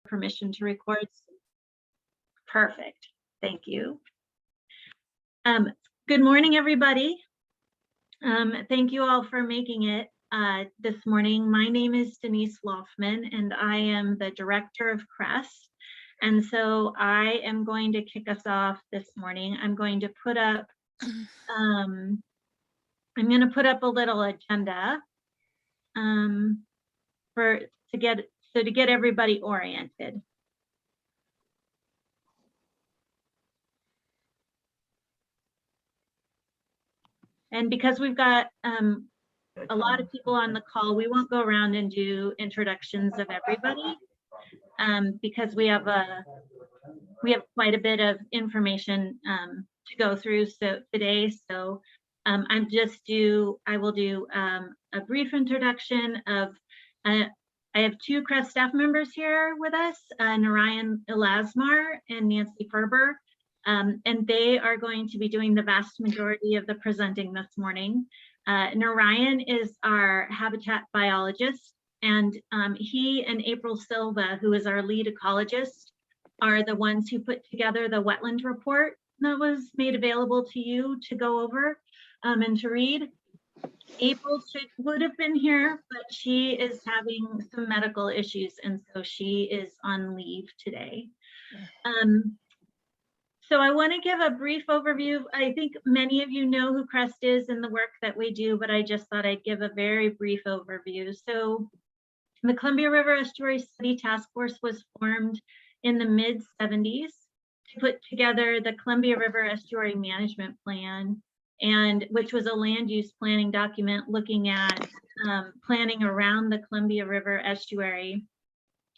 permission to record. Perfect. Thank you. Good morning, everybody. Thank you all for making it this morning. My name is Denise Lofman, and I am the director of CREST. And so I am going to kick us off this morning. I'm going to put up a little agenda to get everybody oriented. And because we've got a lot of people on the call, we won't go around and do introductions of everybody because we have quite a bit of information to go through today. So I will do a brief introduction of. I have two CREST staff members here with us, Narayan Elasmar and Nancy Ferber. And they are going to be doing the vast majority of the presenting this morning. Narayan is our habitat biologist, and he and April Silva, who is our lead ecologist, are the ones who put together the wetland report that was made available to you to go over and to read. April would have been here, but she is having some medical issues, and so she is on leave today. So I want to give a brief overview. I think many of you know who CREST is and the work that we do, but I just thought I'd give a very brief overview. So the Columbia River Estuary Study Task Force was formed in the mid-70s to put together the Columbia River Estuary Management Plan, and which was a land use planning document looking at planning around the Columbia River Estuary.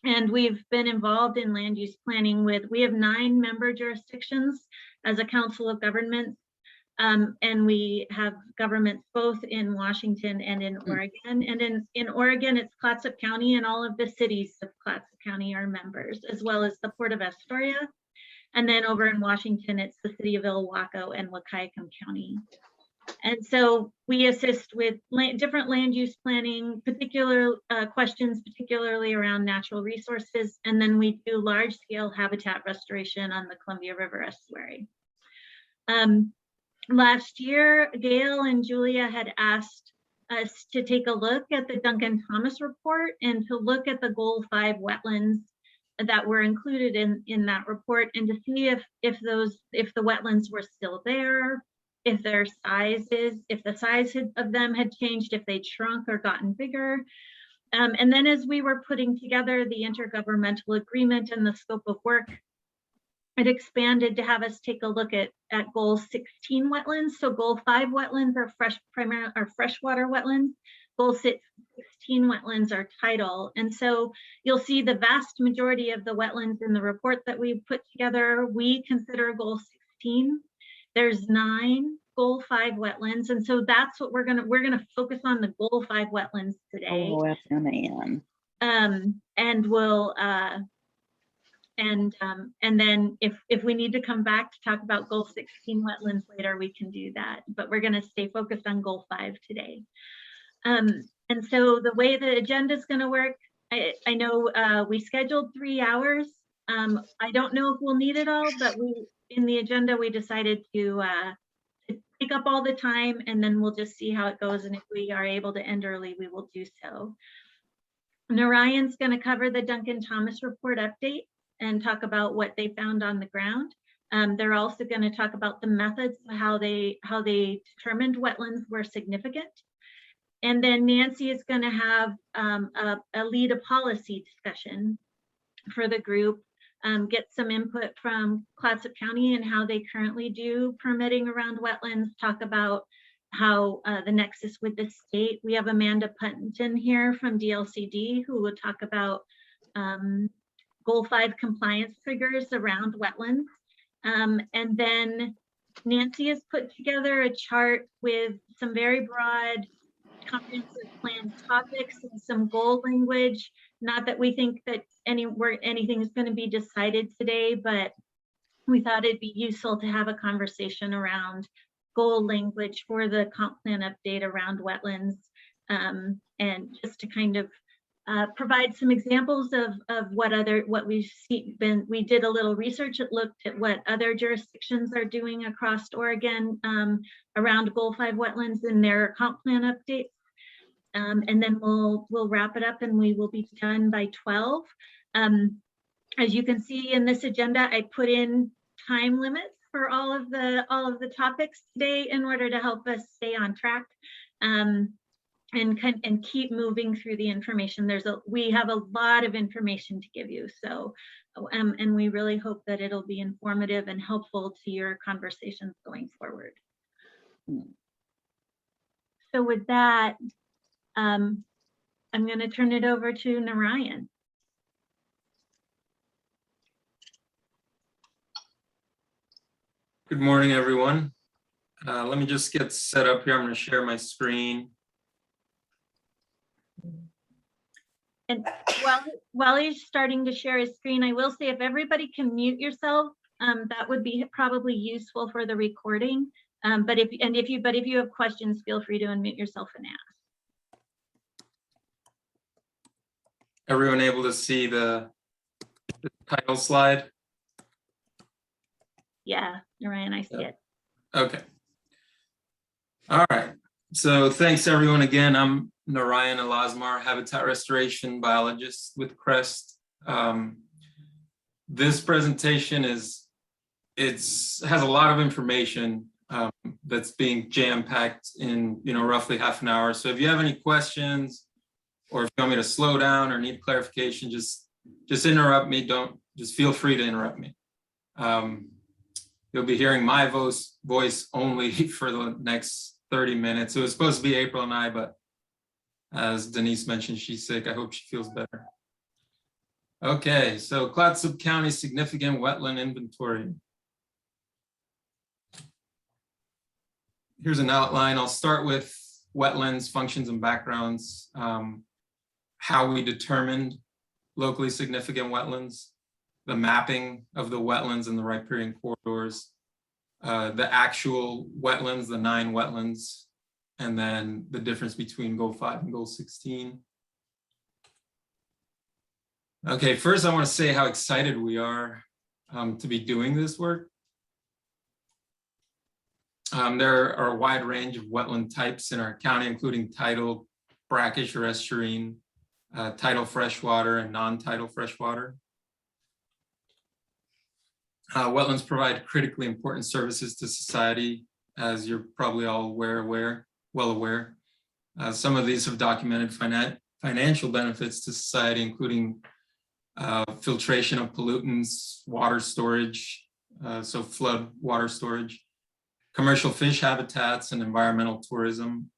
And we've been involved in land use planning we have 9 member jurisdictions as a council of governments. And we have governments both in Washington and in Oregon. And in Oregon, it's Clatsop County, and all of the cities of Clatsop County are members, as well as the Port of Astoria. And then over in Washington, it's the city of Ilwaco and Wahkiakum County. And so we assist with different land use planning, particular questions, particularly around natural resources. And then we do large scale habitat restoration on the Columbia River Estuary. Last year, Gail and Julia had asked us to take a look at the Duncan Thomas report and to look at the Goal 5 wetlands that were included in that report, and to see if the wetlands were still there, if the size of them had changed, if they'd shrunk or gotten bigger. And then as we were putting together the intergovernmental agreement and the scope of work, it expanded to have us take a look at Goal 16 wetlands. So Goal 5 wetlands are freshwater wetlands. Goal 16 wetlands are tidal. And so you'll see the vast majority of the wetlands in the report that we put together, we consider Goal 16. There's 9 Goal 5 wetlands. And so that's what we're gonna focus on, the Goal 5 wetlands today. Oh, FMAN. And we'll and then if we need to come back to talk about Goal 16 wetlands later, we can do that. But we're gonna stay focused on Goal 5 today. And so the way the agenda is going to work, I know we scheduled 3 hours. I don't know if we'll need it all, but in the agenda, we decided to take up all the time, and then we'll just see how it goes. And if we are able to end early, we will do so. Narayan's going to cover the Duncan Thomas report update and talk about what they found on the ground. They're also going to talk about the methods, how they determined wetlands were significant. And then Nancy is going to have lead a policy discussion for the group, get some input from Clatsop County and how they currently do permitting around wetlands, talk about how the nexus with the state. We have Amanda Punton here from DLCD who will talk about Goal 5 compliance triggers around wetlands. And then Nancy has put together a chart with some very broad comprehensive plan topics and some goal language. Not that we think that anything is going to be decided today, but we thought it'd be useful to have a conversation around goal language for the comp plan update around wetlands, and just to kind of provide some examples of what we've seen. We did a little research. It looked at what other jurisdictions are doing across Oregon around Goal 5 wetlands in their comp plan updates. And then we'll wrap it up and we will be done by 12. As you can see in this agenda, I put in time limits for all of the topics today in order to help us stay on track and keep moving through the information. We have a lot of information to give you, so and we really hope that it'll be informative and helpful to your conversations going forward. So with that, I'm going to turn it over to Narayan. Good morning, everyone. Let me just get set up here. I'm going to share my screen. And while he's starting to share his screen, I will say if everybody can mute yourself, that would be probably useful for the recording. But if you have questions, feel free to unmute yourself and ask. Everyone able to see the title slide? Yeah, Ryan, I see it. Okay. All right. So thanks everyone again. I'm Narayan Elasmar, habitat restoration biologist with CREST. This presentation has a lot of information that's being jam-packed in roughly half an hour. So if you have any questions or if you want me to slow down or need clarification, just interrupt me. Just feel free to interrupt me. You'll be hearing my voice only for the next 30 minutes. It was supposed to be April and I, but as Denise mentioned, she's sick. I hope she feels better. Okay, so Clatsop County Significant Wetland Inventory. Here's an outline. I'll start with wetlands, functions, and backgrounds, how we determined locally significant wetlands, the mapping of the wetlands and the riparian corridors, the actual wetlands, the 9 wetlands, and then the difference between Goal 5 and Goal 16. Okay, first I want to say how excited we are to be doing this work. There are a wide range of wetland types in our county, including tidal, brackish, or estuarine, tidal freshwater, and non-tidal freshwater. Wetlands provide critically important services to society, as you're probably all well aware. Some of these have documented financial benefits to society, including filtration of pollutants, water storage, so flood water storage, commercial fish habitats, and environmental tourism.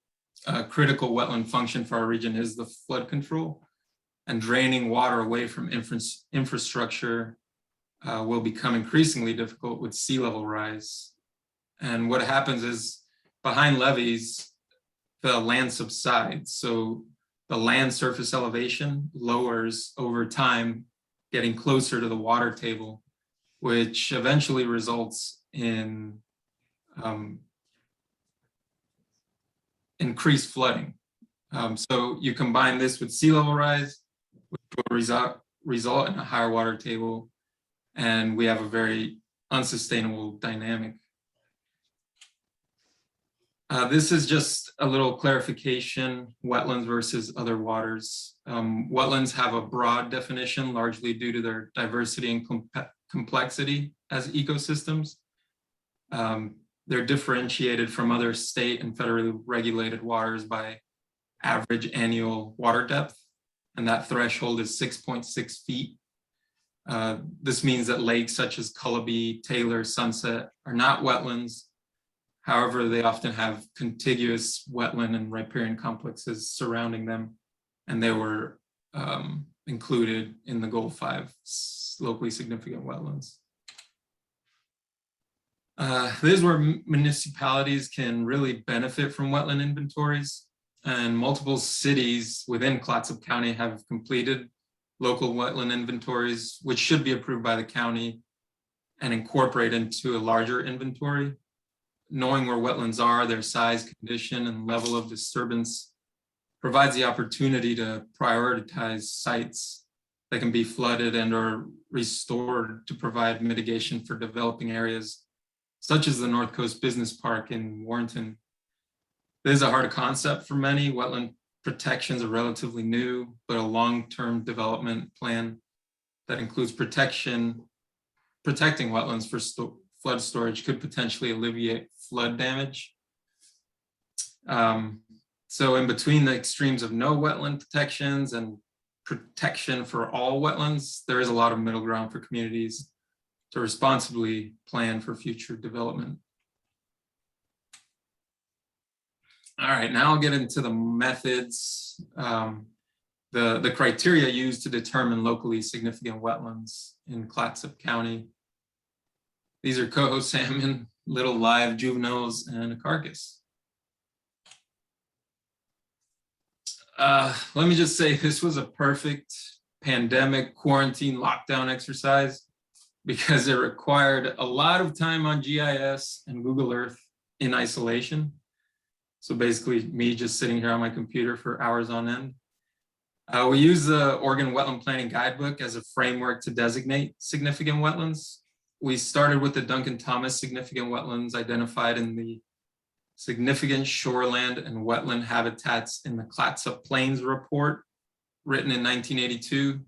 A critical wetland function for our region is the flood control, and draining water away from infrastructure will become increasingly difficult with sea level rise. And what happens is behind levees, the land subsides. So the land surface elevation lowers over time, getting closer to the water table, which eventually results in increased flooding. So you combine this with sea level rise, which will result in a higher water table, and we have a very unsustainable dynamic. This is just a little clarification, wetlands versus other waters. Wetlands have a broad definition, largely due to their diversity and complexity as ecosystems. They're differentiated from other state and federally regulated waters by average annual water depth, and that threshold is 6.6 feet. This means that lakes such as Cullowbee, Taylor, Sunset are not wetlands. However, they often have contiguous wetland and riparian complexes surrounding them, and they were included in the Goal 5 locally significant wetlands. This is where municipalities can really benefit from wetland inventories, and multiple cities within Clatsop County have completed local wetland inventories, which should be approved by the county and incorporate into a larger inventory. Knowing where wetlands are, their size, condition, and level of disturbance provides the opportunity to prioritize sites that can be flooded and or restored to provide mitigation for developing areas, such as the North Coast Business Park in Warrenton. This is a hard concept for many. Wetland protections are relatively new, but a long-term development plan that includes protecting wetlands for flood storage could potentially alleviate flood damage. So in between the extremes of no wetland protections and protection for all wetlands, there is a lot of middle ground for communities to responsibly plan for future development. All right, now I'll get into the methods, the criteria used to determine locally significant wetlands in Clatsop County. These are coho salmon, little live juveniles, and a carcass. Let me just say, this was a perfect pandemic quarantine lockdown exercise because it required a lot of time on GIS and Google Earth in isolation. So basically me just sitting here on my computer for hours on end. We use the Oregon Wetland Planning Guidebook as a framework to designate significant wetlands. We started with the Duncan Thomas significant wetlands identified in the Significant Shoreland and Wetland Habitats in the Clatsop Plains report, written in 1982,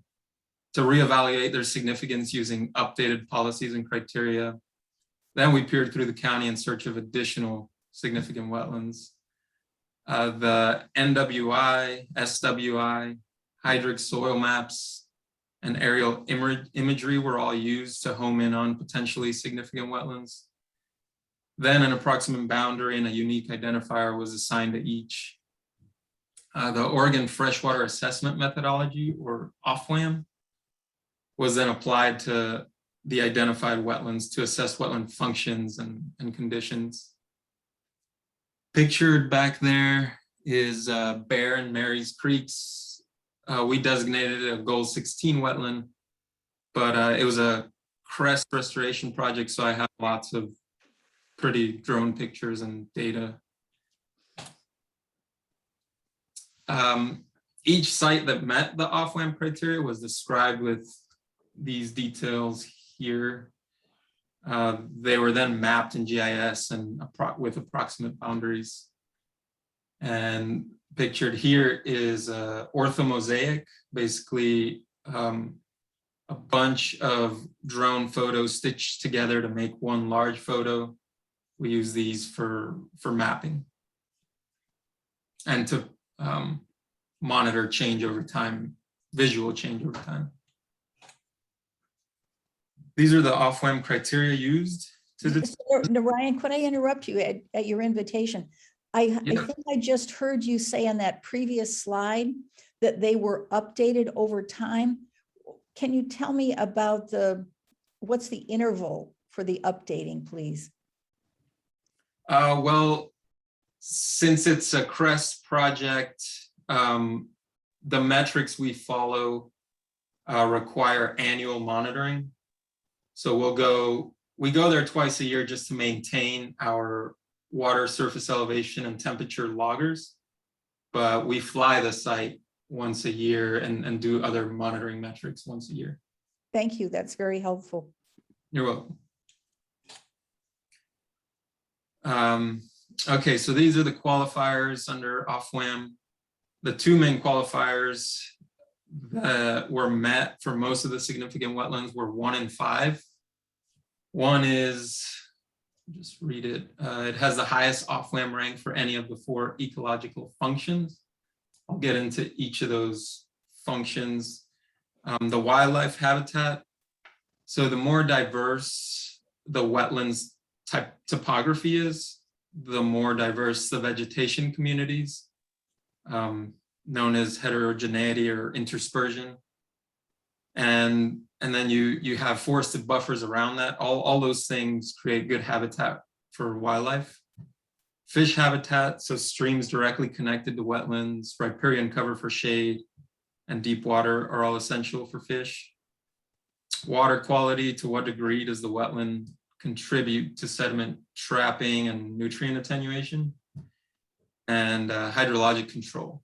to reevaluate their significance using updated policies and criteria. Then we peered through the county in search of additional significant wetlands. The NWI, SWI, hydric soil maps, and aerial imagery were all used to home in on potentially significant wetlands. Then an approximate boundary and a unique identifier was assigned to each. The Oregon Freshwater Assessment Methodology, or OFWAM, was then applied to the identified wetlands to assess wetland functions and conditions. Pictured back there is Bear and Mary's Creeks. We designated it a Goal 16 wetland, but it was a CREST restoration project, so I have lots of pretty drone pictures and data. Each site that met the OFWAM criteria was described with these details here. They were then mapped in GIS and with approximate boundaries. And pictured here is orthomosaic, basically a bunch of drone photos stitched together to make one large photo. We use these for mapping and to monitor change over time, visual change over time. These are the OFWAM criteria used to Ryan, could I interrupt you at your invitation? I think I just heard you say on that previous slide that they were updated over time. Can you tell me about what's the interval for the updating, please? Well, since it's a CREST project, the metrics we follow require annual monitoring. So we go there twice a year just to maintain our water surface elevation and temperature loggers, but we fly the site once a year and do other monitoring metrics once a year. Thank you, that's very helpful. You're welcome. Okay, so these are the qualifiers under OFWAM. The two main qualifiers that were met for most of the significant wetlands were 1 and 5. One is, just read it, it has the highest OFWAM rank for any of the 4 ecological functions. I'll get into each of those functions. The wildlife habitat. So the more diverse the wetlands topography is, the more diverse the vegetation communities, known as heterogeneity or interspersion. And then you have forested buffers around that. All those things create good habitat for wildlife. Fish habitat, so streams directly connected to wetlands, riparian cover for shade, and deep water are all essential for fish. Water quality, to what degree does the wetland contribute to sediment trapping and nutrient attenuation? And hydrologic control.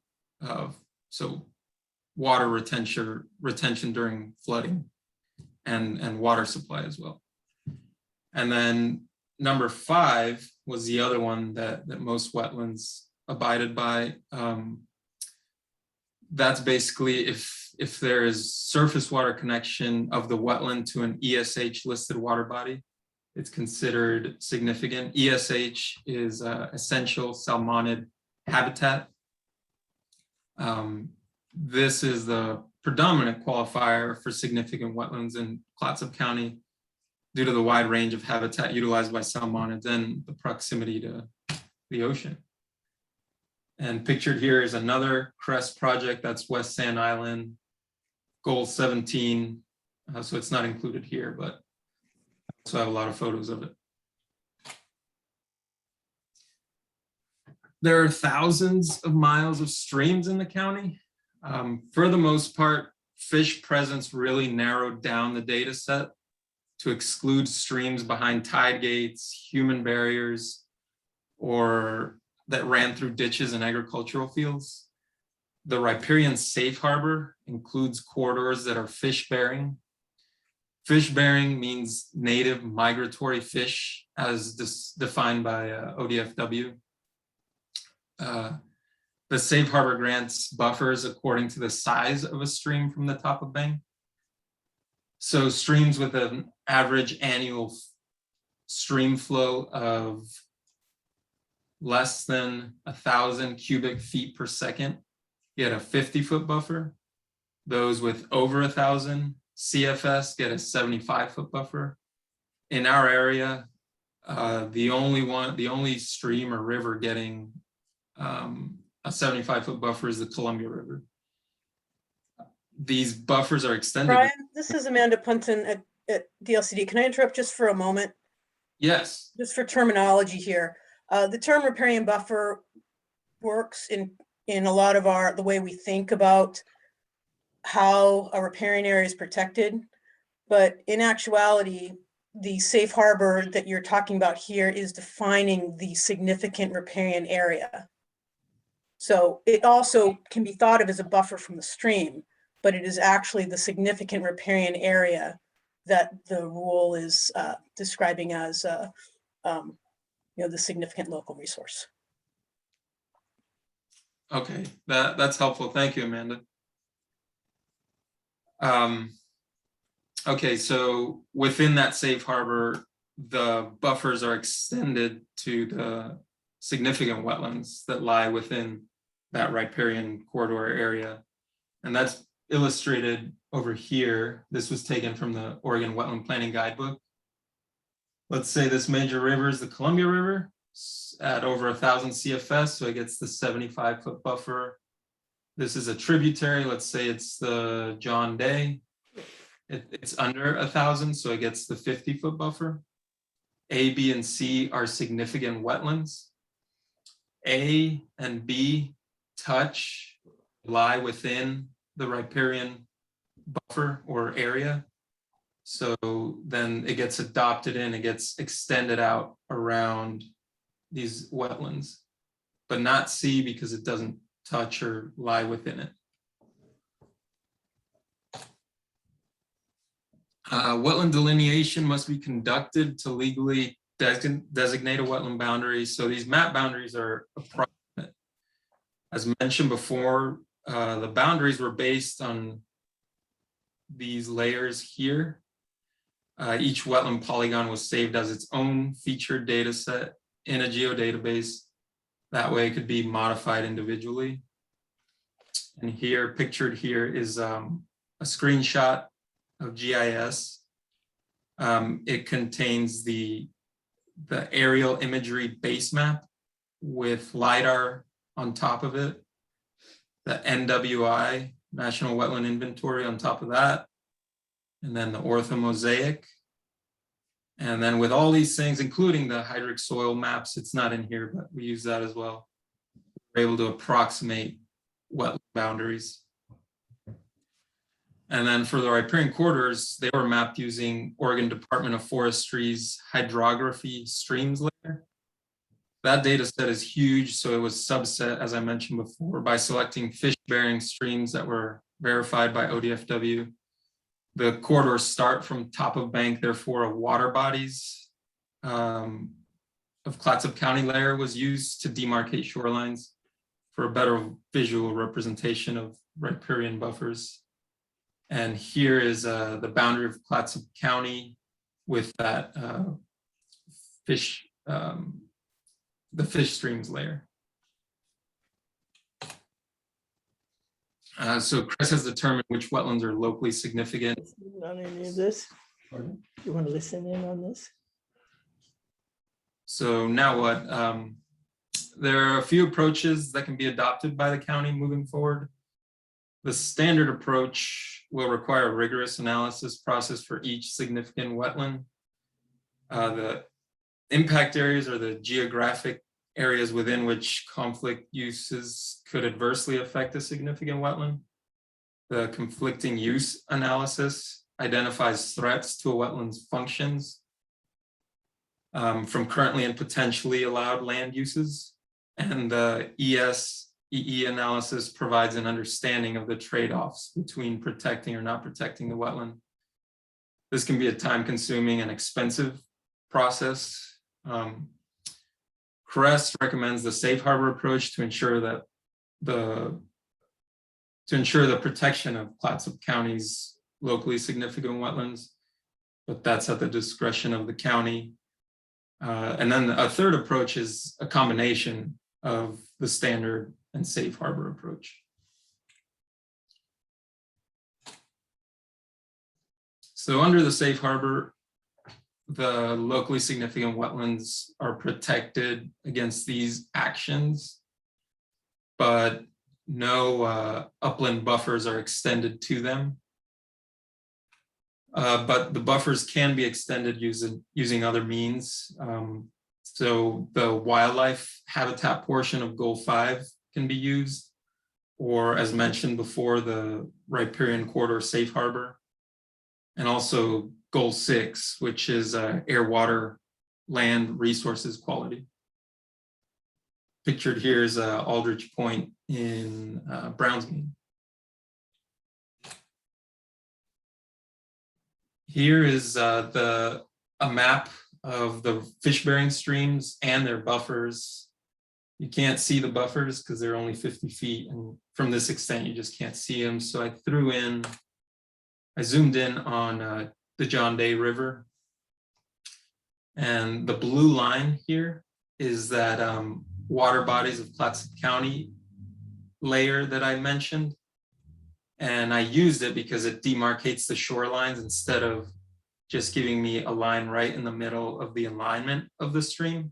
so water retention during flooding and water supply as well. And then number 5 was the other one that most wetlands abided by. That's basically if there is surface water connection of the wetland to an ESH listed water body, it's considered significant. ESH is essential salmonid habitat. This is the predominant qualifier for significant wetlands in Clatsop County due to the wide range of habitat utilized by salmonids and the proximity to the ocean. And pictured here is another CREST project, that's West Sand Island, goal 17. So it's not included here, but I also have a lot of photos of it. There are thousands of miles of streams in the county. For the most part, fish presence really narrowed down the data set to exclude streams behind tide gates, human barriers, or that ran through ditches and agricultural fields. The riparian safe harbor includes corridors that are fish bearing. Fish bearing means native migratory fish as defined by ODFW. The safe harbor grants buffers according to the size of a stream from the top of bank. So streams with an average annual stream flow of less than 1,000 cubic feet per second get a 50-foot buffer. Those with over 1,000 CFS get a 75-foot buffer. In our area, the only stream or river getting a 75-foot buffer is the Columbia River. These buffers are extended. Brian, this is Amanda Punton at DLCD. Can I interrupt just for a moment? Yes. Just for terminology here. The term riparian buffer works in a lot of the way we think about how a riparian area is protected. But in actuality, the safe harbor that you're talking about here is defining the significant riparian area. So it also can be thought of as a buffer from the stream, but it is actually the significant riparian area that the rule is describing as the significant local resource. Okay, that's helpful. Thank you, Amanda. Okay, so within that safe harbor, the buffers are extended to the significant wetlands that lie within that riparian corridor area. And that's illustrated over here. This was taken from the Oregon Wetland Planning Guidebook. Let's say this major river is the Columbia River at over 1,000 CFS, so it gets the 75-foot buffer. This is a tributary, let's say it's the John Day. It's under 1,000, so it gets the 50-foot buffer. A, B, and C are significant wetlands. A and B lie within the riparian buffer or area. So then it gets adopted in, it gets extended out around these wetlands, but not C because it doesn't touch or lie within it. Wetland delineation must be conducted to legally designate a wetland boundary. So these map boundaries are approximate. As mentioned before, the boundaries were based on these layers here. Each wetland polygon was saved as its own featured data set in a geodatabase. That way it could be modified individually. And here, pictured here is a screenshot of GIS. It contains the aerial imagery base map with LiDAR on top of it, the NWI, National Wetland Inventory on top of that, and then the orthomosaic. And then with all these things, including the hydric soil maps, it's not in here, but we use that as well. We're able to approximate wetland boundaries. And then for the riparian corridors, they were mapped using Oregon Department of Forestry's hydrography streams layer. That data set is huge, so it was subset, as I mentioned before, by selecting fish-bearing streams that were verified by ODFW. The corridors start from top of bank, therefore a water bodies of Clatsop County layer was used to demarcate shorelines for a better visual representation of riparian buffers. And here is the boundary of Clatsop County with that fish, the fish streams layer. So CREST has determined which wetlands are locally significant. On any of this? You want to listen in on this? So now what? There are a few approaches that can be adopted by the county moving forward. The standard approach will require a rigorous analysis process for each significant wetland. The impact areas are the geographic areas within which conflict uses could adversely affect a significant wetland. The conflicting use analysis identifies threats to a wetland's functions from currently and potentially allowed land uses. And the EE analysis provides an understanding of the trade-offs between protecting or not protecting the wetland. This can be a time-consuming and expensive process. CREST recommends the safe harbor approach to ensure that the protection of Clatsop County's locally significant wetlands, but that's at the discretion of the county. And then a third approach is a combination of the standard and safe harbor approach. So under the safe harbor, the locally significant wetlands are protected against these actions, but no upland buffers are extended to them. But the buffers can be extended using other means. So the wildlife habitat portion of Goal 5 can be used, or as mentioned before, the riparian corridor safe harbor, and also Goal 6, which is air, water, land resources quality. Pictured here is Aldrich Point in Brownsmead. Here is a map of the fish-bearing streams and their buffers. You can't see the buffers because they're only 50 feet, and from this extent you just can't see them. So I zoomed in on the John Day River, and the blue line here is that water bodies of Clatsop County layer that I mentioned. And I used it because it demarcates the shorelines instead of just giving me a line right in the middle of the alignment of the stream.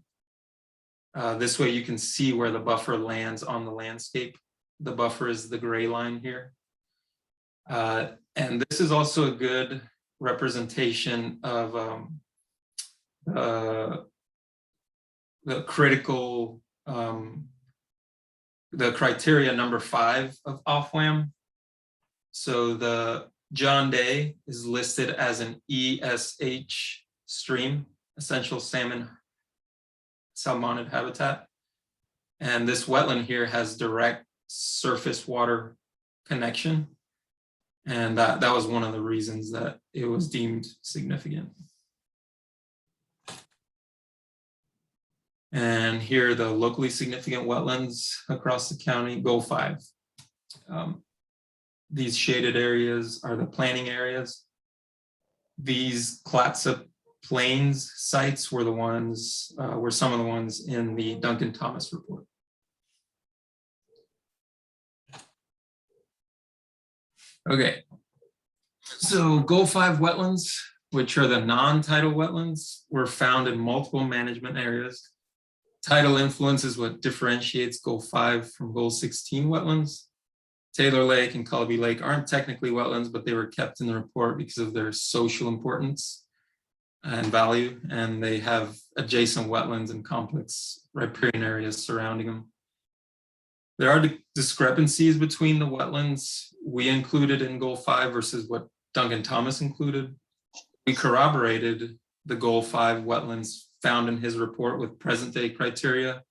This way you can see where the buffer lands on the landscape. The buffer is the gray line here. And this is also a good representation of the critical, the criteria number 5 of OFWAM. So the John Day is listed as an ESH stream, essential salmonid habitat. And this wetland here has direct surface water connection. And that was one of the reasons that it was deemed significant. And here are the locally significant wetlands across the county, Goal 5. These shaded areas are the planning areas. These Clatsop Plains sites were the ones, were some of the ones in the Duncan Thomas report. Okay, so Goal 5 wetlands, which are the non-tidal wetlands, were found in multiple management areas. Tidal influence is what differentiates Goal 5 from Goal 16 wetlands. Taylor Lake and Colby Lake aren't technically wetlands, but they were kept in the report because of their social importance and value, and they have adjacent wetlands and complex riparian areas surrounding them. There are discrepancies between the wetlands we included in Goal 5 versus what Duncan Thomas included. We corroborated the Goal 5 wetlands found in his report with present day criteria.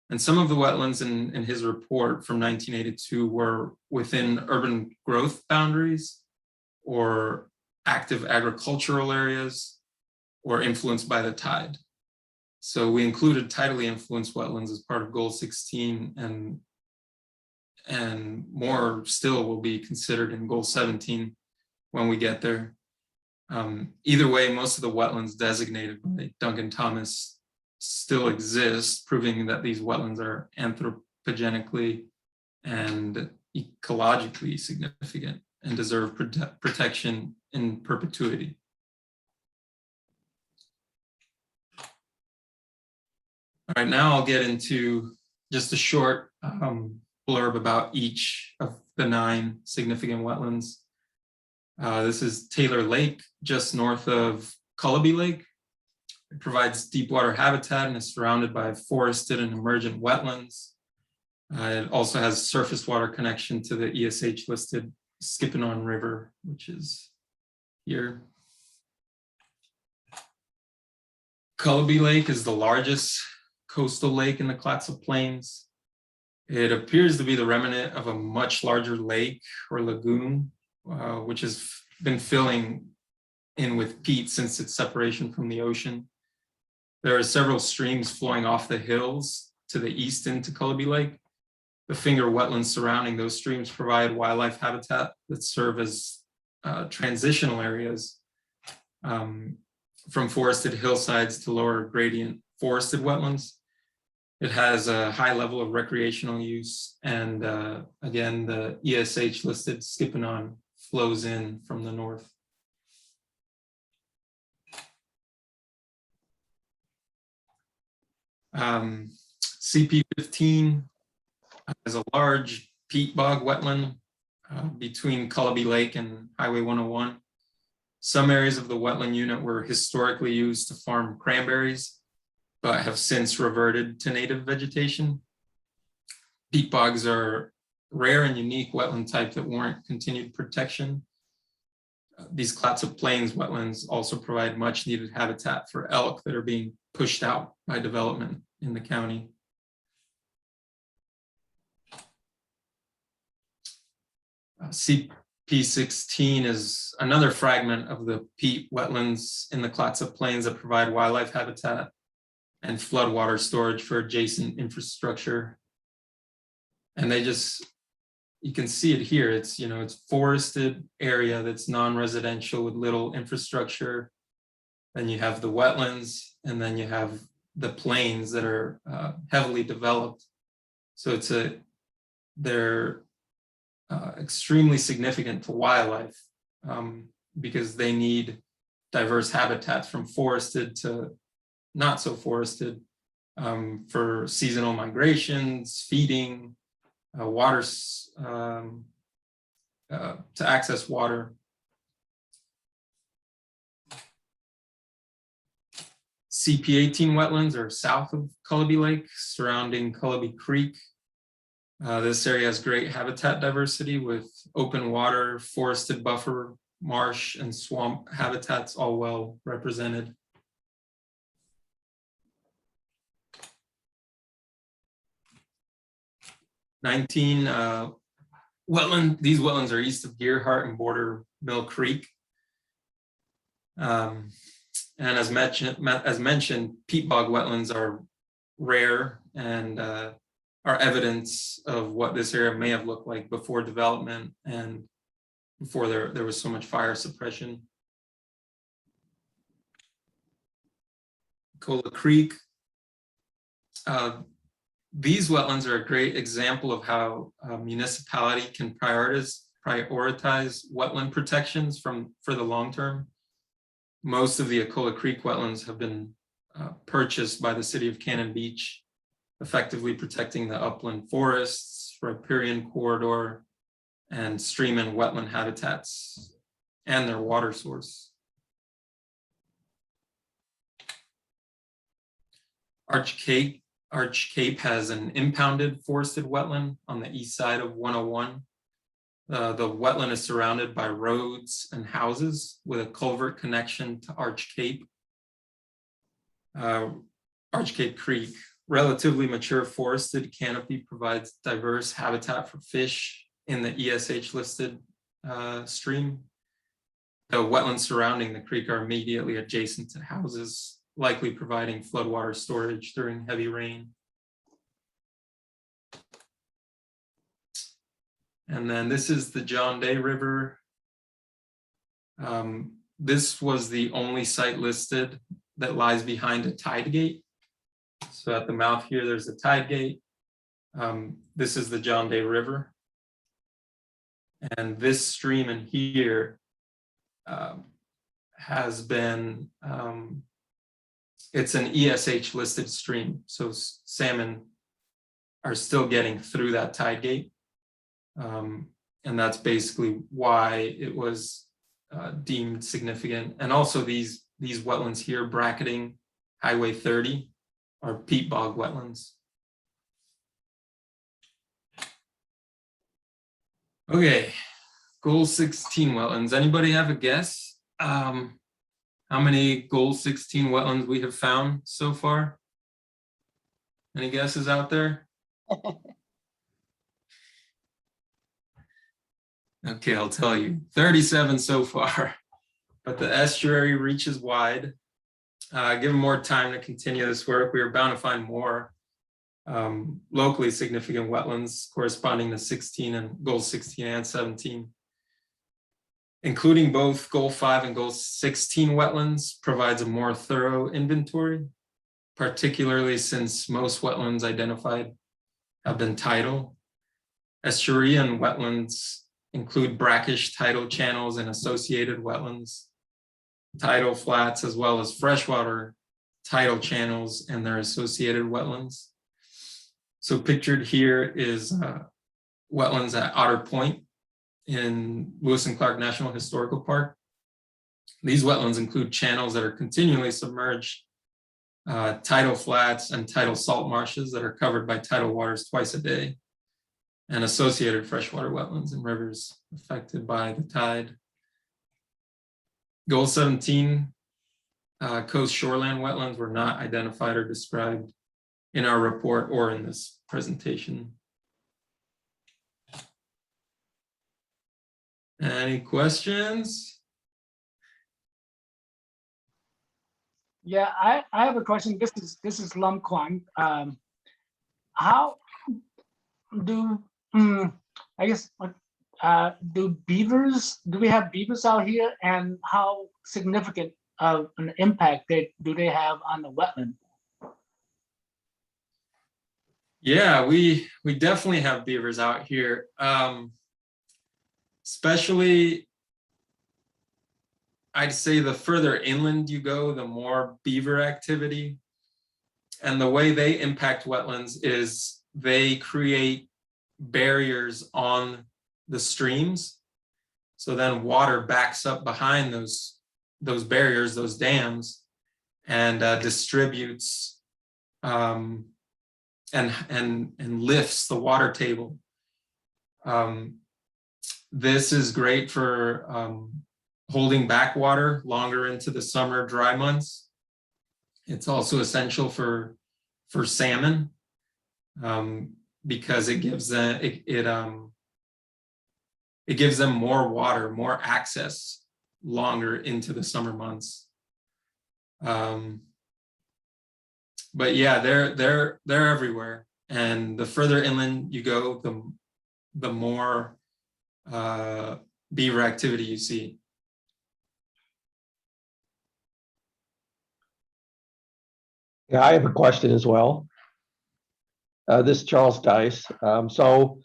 And some of the wetlands in his report from 1982 were within urban growth boundaries or active agricultural areas or influenced by the tide. So we included tidally influenced wetlands as part of Goal 16, and more still will be considered in Goal 17 when we get there. Either way, most of the wetlands designated by Duncan Thomas still exist, proving that these wetlands are anthropogenically and ecologically significant and deserve protection in perpetuity. All right, now I'll get into just a short blurb about each of the 9 significant wetlands. This is Taylor Lake, just north of Cullowby Lake. It provides deep water habitat and is surrounded by forested and emergent wetlands. It also has surface water connection to the ESH listed Skippinnon River, which is here. Cullowby Lake is the largest coastal lake in the Clatsop Plains. It appears to be the remnant of a much larger lake or lagoon, which has been filling in with peat since its separation from the ocean. There are several streams flowing off the hills to the east into Cullowby Lake. The finger wetlands surrounding those streams provide wildlife habitat that serve as transitional areas from forested hillsides to lower gradient forested wetlands. It has a high level of recreational use, and again, the ESH listed Skippinnon flows in from the north. CP15 is a large peat bog wetland between Cullowby Lake and Highway 101. Some areas of the wetland unit were historically used to farm cranberries, but have since reverted to native vegetation. Peat bogs are rare and unique wetland type that warrant continued protection. These Clatsop Plains wetlands also provide much needed habitat for elk that are being pushed out by development in the county. CP16 is another fragment of the peat wetlands in the Clatsop Plains that provide wildlife habitat and floodwater storage for adjacent infrastructure. And you can see it here. It's, it's forested area that's non-residential with little infrastructure. Then you have the wetlands, and then you have the plains that are heavily developed. So they're extremely significant to wildlife because they need diverse habitats from forested to not so forested for seasonal migrations, feeding, water, to access water. CP18 wetlands are south of Cullowby Lake, surrounding Cullowby Creek. This area has great habitat diversity with open water, forested buffer, marsh, and swamp habitats all well represented. These wetlands are east of Gearhart and border Mill Creek. And as mentioned, peat bog wetlands are rare and are evidence of what this area may have looked like before development and before there was so much fire suppression. Cola Creek. These wetlands are a great example of how a municipality can prioritize wetland protections for the long term. Most of the Acola Creek wetlands have been purchased by the city of Cannon Beach, effectively protecting the upland forests, riparian corridor, and stream and wetland habitats and their water source. Arch Cape has an impounded forested wetland on the east side of 101. The wetland is surrounded by roads and houses with a culvert connection to Arch Cape Archgate Creek, relatively mature forested canopy, provides diverse habitat for fish in the ESH listed stream. The wetlands surrounding the creek are immediately adjacent to houses, likely providing floodwater storage during heavy rain. And then this is the John Day River. This was the only site listed that lies behind a tide gate. So at the mouth here, there's a tide gate. This is the John Day River. And this stream in here has been, it's an ESH listed stream. So salmon are still getting through that tide gate. And that's basically why it was deemed significant. And also these wetlands here bracketing Highway 30 are peat bog wetlands. Okay, goal 16 wetlands. Anybody have a guess how many goal 16 wetlands we have found so far? Any guesses out there? Okay, I'll tell you, 37 so far, but the estuary reaches wide. Given more time to continue this work, we are bound to find more locally significant wetlands corresponding to 16 and goal 16 and 17. Including both goal 5 and goal 16 wetlands provides a more thorough inventory, particularly since most wetlands identified have been tidal. Estuarian wetlands include brackish tidal channels and associated wetlands, tidal flats, as well as freshwater tidal channels and their associated wetlands. So pictured here is wetlands at Otter Point in Lewis and Clark National Historical Park. These wetlands include channels that are continually submerged, tidal flats and tidal salt marshes that are covered by tidal waters twice a day, and associated freshwater wetlands and rivers affected by the tide. Goal 17, coast shoreland wetlands were not identified or described in our report or in this presentation. Any questions? Yeah, I have a question. This is Lum Kwang. How do I guess do we have beavers out here, and how significant of an impact do they have on the wetland? Yeah, we definitely have beavers out here, especially I'd say the further inland you go, the more beaver activity. And the way they impact wetlands is they create barriers on the streams. So then water backs up behind those barriers, those dams, and distributes and lifts the water table. This is great for holding back water longer into the summer dry months. It's also essential for salmon because it gives them more water, more access longer into the summer months. But yeah, they're everywhere, and the further inland you go, the more beaver activity you see. Yeah, I have a question as well. This is Charles Dice. So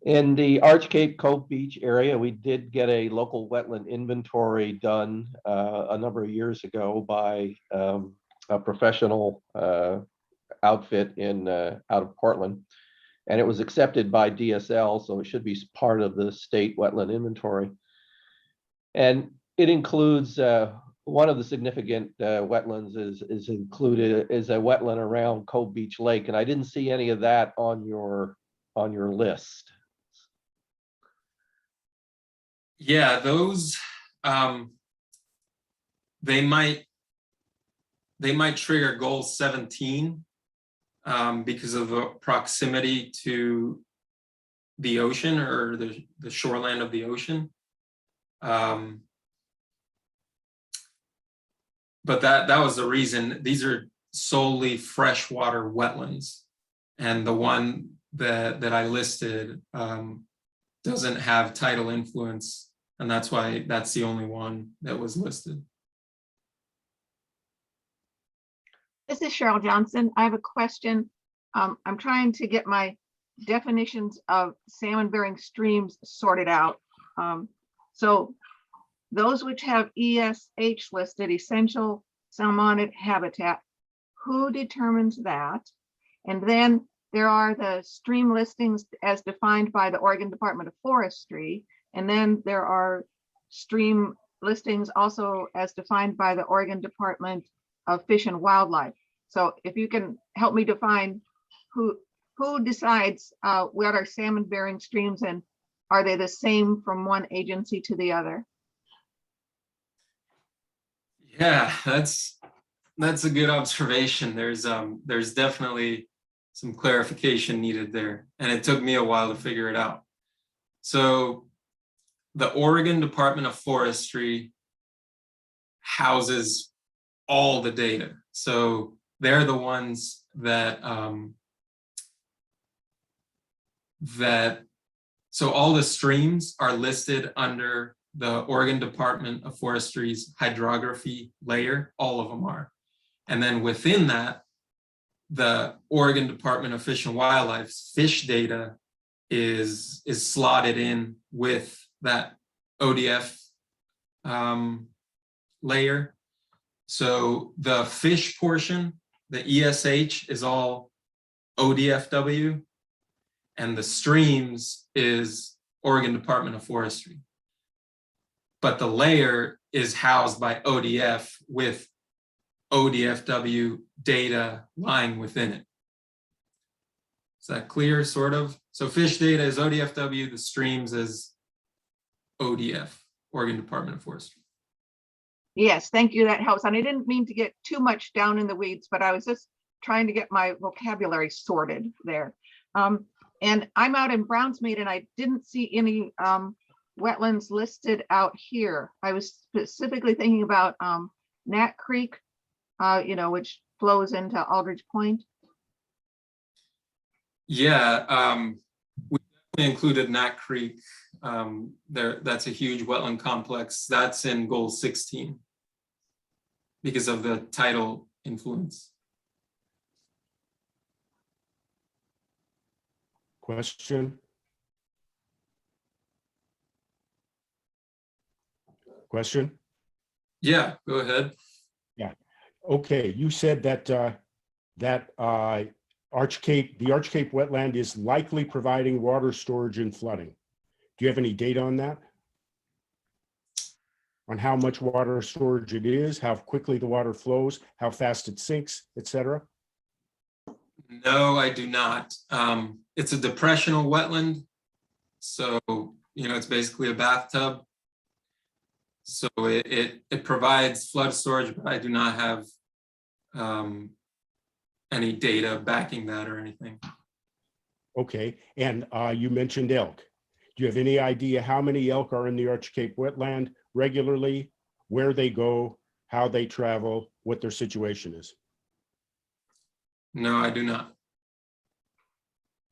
in the Archgate Cove Beach area, we did get a local wetland inventory done a number of years ago by a professional outfit out of Portland, and it was accepted by DSL, so it should be part of the state wetland inventory. And it includes one of the significant wetlands is included is a wetland around Cove Beach Lake, and I didn't see any of that on your list. Yeah, those they might they might trigger goal 17 because of the proximity to the ocean or the shoreline of the ocean. But that was the reason. These are solely freshwater wetlands. And the one that I listed doesn't have tidal influence. And that's why that's the only one that was listed. This is Cheryl Johnson. I have a question. I'm trying to get my definitions of salmon-bearing streams sorted out. So those which have ESH listed, essential salmonid habitat, who determines that? And then there are the stream listings as defined by the Oregon Department of Forestry. And then there are stream listings also as defined by the Oregon Department of Fish and Wildlife. So if you can help me define who decides what are salmon bearing streams, and are they the same from one agency to the other? Yeah, that's a good observation. There's definitely some clarification needed there, and it took me a while to figure it out. So the Oregon Department of Forestry houses all the data. So they're the ones that so all the streams are listed under the Oregon Department of Forestry's hydrography layer, all of them are. And then within that, the Oregon Department of Fish and Wildlife's fish data is slotted in with that ODF layer. So the fish portion, the ESH, is all ODFW, and the streams is Oregon Department of Forestry. But the layer is housed by ODF with ODFW data lying within it. Is that clear, sort of? So fish data is ODFW, the streams is ODF, Oregon Department of Forestry. Yes, thank you. That helps. And I didn't mean to get too much down in the weeds, but I was just trying to get my vocabulary sorted there. And I'm out in Brownsmead, and I didn't see any wetlands listed out here. I was specifically thinking about Nat Creek, which flows into Aldridge Point. Yeah, we definitely included Nat Creek. That's a huge wetland complex. That's in goal 16 because of the tidal influence. Question? Question? Yeah, go ahead. Okay, you said that the Arch Cape wetland is likely providing water storage and flooding. Do you have any data on that? On how much water storage it is, how quickly the water flows, how fast it sinks, etc.? No, I do not. It's a depressional wetland. So, it's basically a bathtub. So it provides flood storage, but I do not have any data backing that or anything. Okay, and you mentioned elk. Do you have any idea how many elk are in the Arch Cape wetland regularly, where they go, how they travel, what their situation is? No, I do not.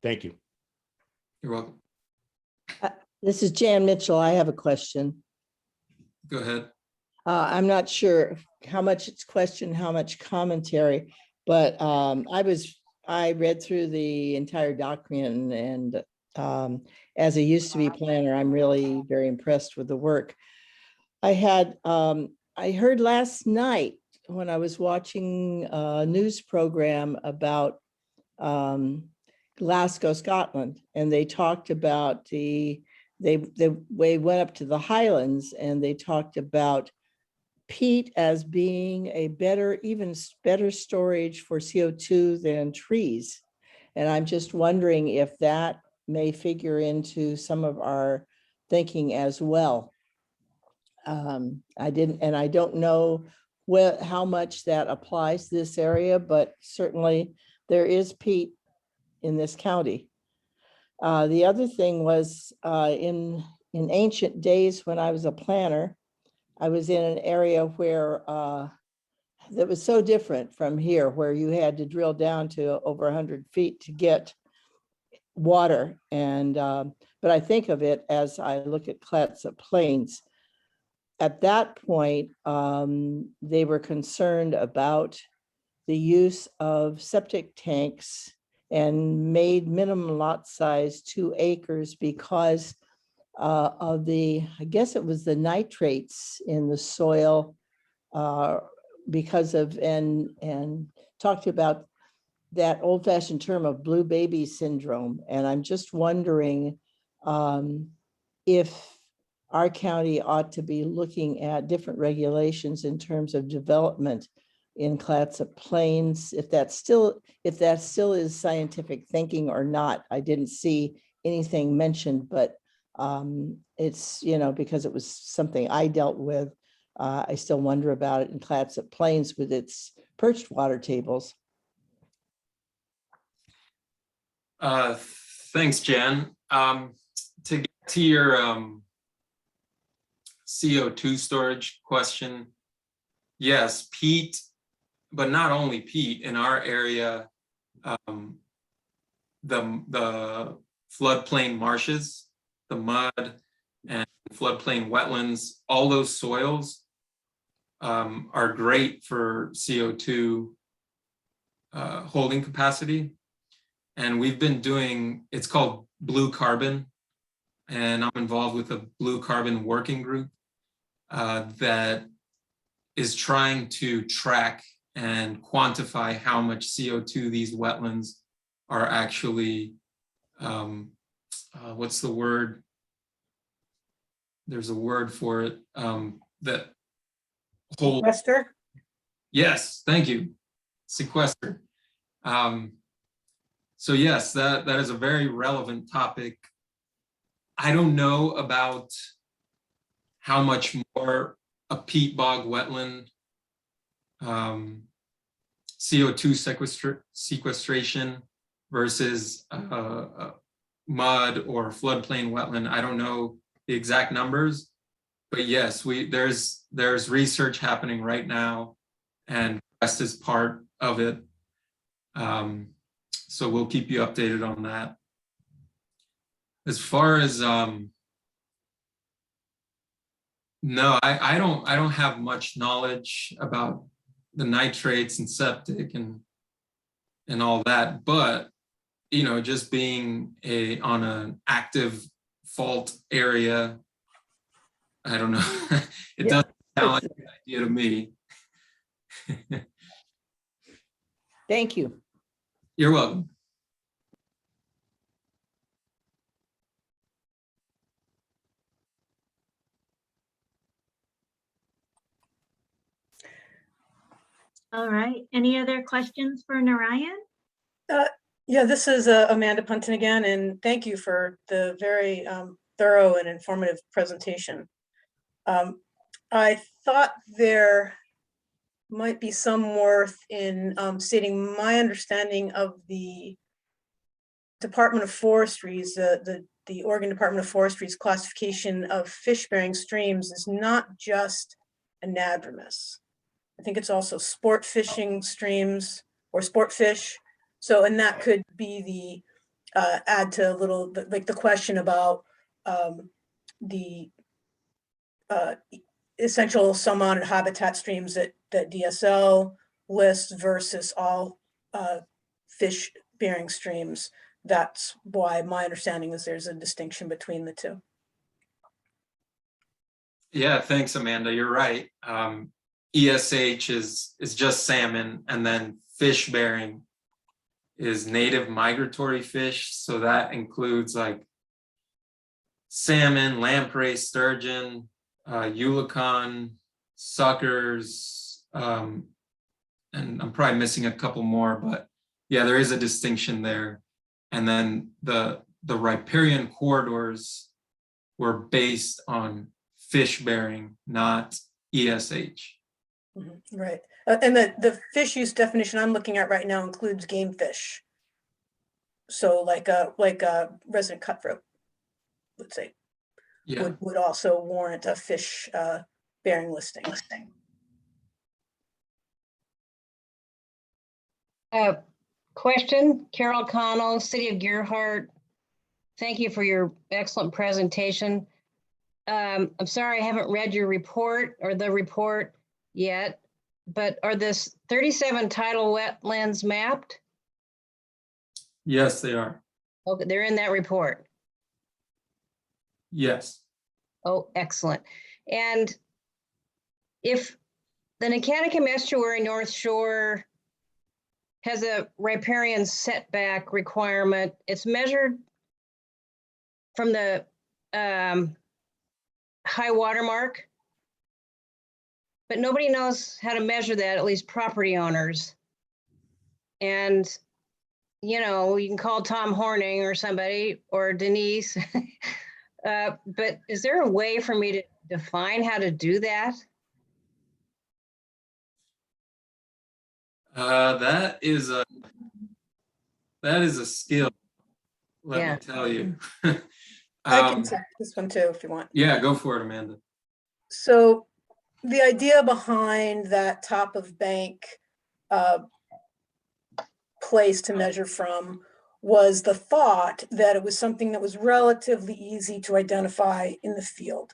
Thank you. You're welcome. This is Jan Mitchell. I have a question. Go ahead. I'm not sure how much it's question, how much commentary, but I read through the entire document, and as a used to be planner, I'm really very impressed with the work. I heard last night when I was watching a news program about Glasgow, Scotland, and they talked about they went up to the Highlands, and they talked about peat as being a even better storage for CO2 than trees. And I'm just wondering if that may figure into some of our thinking as well. I don't know how much that applies to this area, but certainly there is peat in this county. The other thing was in ancient days when I was a planner, I was in an area where that was so different from here, where you had to drill down to over 100 feet to get water. And but I think of it as I look at Clatsop Plains. At that point, they were concerned about the use of septic tanks and made minimum lot size 2 acres because of the, I guess it was the nitrates in the soil because of, and talked about that old fashioned term of blue baby syndrome. And I'm just wondering if our county ought to be looking at different regulations in terms of development in Clatsop Plains, if that still is scientific thinking or not. I didn't see anything mentioned, but it's, you know, because it was something I dealt with, I still wonder about it in Clatsop Plains with its perched water tables. Thanks, Jan. To get to your CO2 storage question, yes, peat, but not only peat. In our area, the floodplain marshes, the mud and floodplain wetlands, all those soils are great for CO2 holding capacity. And we've been doing, it's called blue carbon, and I'm involved with a blue carbon working group that is trying to track and quantify how much CO2 these wetlands are actually, what's the word? There's a word for it that hold. Sequester? Yes, thank you. Sequester. So yes, that is a very relevant topic. I don't know about how much more a peat bog wetland CO2 sequestration versus mud or floodplain wetland. I don't know the exact numbers, but yes, there's research happening right now, and CREST is part of it. So we'll keep you updated on that. As far as no, I don't have much knowledge about the nitrates and septic and all that, but you know, just being on an active fault area, I don't know. It doesn't sound like a good idea to me. Thank you. You're welcome. All right, any other questions for Narayan? Yeah, this is Amanda Punton again, and thank you for the very thorough and informative presentation. I thought there might be some worth in stating my understanding of the Department of Forestry's, the Oregon Department of Forestry's classification of fish-bearing streams is not just anadromous. I think it's also sport fishing streams or sport fish. So, and that could be the add to a little, like the question about the essential submounted habitat streams that DSL lists versus all fish bearing streams. That's why my understanding is there's a distinction between the two. Yeah, thanks, Amanda. You're right. ESH is just salmon, and then fish bearing is native migratory fish. So that includes like salmon, lamprey, sturgeon, eulachon, suckers, and I'm probably missing a couple more, but yeah, there is a distinction there. And then the riparian corridors were based on fish bearing, not ESH. Right. And the fish use definition I'm looking at right now includes game fish. So like a resident cutthroat, let's say, Yeah, would also warrant a fish bearing listing. Question, Carol Connell, City of Gearhart. Thank you for your excellent presentation. I'm sorry, I haven't read your report or the report yet, but are this 37 tidal wetlands mapped? yes, they are. Okay, they're in that report. Yes. Oh, excellent. And if the Nicanicum Estuary North Shore has a riparian setback requirement, it's measured from the high water mark, but nobody knows how to measure that, at least property owners. And, you know, you can call Tom Horning or somebody or Denise, but is there a way for me to define how to do that? That is a skill, let Yeah. me tell you. I can take this one too, if you want. Yeah, go for it, Amanda. So the idea behind that top of bank place to measure from was the thought that it was something that was relatively easy to identify in the field.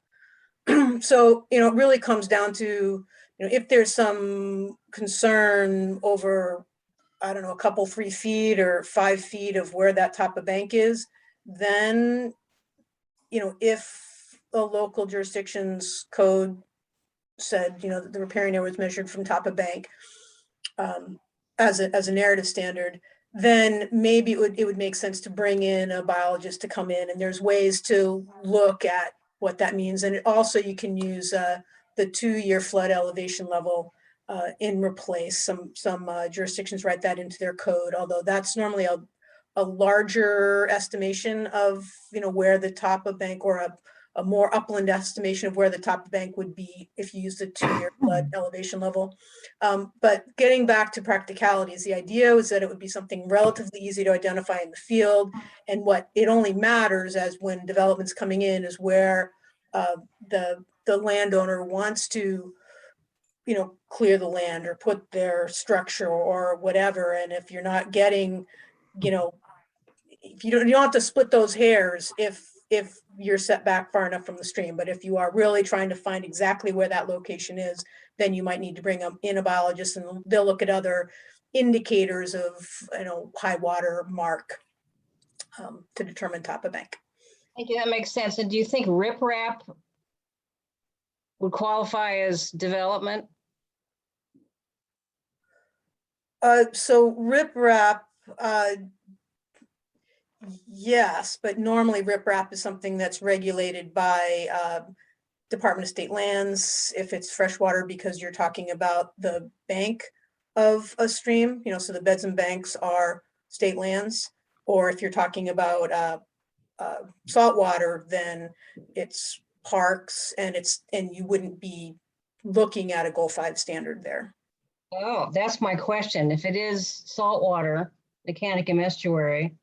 So, you know, it really comes down to, you know, if there's some concern over, I don't know, a couple, 3 feet or 5 feet of where that top of bank is, then, you know, if a local jurisdiction's code said, you know, that the riparian area was measured from top of bank as a narrative standard, then maybe it would make sense to bring in a biologist to come in, and there's ways to look at what that means. And also you can use the 2-year flood elevation level in replace. Some jurisdictions write that into their code, although that's normally a larger estimation of, you know, where the top of bank, or a more upland estimation of where the top of bank would be if you use the 2-year flood elevation level. But getting back to practicalities, the idea was that it would be something relatively easy to identify in the field. And what it only matters as when development's coming in is where the landowner wants to, you know, clear the land or put their structure or whatever. And if you're not getting, you know, if you don't have to split those hairs if you're set back far enough from the stream. But if you are really trying to find exactly where that location is, then you might need to bring in a biologist, and they'll look at other indicators of, you know, high water mark to determine top of bank. Thank you, that makes sense. And do you think riprap would qualify as development? So riprap, yes, but normally riprap is something that's regulated by Department of State Lands if it's freshwater, because you're talking about the bank of a stream, you know, so the beds and banks are state lands. Or if you're talking about saltwater, then it's parks, and you wouldn't be looking at a Goal 5 standard there. Oh, that's my question. If it is saltwater, Nicanicum Estuary,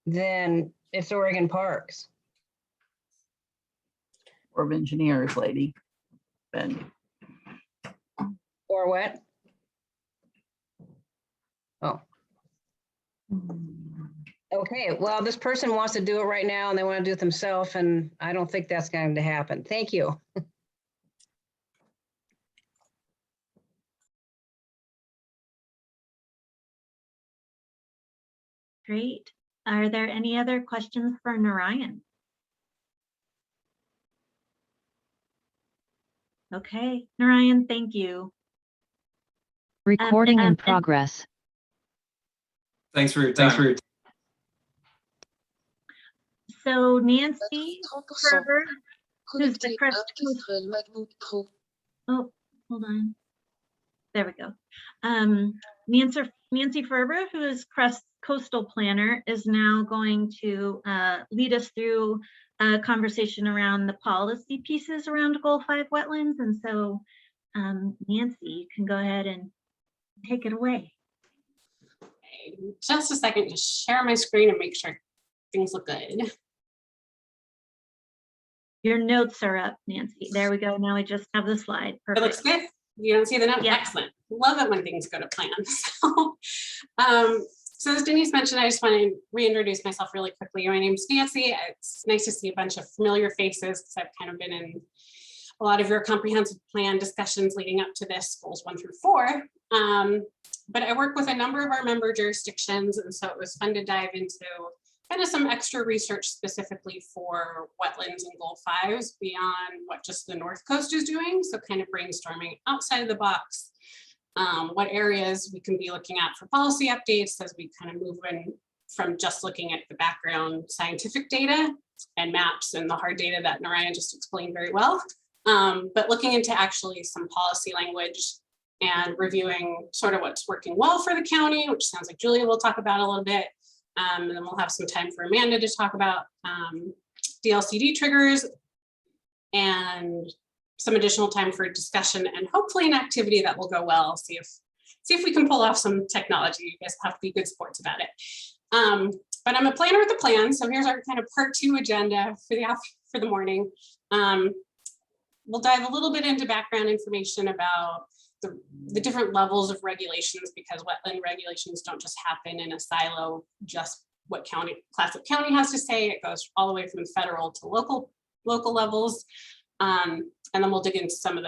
then it's Oregon Parks. Corps of Engineers lady. Ben. Or what? Oh. Okay, well, this person wants to do it right now and they want to do it themselves, and I don't think that's going to happen. Thank you. Great. Are there any other questions for Narayan? Okay, Narayan, thank you. Recording in progress. Thanks for your time. So Nancy Ferber, who's the CREST. Oh, hold on. There we go. Nancy Ferber, who is CREST coastal planner, is now going to lead us through a conversation around the policy pieces around Goal 5 wetlands. And so Nancy, you can go ahead and take it away. Okay, just a second to share my screen and make sure things look good. Your notes are up, Nancy. There we go. Now I just have the slide. It looks Perfect. good. You don't see the note? Yeah. Excellent. Love it when things go to plan. So as Denise mentioned, I just want to reintroduce myself really quickly. My name is Nancy. It's nice to see a bunch of familiar faces because I've kind of been in a lot of your comprehensive plan discussions leading up to this, goals 1 through 4. But I work with a number of our member jurisdictions, and so it was fun to dive into kind of some extra research specifically for wetlands and goal 5s beyond what just the North Coast is doing. So kind of brainstorming outside of the box, what areas we can be looking at for policy updates as we kind of move in from just looking at the background scientific data and maps and the hard data that Narayan just explained very well, but looking into actually some policy language and reviewing sort of what's working well for the county, which sounds like Julia will talk about a little bit. And then we'll have some time for Amanda to talk about DLCD triggers and some additional time for discussion and hopefully an activity that will go well. See if we can pull off some technology. You guys have to be good sports about it. But I'm a planner with a plan. So here's our kind of part 2 agenda for the morning. We'll dive a little bit into background information about the different levels of regulations, because wetland regulations don't just happen in a silo, just what Clatsop County has to say. It goes all the way from federal to local levels. And then we'll dig into some of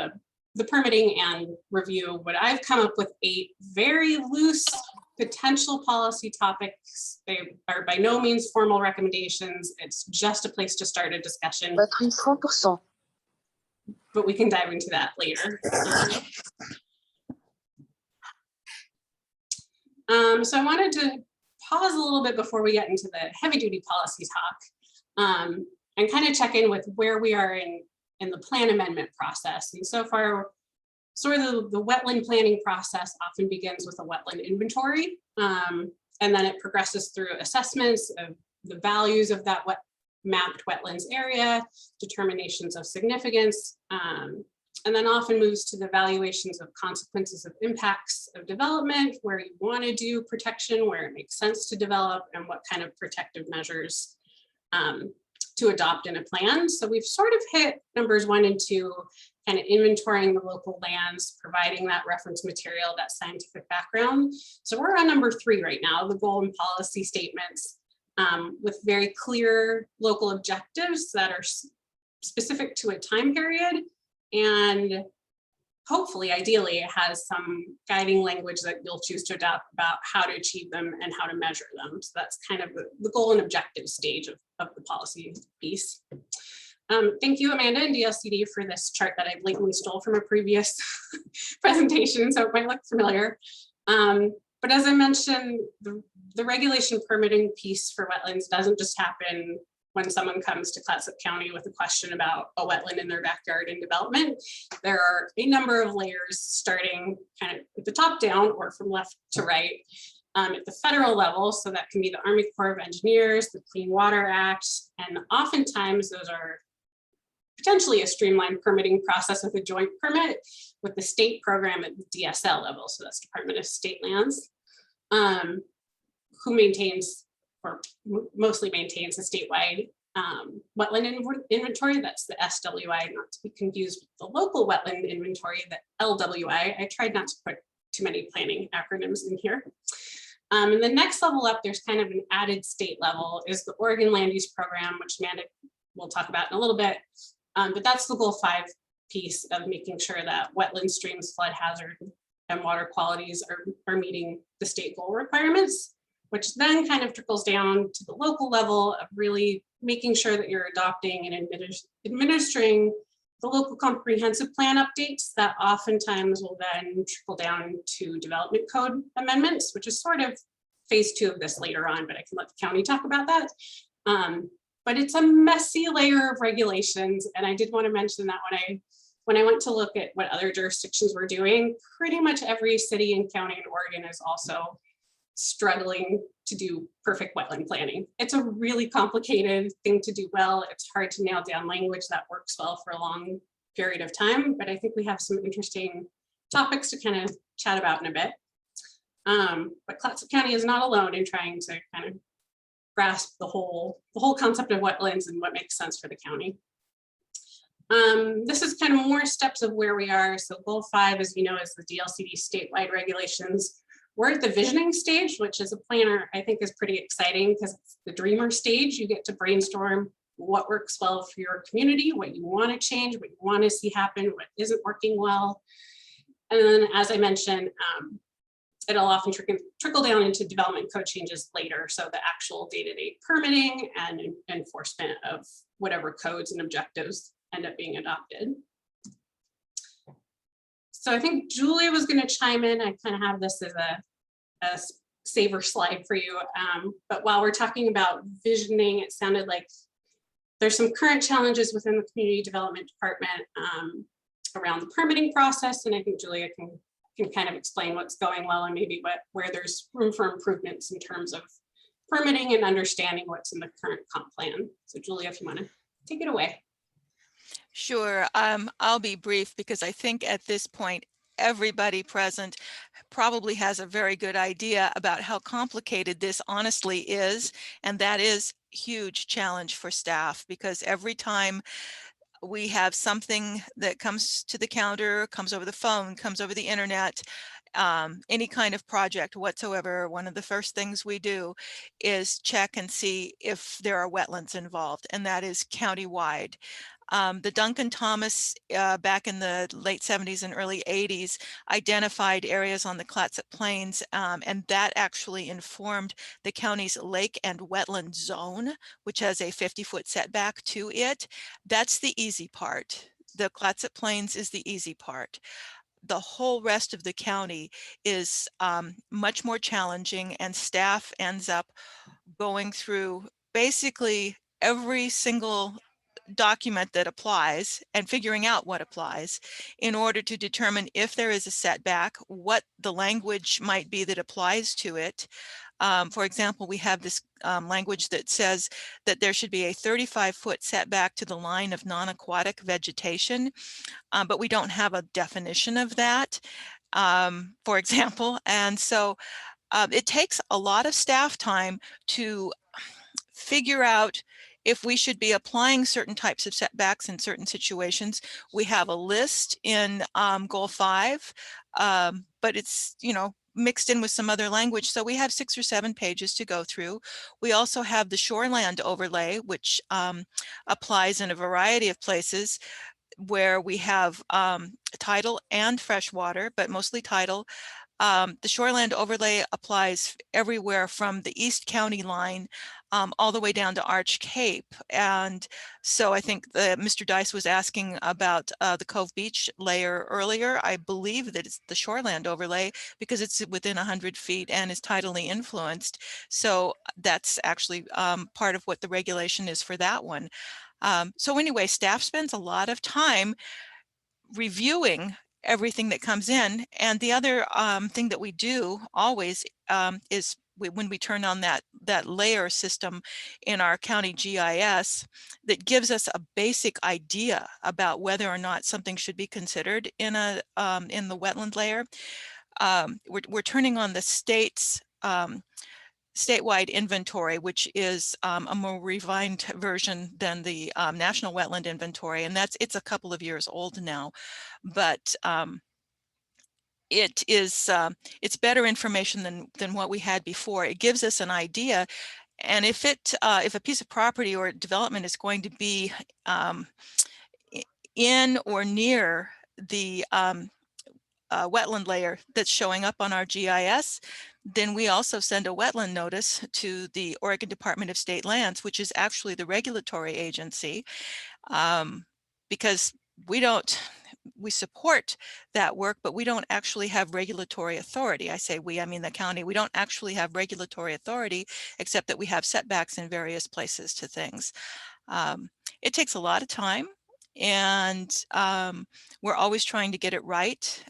the permitting and review what I've come up with 8 very loose potential policy topics. They are by no means formal recommendations. It's just a place to start a discussion. But we can dive into that later. So I wanted to pause a little bit before we get into the heavy duty policy talk and kind of check in with where we are in the plan amendment process. And so far, sort of the wetland planning process often begins with a wetland inventory, and then it progresses through assessments of the values of that mapped wetlands area, determinations of significance, and then often moves to the evaluations of consequences of impacts of development, where you want to do protection, where it makes sense to develop, and what kind of protective measures to adopt in a plan. So we've sort of hit numbers 1 and 2, kind of inventorying the local lands, providing that reference material, that scientific background. So we're on number 3 right now, the goal and policy statements, with very clear local objectives that are specific to a time period. And hopefully, ideally, it has some guiding language that you'll choose to adopt about how to achieve them and how to measure them. So that's kind of the goal and objective stage of the policy piece. Thank you, Amanda and DLCD, for this chart that I blatantly stole from a previous presentation, so it might look familiar. But as I mentioned, the regulation permitting piece for wetlands doesn't just happen when someone comes to Clatsop County with a question about a wetland in their backyard and development. There are a number of layers starting kind of at the top down or from left to right at the federal level. So that can be the Army Corps of Engineers, the Clean Water Act, and oftentimes those are potentially a streamlined permitting process with a joint permit with the state program at the DSL level. So that's Department of State Lands, who maintains or mostly maintains a statewide wetland inventory. That's the SWI, not to be confused with the local wetland inventory, the LWI. I tried not to put too many planning acronyms in here. And the next level up, there's kind of an added state level, is the Oregon Land Use Program, which Amanda will talk about in a little bit. But that's the goal 5 piece of making sure that wetland streams, flood hazard, and water qualities are meeting the state goal requirements, which then kind of trickles down to the local level of really making sure that you're adopting and administering the local comprehensive plan updates that oftentimes will then trickle down to development code amendments, which is sort of phase 2 of this later on, but I can let the county talk about that. But it's a messy layer of regulations. And I did want to mention that when I went to look at what other jurisdictions were doing, pretty much every city and county in Oregon is also struggling to do perfect wetland planning. It's a really complicated thing to do well. It's hard to nail down language that works well for a long period of time, but I think we have some interesting topics to kind of chat about in a bit. But Clatsop County is not alone in trying to kind of grasp the whole concept of wetlands and what makes sense for the county. This is kind of more steps of where we are. So goal 5, as you know, is the DLCD statewide regulations. We're at the visioning stage, which as a planner, I think is pretty exciting because it's the dreamer stage. You get to brainstorm what works well for your community, what you want to change, what you want to see happen, what isn't working well. And then, as I mentioned, it'll often trickle down into development code changes later. So the actual day-to-day permitting and enforcement of whatever codes and objectives end up being adopted. So I think Julia was going to chime in. I kind of have this as a saver slide for you. But while we're talking about visioning, it sounded like there's some current challenges within the community development department around the permitting process. And I think Julia can kind of explain what's going well and maybe where there's room for improvements in terms of permitting and understanding what's in the current comp plan. So Julia, if you want to take it away. Sure. I'll be brief because I think at this point, everybody present probably has a very good idea about how complicated this honestly is. And that is a huge challenge for staff because every time we have something that comes to the counter, comes over the phone, comes over the internet, any kind of project whatsoever, one of the first things we do is check and see if there are wetlands involved, and that is countywide. The Duncan Thomas back in the late 70s and early 80s identified areas on the Clatsop Plains, and that actually informed the county's lake and wetland zone, which has a 50-foot setback to it. That's the easy part. The Clatsop Plains is the easy part. The whole rest of the county is much more challenging, and staff ends up going through basically every single document that applies and figuring out what applies in order to determine if there is a setback, what the language might be that applies to it. For example, we have this language that says that there should be a 35-foot setback to the line of non-aquatic vegetation, but we don't have a definition of that, for example. And so it takes a lot of staff time to figure out if we should be applying certain types of setbacks in certain situations. We have a list in goal 5, but it's, mixed in with some other language. So we have 6 or 7 pages to go through. We also have the Shoreland Overlay, which applies in a variety of places where we have tidal and freshwater, but mostly tidal. The Shoreland Overlay applies everywhere from the East County line all the way down to Arch Cape. And so I think Mr. Dice was asking about the Cove Beach layer earlier. I believe that it's the Shoreland Overlay because it's within 100 feet and is tidally influenced. So that's actually part of what the regulation is for that one. So anyway, staff spends a lot of time reviewing everything that comes in. And the other thing that we do always is when we turn on that layer system in our county GIS, that gives us a basic idea about whether or not something should be considered in the wetland layer. We're turning on the state's statewide inventory, which is a more refined version than the National Wetland Inventory, and it's a couple of years old now, but it's better information than what we had before. It gives us an idea, and if a piece of property or development is going to be in or near the wetland layer that's showing up on our GIS, then we also send a wetland notice to the Oregon Department of State Lands, which is actually the regulatory agency, because we support that work, but we don't actually have regulatory authority. I say we, I mean the county. We don't actually have regulatory authority, except that we have setbacks in various places to things. It takes a lot of time, and we're always trying to get it right.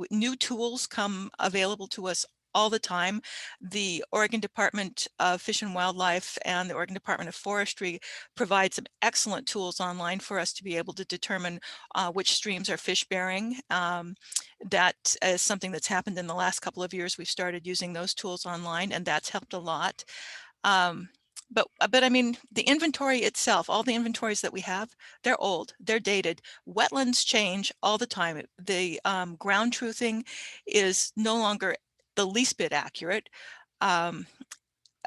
New tools come available to us all the time. The Oregon Department of Fish and Wildlife and the Oregon Department of Forestry provide some excellent tools online for us to be able to determine which streams are fish bearing. That is something that's happened in the last couple of years. We've started using those tools online, and that's helped a lot. But I mean, the inventory itself, all the inventories that we have, they're old, they're dated. Wetlands change all the time. The ground truthing is no longer the least bit accurate. I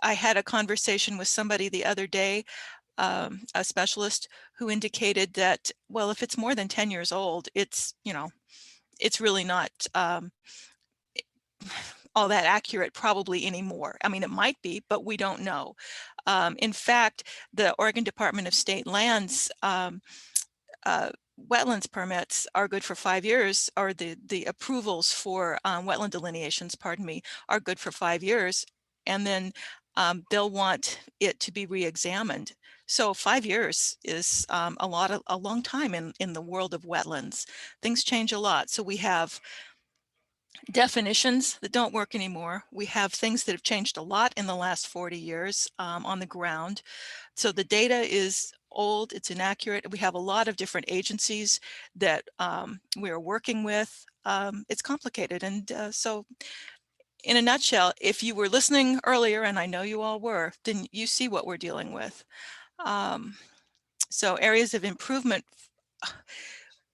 had a conversation with somebody the other day, a specialist, who indicated that, well, if it's more than 10 years old, it's, you know, it's really not all that accurate probably anymore. I mean, it might be, but we don't know. In fact, the Oregon Department of State Lands wetlands permits are good for 5 years, or the approvals for wetland delineations, pardon me, are good for 5 years. And then they'll want it to be re-examined. So 5 years is a long time in the world of wetlands. Things change a lot. So we have definitions that don't work anymore. We have things that have changed a lot in the last 40 years on the ground. So the data is old, it's inaccurate. We have a lot of different agencies that we are working with. It's complicated. And so in a nutshell, if you were listening earlier, and I know you all were, then you see what we're dealing with. So areas of improvement,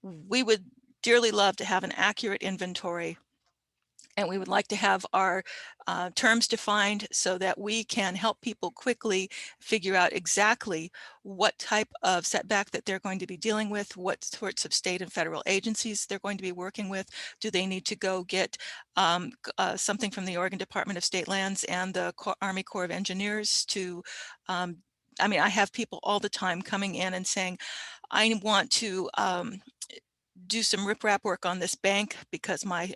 we would dearly love to have an accurate inventory. And we would like to have our terms defined so that we can help people quickly figure out exactly what type of setback that they're going to be dealing with, what sorts of state and federal agencies they're going to be working with. Do they need to go get something from the Oregon Department of State Lands and the Army Corps of Engineers to, I mean, I have people all the time coming in and saying, I want to do some riprap work on this bank because my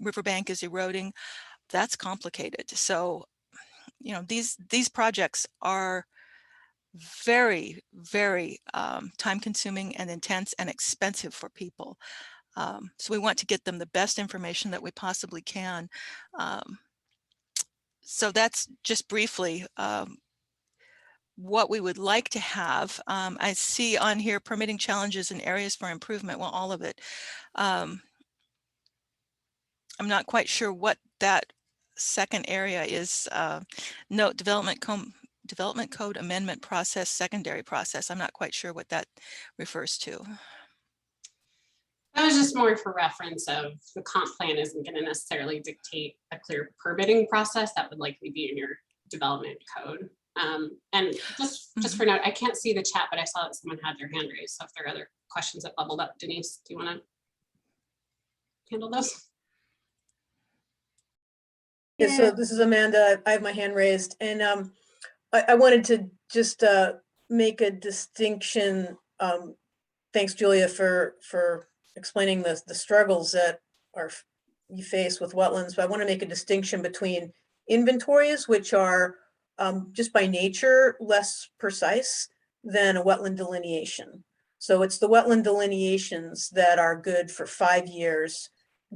riverbank is eroding. That's complicated. So, you know, these projects are very, very time consuming and intense and expensive for people. So we want to get them the best information that we possibly can. So that's just briefly what we would like to have. I see on here permitting challenges and areas for improvement. Well, all of it. I'm not quite sure what that second area is. Note development code amendment process, secondary process. I'm not quite sure what that refers to. That was just more for reference of the comp plan isn't going to necessarily dictate a clear permitting process. That would likely be in your development code. And just for note, I can't see the chat, but I saw that someone had their hand raised. So if there are other questions that bubbled up, Denise, do you want to handle those? Yeah, so this is Amanda. I have my hand raised, and I wanted to just make a distinction. Thanks, Julia, for explaining the struggles that you face with wetlands. But I want to make a distinction between inventories, which are just by nature less precise than a wetland delineation. So it's the wetland delineations that are good for 5 years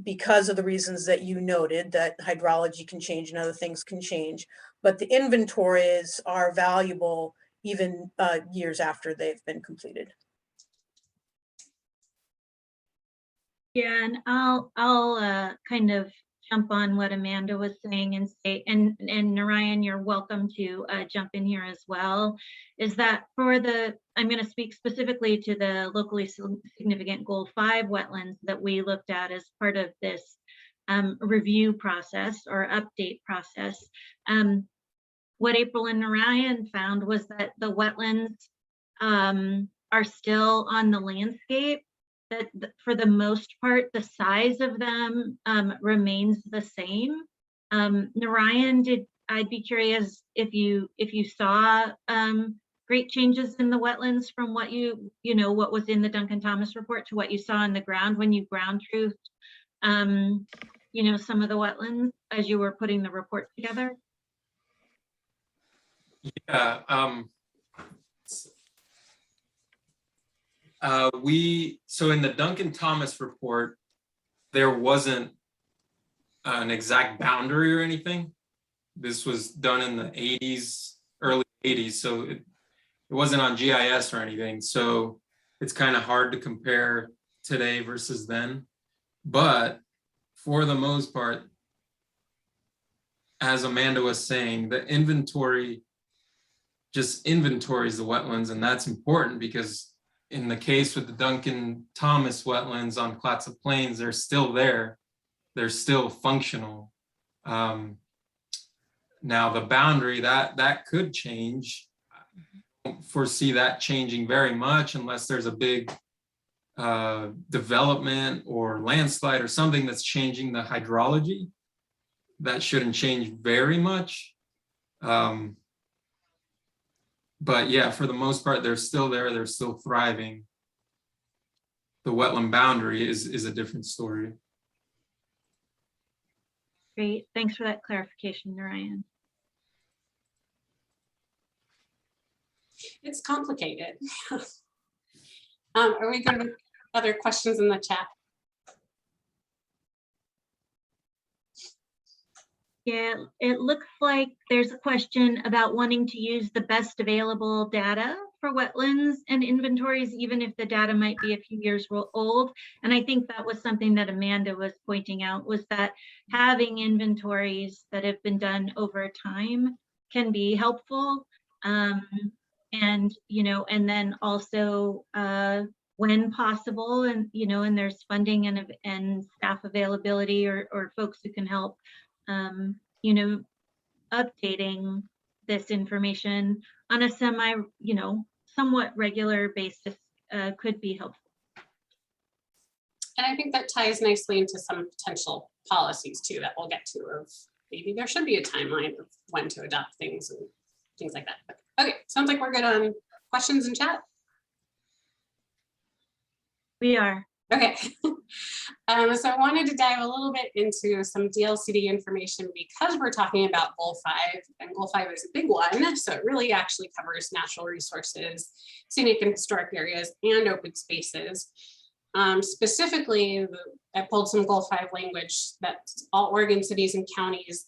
because of the reasons that you noted, that hydrology can change and other things can change. But the inventories are valuable even years after they've been completed. Yeah, and I'll kind of jump on what Amanda was saying and say, and Narayan, you're welcome to jump in here as well, is that for the, I'm going to speak specifically to the locally significant goal 5 wetlands that we looked at as part of this review process or update process. What April and Narayan found was that the wetlands are still on the landscape, that for the most part, the size of them remains the same. Narayan, I'd be curious if you saw great changes in the wetlands from what what was in the Duncan Thomas report to what you saw on the ground when you ground truthed, some of the wetlands as you were putting the report together. Yeah. So in the Duncan Thomas report, there wasn't an exact boundary or anything. This was done in the 80s, early 80s, so it wasn't on GIS or anything. So it's kind of hard to compare today versus then. But for the most part, as Amanda was saying, the inventory just inventories the wetlands, and that's important because in the case with the Duncan Thomas wetlands on Clatsop Plains, they're still there. They're still functional. Now the boundary that could change. I don't foresee that changing very much unless there's a big development or landslide or something that's changing the hydrology. That shouldn't change very much. But yeah, for the most part, they're still there. They're still thriving. The wetland boundary is a different story. Great, thanks for that clarification, Narayan. It's complicated. Are we going to other questions in the chat? Yeah, it looks like there's a question about wanting to use the best available data for wetlands and inventories, even if the data might be a few years old. And I think that was something that Amanda was pointing out, was that having inventories that have been done over time can be helpful. And, you know, and then also when possible, and, you know, and there's funding and staff availability or folks who can help, you know, updating this information on a somewhat regular basis could be helpful. And I think that ties nicely into some potential policies too that we'll get to, of maybe there should be a timeline of when to adopt things and things like that. But, okay, sounds like we're good on questions in chat. We are. Okay, so I wanted to dive a little bit into some DLCD information because we're talking about Goal 5, and Goal 5 is a big one, so it really actually covers natural resources, scenic and historic areas, and open spaces. Specifically, I pulled some Goal 5 language that all Oregon cities and counties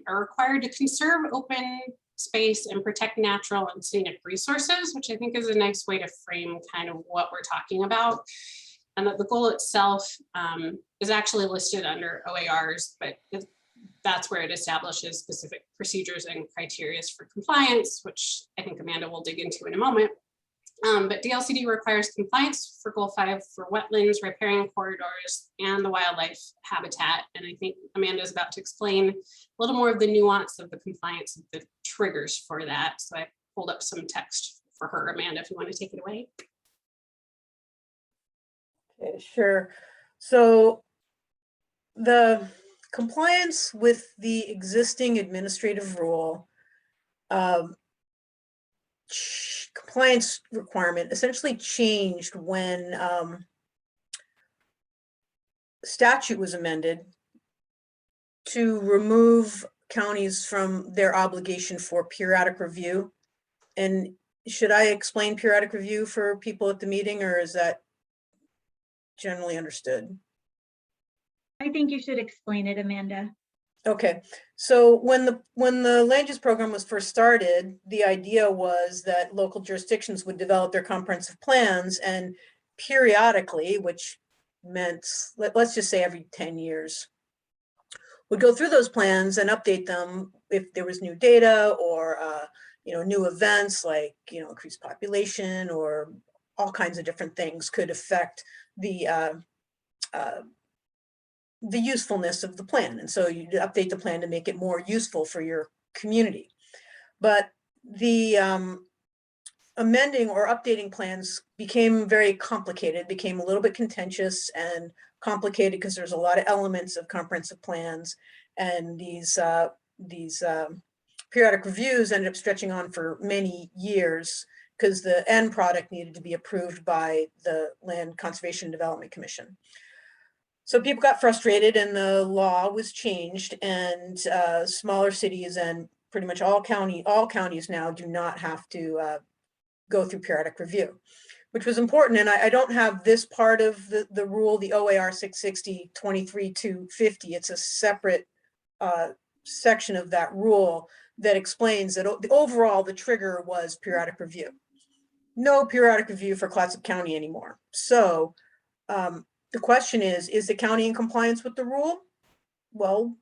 are required to conserve open space and protect natural and scenic resources, which I think is a nice way to frame kind of what we're talking about. And that the goal itself is actually listed under OARs, but that's where it establishes specific procedures and criteria for compliance, which I think Amanda will dig into in a moment. But DLCD requires compliance for Goal 5 for wetlands, riparian corridors, and the wildlife habitat. And I think Amanda is about to explain a little more of the nuance of the compliance of the triggers for that. So I pulled up some text for her, Amanda, if you want to take it away. Okay, sure. So the compliance with the existing administrative rule compliance requirement essentially changed when statute was amended to remove counties from their obligation for periodic review. And should I explain periodic review for people at the meeting, or is that generally understood? I think you should explain it, Amanda. Okay, so when the land use program was first started, the idea was that local jurisdictions would develop their comprehensive plans, and periodically, which meant, let's just say every 10 years, would go through those plans and update them if there was new data or new events like increased population or all kinds of different things could affect the usefulness of the plan. And so you update the plan to make it more useful for your community. But the amending or updating plans became very complicated, became a little bit contentious and complicated because there's a lot of elements of comprehensive plans, and these periodic reviews ended up stretching on for many years because the end product needed to be approved by the Land Conservation and Development Commission. So people got frustrated and the law was changed, and smaller cities and pretty much all counties now do not have to go through periodic review. which was important. And I don't have this part of the rule, the OAR 660 23-250. It's a separate section of that rule that explains that overall the trigger was periodic review. No periodic review for Clatsop County anymore. So the question is the county in compliance with the rule? Well,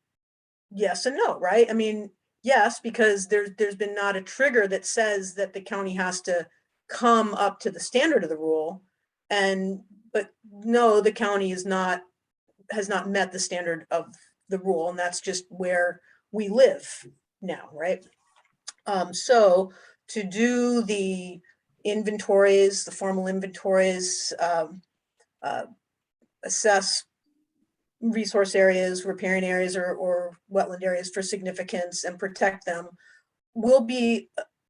yes and no, right? I mean, yes, because there's been not a trigger that says that the county has to come up to the standard of the rule. But no, the county has not met the standard of the rule, and that's just where we live now, right? So to do the inventories, the formal inventories, assess resource areas, riparian areas, or wetland areas for significance and protect them will be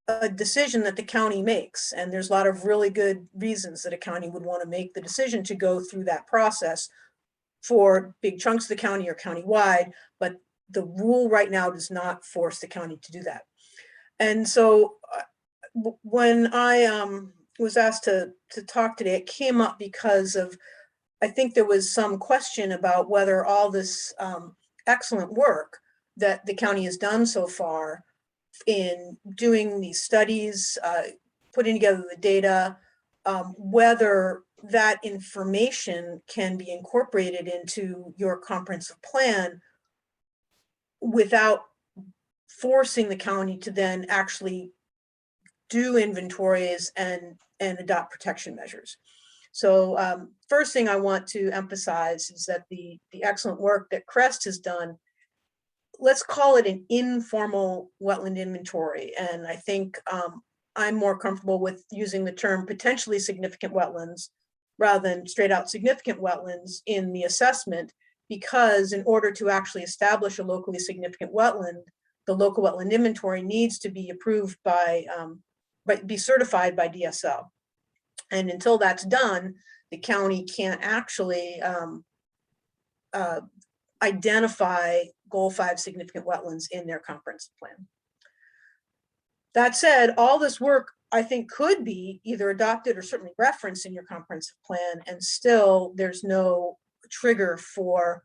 a decision that the county makes. And there's a lot of really good reasons that a county would want to make the decision to go through that process for big chunks of the county or countywide, but the rule right now does not force the county to do that. And so when I was asked to talk today, it came up because of, I think there was some question about whether all this excellent work that the county has done so far in doing these studies, putting together the data, whether that information can be incorporated into your comprehensive plan without forcing the county to then actually do inventories and adopt protection measures. So first thing I want to emphasize is that the excellent work that CREST has done, let's call it an informal wetland inventory. And I think I'm more comfortable with using the term potentially significant wetlands rather than straight out significant wetlands in the assessment, because in order to actually establish a locally significant wetland, the local wetland inventory needs to be approved by, be certified by DSL. And until that's done, the county can't actually identify Goal 5 significant wetlands in their comprehensive plan. That said, all this work I think could be either adopted or certainly referenced in your comprehensive plan, and still there's no trigger for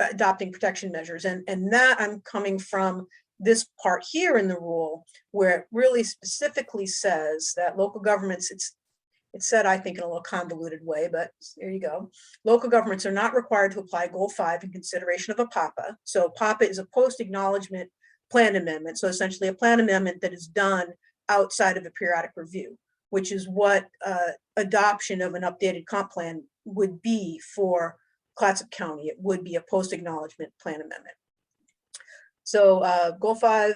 adopting protection measures. And that I'm coming from this part here in the rule, where it really specifically says that local governments, it's said, I think, in a little convoluted way, but there you go. Local governments are not required to apply Goal 5 in consideration of a PAPA. So PAPA is a post-acknowledgement plan amendment. So essentially a plan amendment that is done outside of a periodic review, which is what adoption of an updated comp plan would be for Clatsop County. It would be a post-acknowledgement plan amendment. So Goal 5,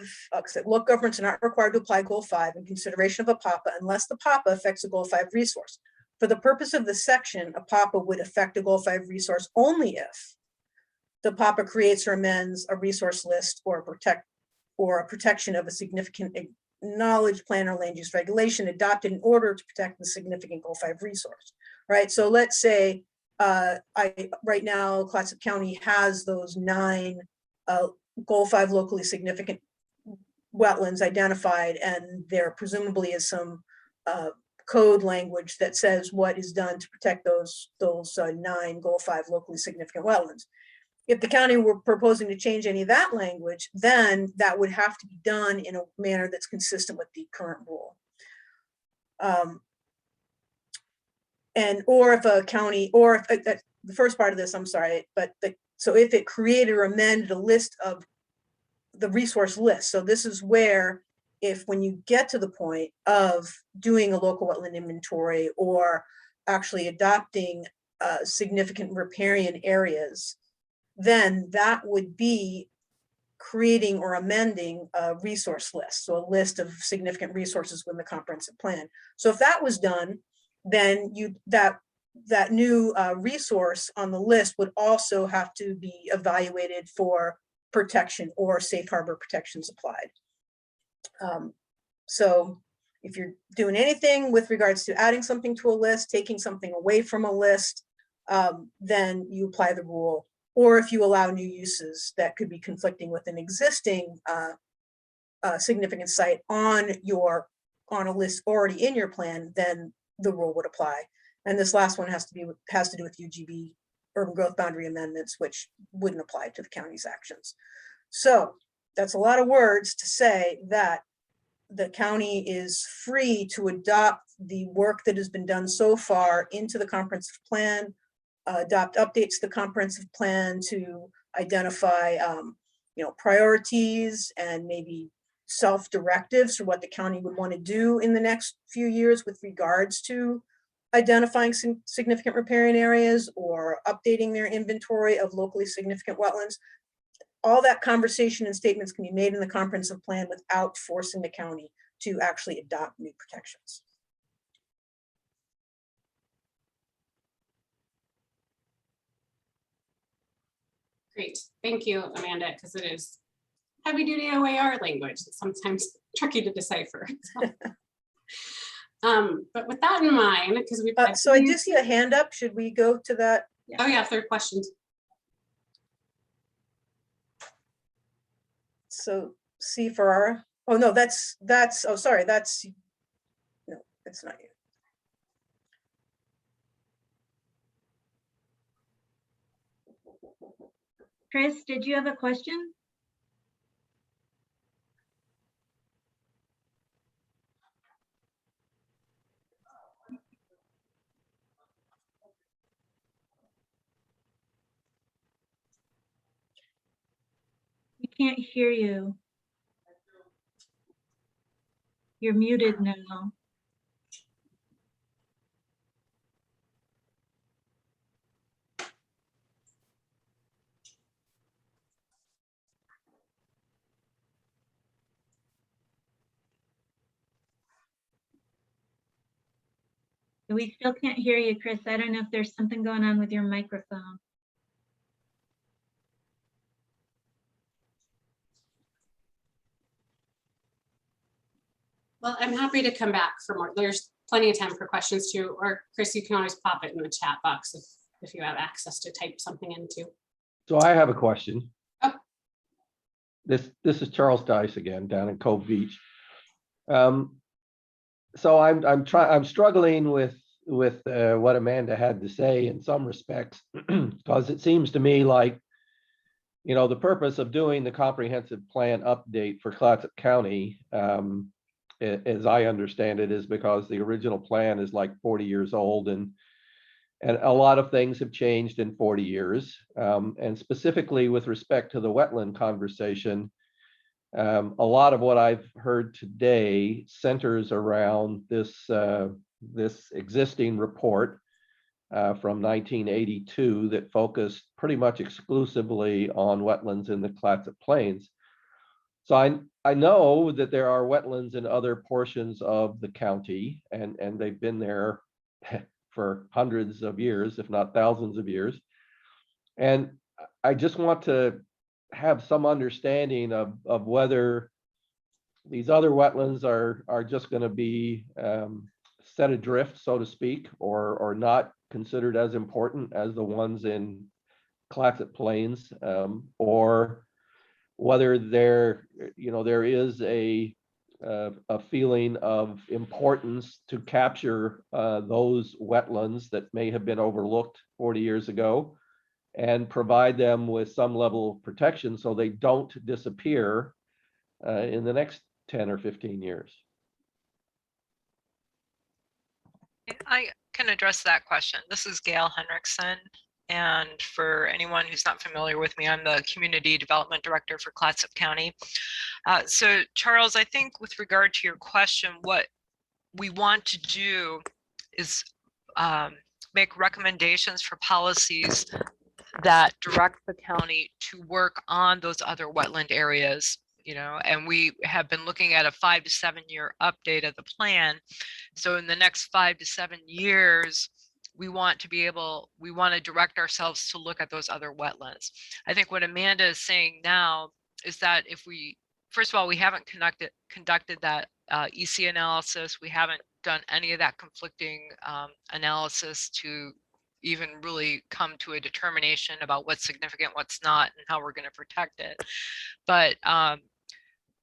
local governments are not required to apply Goal 5 in consideration of a PAPA unless the PAPA affects a Goal 5 resource. For the purpose of this section, a PAPA would affect a Goal 5 resource only if the PAPA creates or amends a resource list or a protection of a significant acknowledged plan or land use regulation adopted in order to protect the significant Goal 5 resource, right? So let's say right now Clatsop County has those 9 Goal 5 locally significant wetlands identified, and there presumably is some code language that says what is done to protect those 9 Goal 5 locally significant wetlands. If the county were proposing to change any of that language, then that would have to be done in a manner that's consistent with the current rule. Or if a county, or if the first part of this, I'm sorry, but so if it created or amended a list of the resource list. So this is where, when you get to the point of doing a local wetland inventory or actually adopting significant riparian areas, then that would be creating or amending a resource list. So a list of significant resources within the comprehensive plan. So if that was done, then that new resource on the list would also have to be evaluated for protection or safe harbor protections applied. So if you're doing anything with regards to adding something to a list, taking something away from a list, then you apply the rule. Or if you allow new uses that could be conflicting with an existing significant site on on a list already in your plan, then the rule would apply. And this last one has to do with UGB, urban growth boundary amendments, which wouldn't apply to the county's actions. So that's a lot of words to say that the county is free to adopt the work that has been done so far into the comprehensive plan, adopt updates to the comprehensive plan to identify priorities and maybe self-directives for what the county would want to do in the next few years with regards to identifying some significant riparian areas or updating their inventory of locally significant wetlands. All that conversation and statements can be made in the comprehensive plan without forcing the county to actually adopt new protections. Great, thank you, Amanda, because it is heavy duty OAR language. It's sometimes tricky to decipher. But with that in mind, because we've so I do see a hand up. Should we go to that? Oh yeah, third question. So C Ferrara. Oh no, that's oh sorry, that's no, it's not you. Chris, did you have a question? We can't hear you. You're muted now. We still can't hear you, Chris. I don't know if there's something going on with your microphone. Well, I'm happy to come back for more. There's plenty of time for questions too, or Chris, you can always pop it in the chat box if you have access to type something into. So I have a question. Oh. This is Charles Dice again, down in Cove Beach. So I'm struggling with what Amanda had to say in some respects, because it seems to me like, the purpose of doing the comprehensive plan update for Clatsop County, as I understand it, is because the original plan is like 40 years old, and a lot of things have changed in 40 years. And specifically with respect to the wetland conversation, a lot of what I've heard today centers around this existing report from 1982 that focused pretty much exclusively on wetlands in the Clatsop Plains. So I know that there are wetlands in other portions of the county, and they've been there for hundreds of years, if not thousands of years. And I just want to have some understanding of whether these other wetlands are just going to be set adrift, so to speak, or not considered as important as the ones in Clatsop Plains, or whether there is a feeling of importance to capture those wetlands that may have been overlooked 40 years ago and provide them with some level of protection so they don't disappear in the next 10 or 15 years. I can address that question. This is Gail Henriksen. And for anyone who's not familiar with me, I'm the Community Development Director for Clatsop County. So Charles, I think with regard to your question, what we want to do is make recommendations for policies that direct the county to work on those other wetland areas, and we have been looking at a 5 to 7 year update of the plan. So in the next 5 to 7 years, we want to direct ourselves to look at those other wetlands. I think what Amanda is saying now is that first of all, we haven't conducted that EC analysis. We haven't done any of that conflicting analysis to even really come to a determination about what's significant, what's not, and how we're going to protect it. But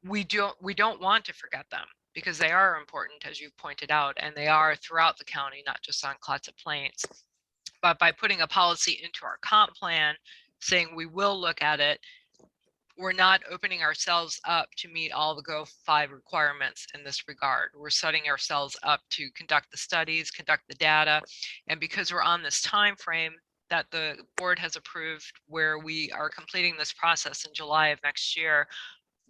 we don't want to forget them. because they are important, as you've pointed out, and they are throughout the county, not just on Clatsop Plains. But by putting a policy into our comp plan, saying we will look at it, we're not opening ourselves up to meet all the Go5 requirements in this regard. We're setting ourselves up to conduct the studies, conduct the data, and because we're on this time frame that the board has approved, where we are completing this process in July of next year,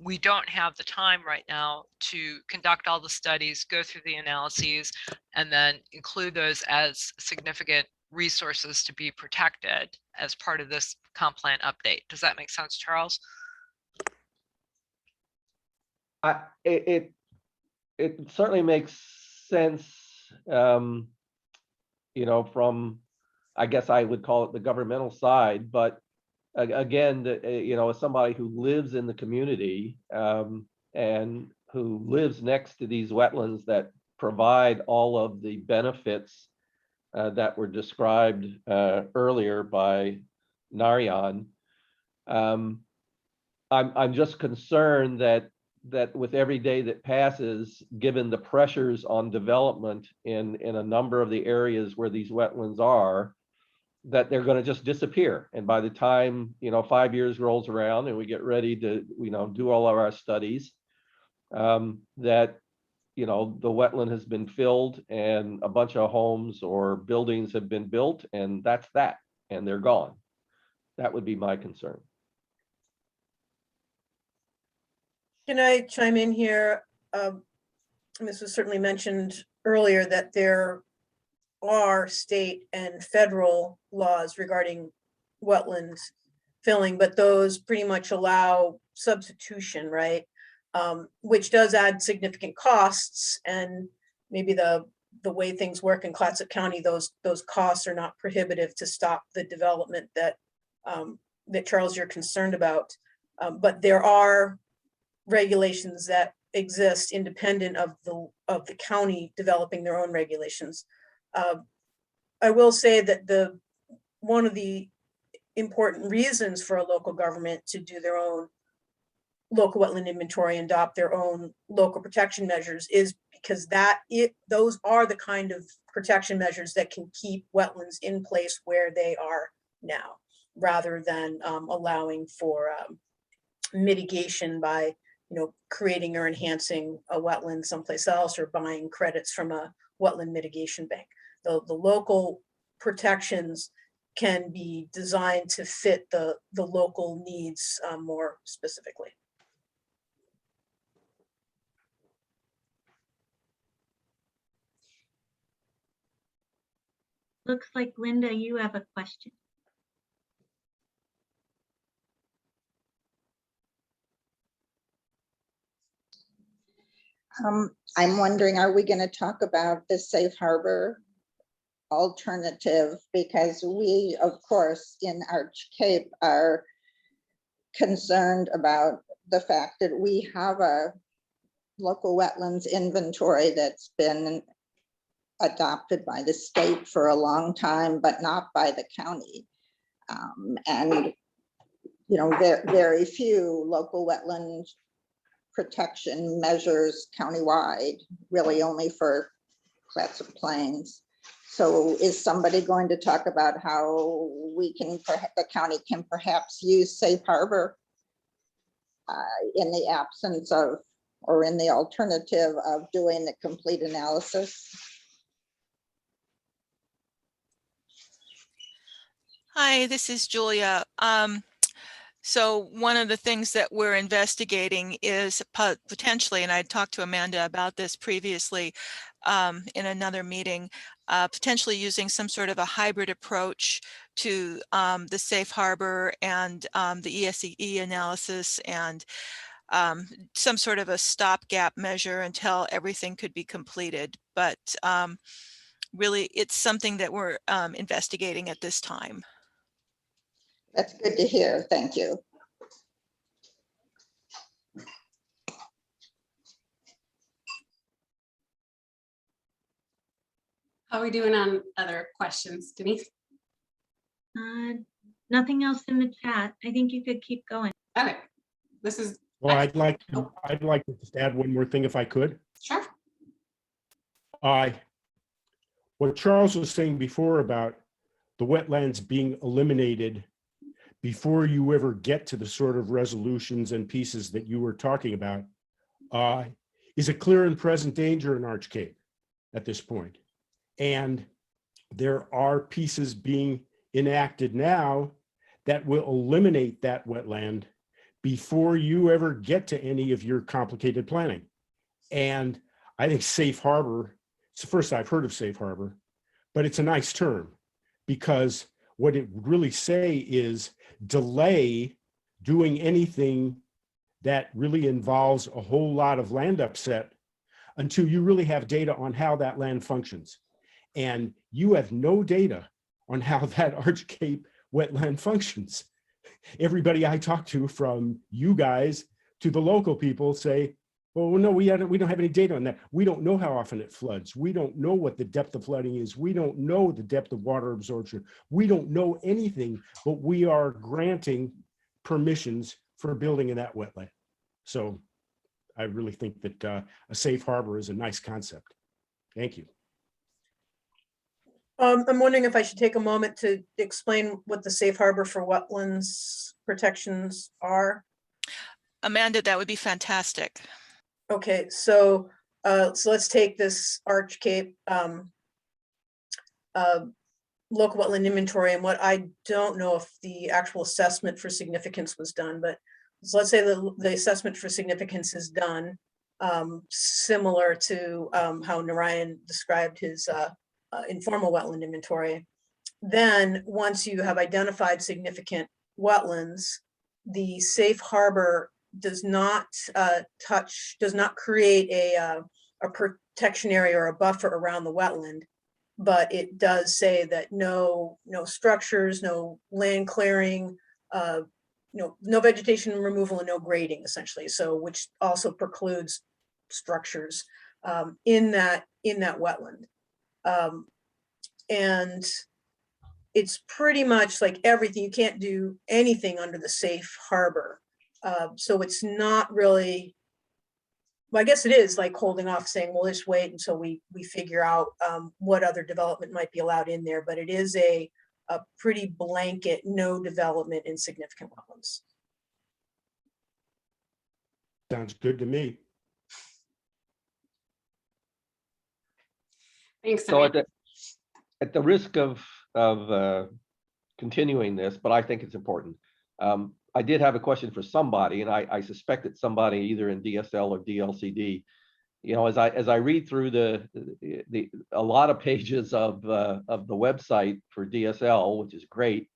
we don't have the time right now to conduct all the studies, go through the analyses, and then include those as significant resources to be protected as part of this comp plan update. Does that make sense, Charles? It certainly makes sense, you know, from, I guess I would call it the governmental side, but again, you know, as somebody who lives in the community and who lives next to these wetlands that provide all of the benefits that were described earlier by Narayan, I'm just concerned that with every day that passes, given the pressures on development in a number of the areas where these wetlands are, that they're going to just disappear. And by the time, you know, 5 years rolls around and we get ready to, you know, do all of our studies, that, you know, the wetland has been filled and a bunch of homes or buildings have been built, and that's that, and they're gone. That would be my concern. Can I chime in here? This was certainly mentioned earlier that there are state and federal laws regarding wetlands filling, but those pretty much allow substitution, right? Which does add significant costs, and maybe the way things work in Clatsop County, those costs are not prohibitive to stop the development that that Charles, you're concerned about. But there are regulations that exist independent of the county developing their own regulations. I will say that one of the important reasons for a local government to do their own local wetland inventory and adopt their own local protection measures is because those are the kind of protection measures that can keep wetlands in place where they are now, rather than allowing for mitigation by, you know, creating or enhancing a wetland someplace else or buying credits from a wetland mitigation bank. The local protections can be designed to fit the local needs more specifically. Looks like Linda, you have a question. I'm wondering, are we going to talk about the safe harbor alternative? Because we, of course, in Arch Cape are concerned about the fact that we have a local wetlands inventory that's been adopted by the state for a long time, but not by the county. And, you know, very few local wetland protection measures countywide, really only for Clatsop Plains. So is somebody going to talk about how the county can perhaps use safe harbor in the absence of, or in the alternative of doing the complete analysis? Hi, this is Julia. So one of the things that we're investigating is potentially, and I talked to Amanda about this previously in another meeting, potentially using some sort of a hybrid approach to the safe harbor and the ESE analysis, and some sort of a stopgap measure until everything could be completed. But really, it's something that we're investigating at this time. That's good to hear. Thank you. How are we doing on other questions, Denise? Nothing else in the chat. I think you could keep going. Okay, this is. Well, I'd like to just add one more thing if I could. Sure. What Charles was saying before about the wetlands being eliminated before you ever get to the sort of resolutions and pieces that you were talking about is a clear and present danger in Arch Cape at this point. And there are pieces being enacted now that will eliminate that wetland before you ever get to any of your complicated planning. And I think safe harbor, it's the first I've heard of safe harbor, but it's a nice term because what it would really say is delay doing anything that really involves a whole lot of land upset until you really have data on how that land functions. And you have no data on how that Arch Cape wetland functions. Everybody I talk to, from you guys to the local people, say, well, no, we don't have any data on that. We don't know how often it floods. We don't know what the depth of flooding is. We don't know the depth of water absorption. We don't know anything, but we are granting permissions for building in that wetland. So I really think that a safe harbor is a nice concept. Thank you. I'm wondering if I should take a moment to explain what the safe harbor for wetlands protections are. Amanda, that would be fantastic. Okay, so let's take this Arch Cape local wetland inventory, and what I don't know if the actual assessment for significance was done, but so let's say the assessment for significance is done, similar to how Narayan described his informal wetland inventory. Then once you have identified significant wetlands, the safe harbor does not create a protection area or a buffer around the wetland, but it does say that no structures, no land clearing, no vegetation removal, and no grading, essentially. So which also precludes structures in that wetland. And it's pretty much like everything. You can't do anything under the safe harbor. So it's not really, well, I guess it is like holding off, saying, well, just wait until we figure out what other development might be allowed in there. But it is a pretty blanket, no development in significant wetlands. Sounds good to me. Thanks. So at the risk of continuing this, but I think it's important. I did have a question for somebody, and I suspect it's somebody either in DSL or DLCD. You know, as I read through a lot of pages of the website for DSL, which is great,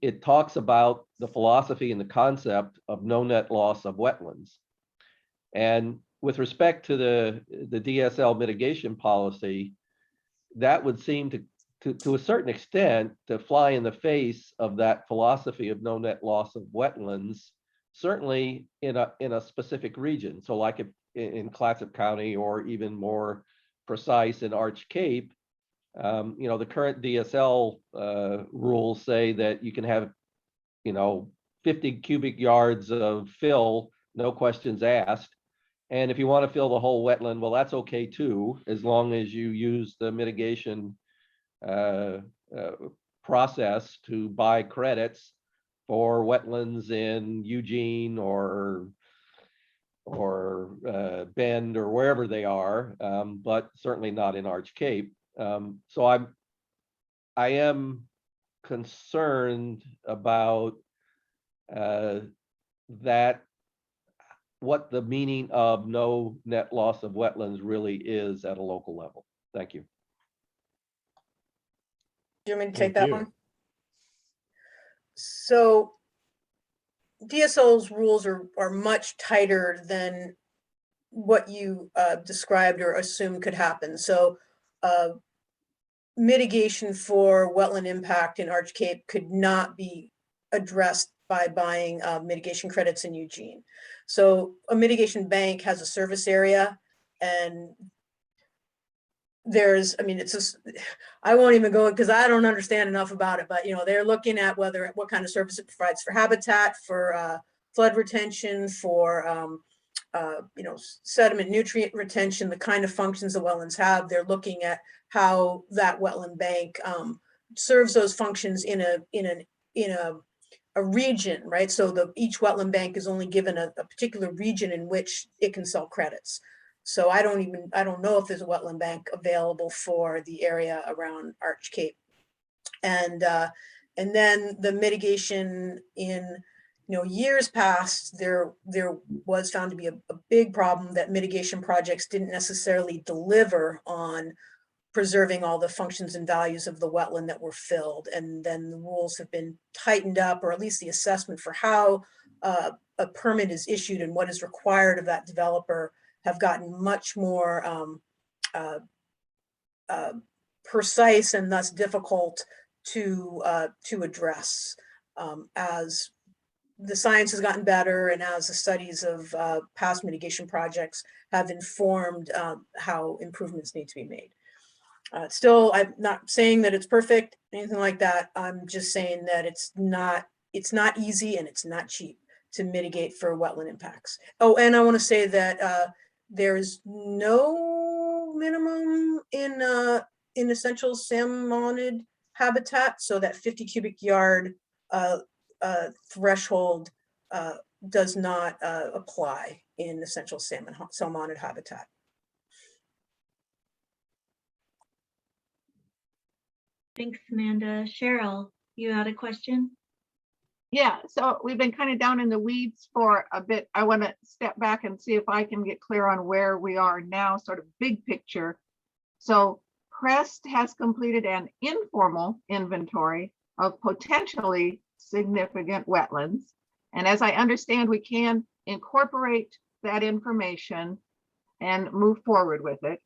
it talks about the philosophy and the concept of no net loss of wetlands. And with respect to the DSL mitigation policy, that would seem to a certain extent to fly in the face of that philosophy of no net loss of wetlands, certainly in a specific region. So like in Clatsop County, or even more precise in Arch Cape, you know, the current DSL rules say that you can have, 50 cubic yards of fill, no questions asked. And if you want to fill the whole wetland, well, that's okay too, as long as you use the mitigation process to buy credits for wetlands in Eugene or Bend or wherever they are, but certainly not in Arch Cape. So I am concerned about that, what the meaning of no net loss of wetlands really is at a local level. Thank you. Do you want me to take that one? So DSL's rules are much tighter than what you described or assumed could happen. So mitigation for wetland impact in Arch Cape could not be addressed by buying mitigation credits in Eugene. So a mitigation bank has a service area, and there's, I mean, it's just, I won't even go because I don't understand enough about it, but they're looking at what kind of service it provides for habitat, for flood retention, for sediment nutrient retention, the kind of functions the wetlands have. They're looking at how that wetland bank serves those functions in a region, right? So each wetland bank is only given a particular region in which it can sell credits. So I don't know if there's a wetland bank available for the area around Arch Cape. And then the mitigation in years past, there was found to be a big problem that mitigation projects didn't necessarily deliver on preserving all the functions and values of the wetland that were filled. And then the rules have been tightened up, or at least the assessment for how a permit is issued and what is required of that developer have gotten much more precise and thus difficult to address as the science has gotten better and as the studies of past mitigation projects have informed how improvements need to be made. Still, I'm not saying that it's perfect, anything like that. I'm just saying that it's not easy and it's not cheap to mitigate for wetland impacts. Oh, and I want to say that there is no minimum in essential salmonid habitat, so that 50 cubic yard threshold does not apply in essential salmonid habitat. Thanks, Amanda. Cheryl, you had a question? Yeah, so we've been kind of down in the weeds for a bit. I want to step back and see if I can get clear on where we are now, sort of big picture. So CREST has completed an informal inventory of potentially significant wetlands. And as I understand, we can incorporate that information and move forward with it.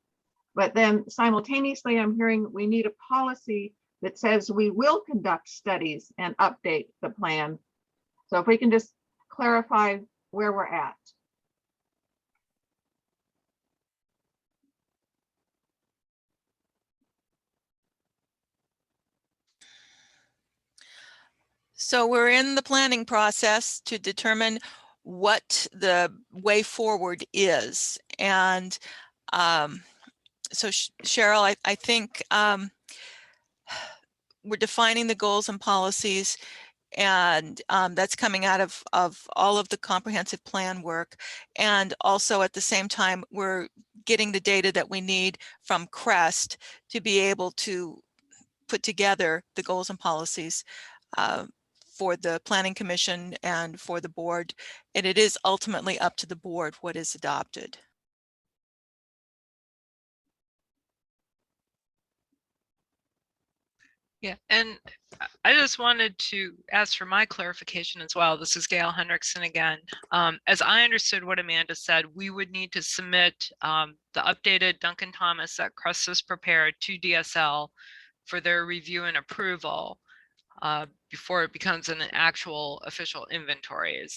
But then simultaneously, I'm hearing we need a policy that says we will conduct studies and update the plan. So if we can just clarify where we're at. So we're in the planning process to determine what the way forward is. And so Cheryl, I think we're defining the goals and policies, and that's coming out of all of the comprehensive plan work. And also at the same time, we're getting the data that we need from CREST to be able to put together the goals and policies for the Planning Commission and for the board. And it is ultimately up to the board what is adopted. Yeah, and I just wanted to ask for my clarification as well. This is Gail Hendrickson again. As I understood what Amanda said, we would need to submit the updated Duncan Thomas that CREST has prepared to DSL for their review and approval before it becomes an actual official inventory.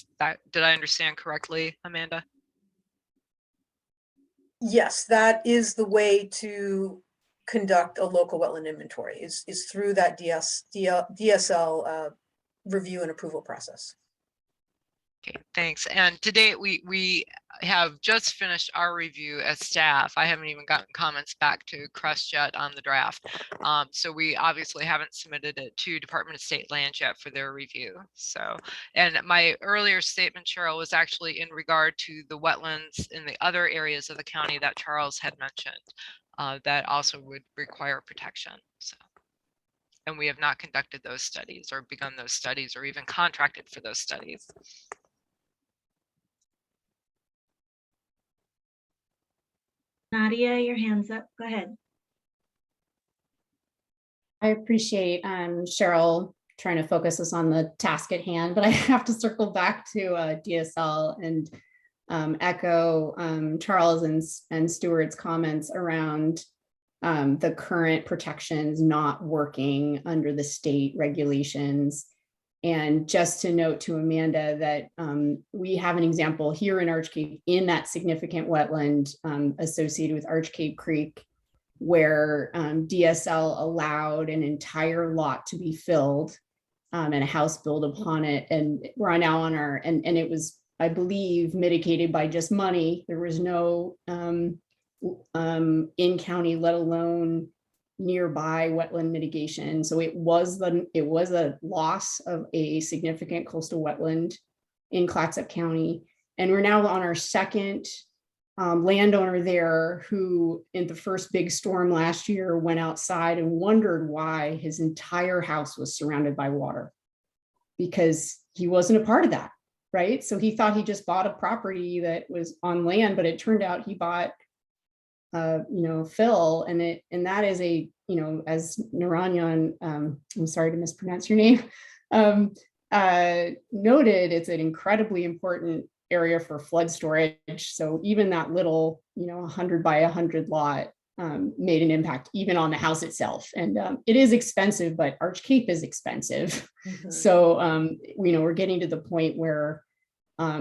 Did I understand correctly, Amanda? Yes, that is the way to conduct a local wetland inventory is through that DSL review and approval process. Okay, thanks. And to date, we have just finished our review as staff. I haven't even gotten comments back to CREST yet on the draft. So we obviously haven't submitted it to Department of State Lands yet for their review. So, and my earlier statement, Cheryl, was actually in regard to the wetlands in the other areas of the county that Charles had mentioned that also would require protection. So, and we have not conducted those studies or begun those studies or even contracted for those studies. Nadia, your hand's up. Go ahead. I appreciate Cheryl trying to focus us on the task at hand, but I have to circle back to DSL and echo Charles and Stuart's comments around the current protections not working under the state regulations. And just to note to Amanda that we have an example here in Arch Cape in that significant wetland associated with Arch Cape Creek, where DSL allowed an entire lot to be filled and a house built upon it. And we're now on our, and it was I believe, mitigated by just money. There was no in-county, let alone nearby wetland mitigation. So it was a loss of a significant coastal wetland in Clatsop County. And we're now on our second landowner there, who in the first big storm last year went outside and wondered why his entire house was surrounded by water, because he wasn't a part of that, right? So he thought he just bought a property that was on land, but it turned out he bought fill, and that is a, as Naranyan, I'm sorry to mispronounce your name, noted, it's an incredibly important area for flood storage. So even that little, 100 by 100 lot made an impact even on the house itself. And it is expensive, but Arch Cape is expensive. Mhm. So, we're getting to the point where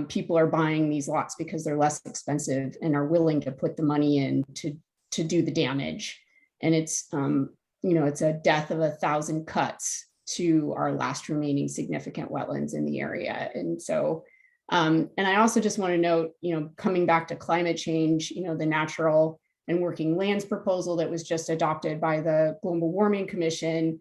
people are buying these lots because they're less expensive and are willing to put the money in to do the damage. And it's, it's a death of 1,000 cuts to our last remaining significant wetlands in the area. And so, and I also just want to note, coming back to climate change, the natural and working lands proposal that was just adopted by the Global Warming Commission,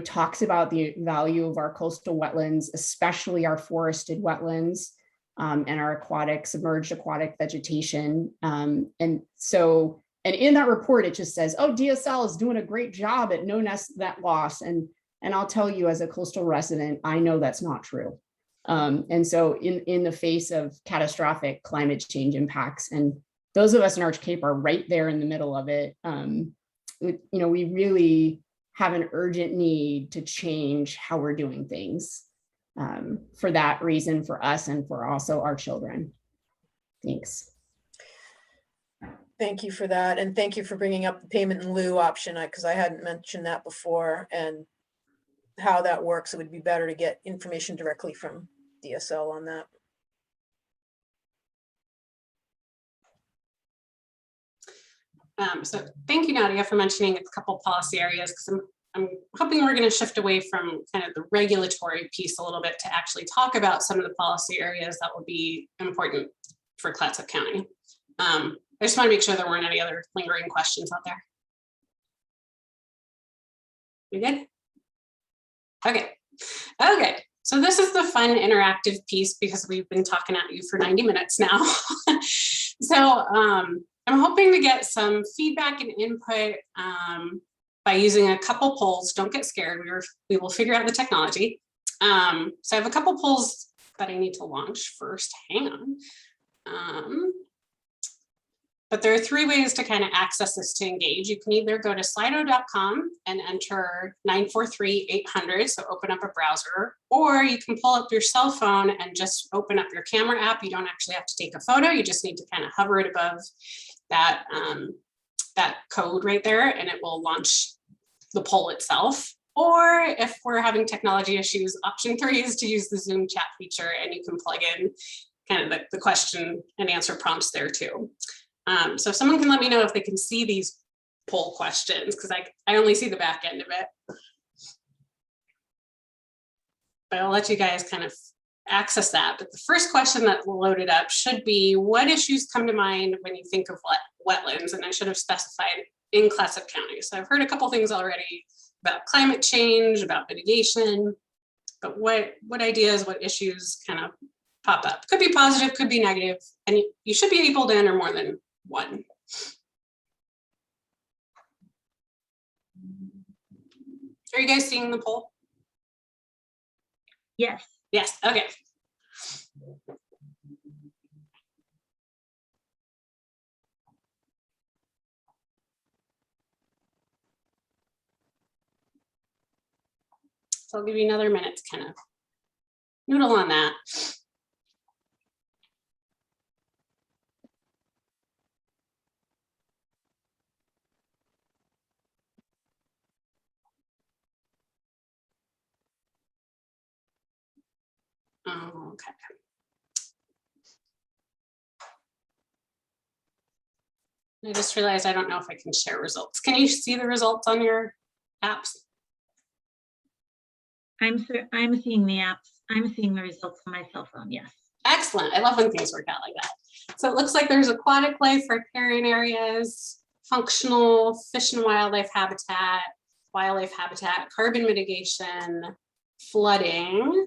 talks about the value of our coastal wetlands, especially our forested wetlands, and our submerged aquatic vegetation. And in that report, it just says, oh, DSL is doing a great job at no net loss. And I'll tell you, as a coastal resident, I know that's not true. And so in the face of catastrophic climate change impacts, and those of us in Arch Cape are right there in the middle of it, we really have an urgent need to change how we're doing things, for that reason, for us and for also our children. Thanks. Thank you for that. And thank you for bringing up the payment in lieu option, because I hadn't mentioned that before, and how that works. It would be better to get information directly from DSL on that. So thank you, Nadia, for mentioning a couple policy areas, because I'm hoping we're going to shift away from kind of the regulatory piece a little bit to actually talk about some of the policy areas that will be important for Clatsop County. I just want to make sure there weren't any other lingering questions out there. We good? Okay, so this is the fun interactive piece, because we've been talking at you for 90 minutes now. So I'm hoping to get some feedback and input by using a couple polls. Don't get scared, we will figure out the technology. So I have a couple polls that I need to launch first, hang on. But there are 3 ways to kind of access this to engage. You can either go to slido.com and enter 943-800, so open up a browser, or you can pull up your cell phone and just open up your camera app. You don't actually have to take a photo. You just need to kind of hover it above that, that code right there, and it will launch the poll itself. Or if we're having technology issues, option 3 is to use the Zoom chat feature, and you can plug in kind of the question and answer prompts there too. So if someone can let me know if they can see these poll questions, because I only see the back end of it. But I'll let you guys kind of access that. But the first question that loaded up should be, what issues come to mind when you think of wetlands? And I should have specified in Clatsop County. So I've heard a couple things already about climate change, about mitigation, but what ideas, what issues kind of pop up? Could be positive, could be negative, and you should be able to enter more than one. Are you guys seeing the poll? Yes. Yes, okay. So I'll give you another minute to kind of noodle on that. Oh, okay. I just realized I don't know if I can share results. Can you see the results on your apps? I'm seeing the apps. I'm seeing the results on my cell phone. Yes. Excellent. I love when things work out like that. So it looks like there's aquatic life, riparian areas, functional fish and wildlife habitat, carbon mitigation, flooding,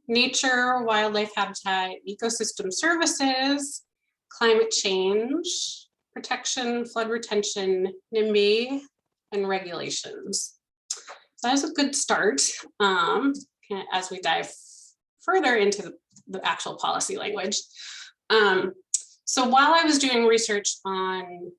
nature, wildlife habitat, ecosystem services, climate change, protection, flood retention, NIMBY, and regulations. So that's a good start as we dive further into the actual policy language. So while I was doing research on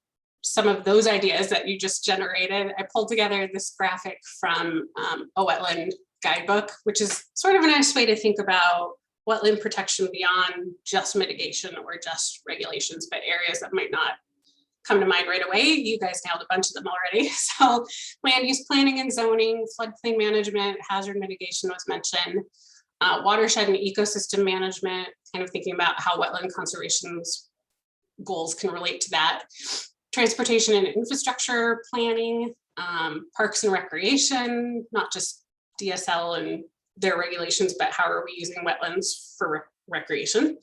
some of those ideas that you just generated, I pulled together this graphic from a Wetland Guidebook, which is sort of a nice way to think about wetland protection beyond just mitigation or just regulations, but areas that might not come to mind right away. You guys nailed a bunch of them already. So land use planning and zoning, floodplain management, hazard mitigation was mentioned, watershed and ecosystem management, kind of thinking about how wetland conservation's goals can relate to that. Transportation and infrastructure planning, parks and recreation, not just DSL and their regulations, but how are we using wetlands for recreation.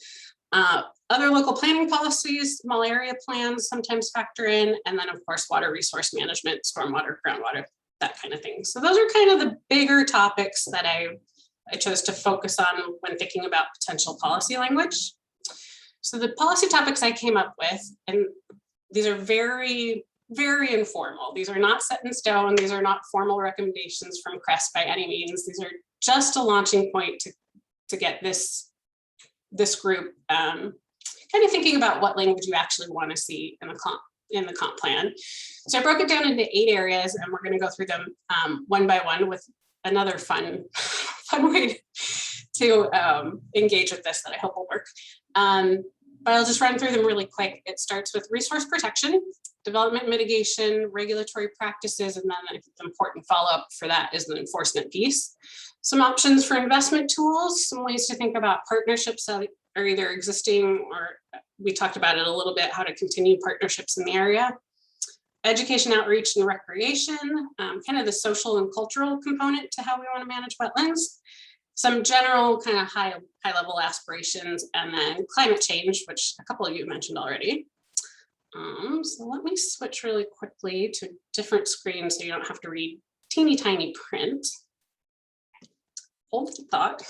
Other local planning policies, small area plans sometimes factor in, and then of course, water resource management, stormwater, groundwater, that kind of thing. So those are kind of the bigger topics that I chose to focus on when thinking about potential policy language. So the policy topics I came up with, and these are very, very informal. These are not set in stone. These are not formal recommendations from CREST by any means. These are just a launching point to get this group kind of thinking about what language you actually want to see in the comp plan. So I broke it down into 8 areas, and we're going to go through them one by one with another fun way to engage with this that I hope will work. But I'll just run through them really quick. It starts with resource protection, development mitigation, regulatory practices, and then I think the important follow-up for that is the enforcement piece. Some options for investment tools, some ways to think about partnerships that are either existing or we talked about it a little bit, how to continue partnerships in the area. Education, outreach, and recreation, kind of the social and cultural component to how we want to manage wetlands. Some general kind of high level aspirations, and then climate change, which a couple of you mentioned already. So let me switch really quickly to a different screen so you don't have to read teeny tiny print. Hold the thought.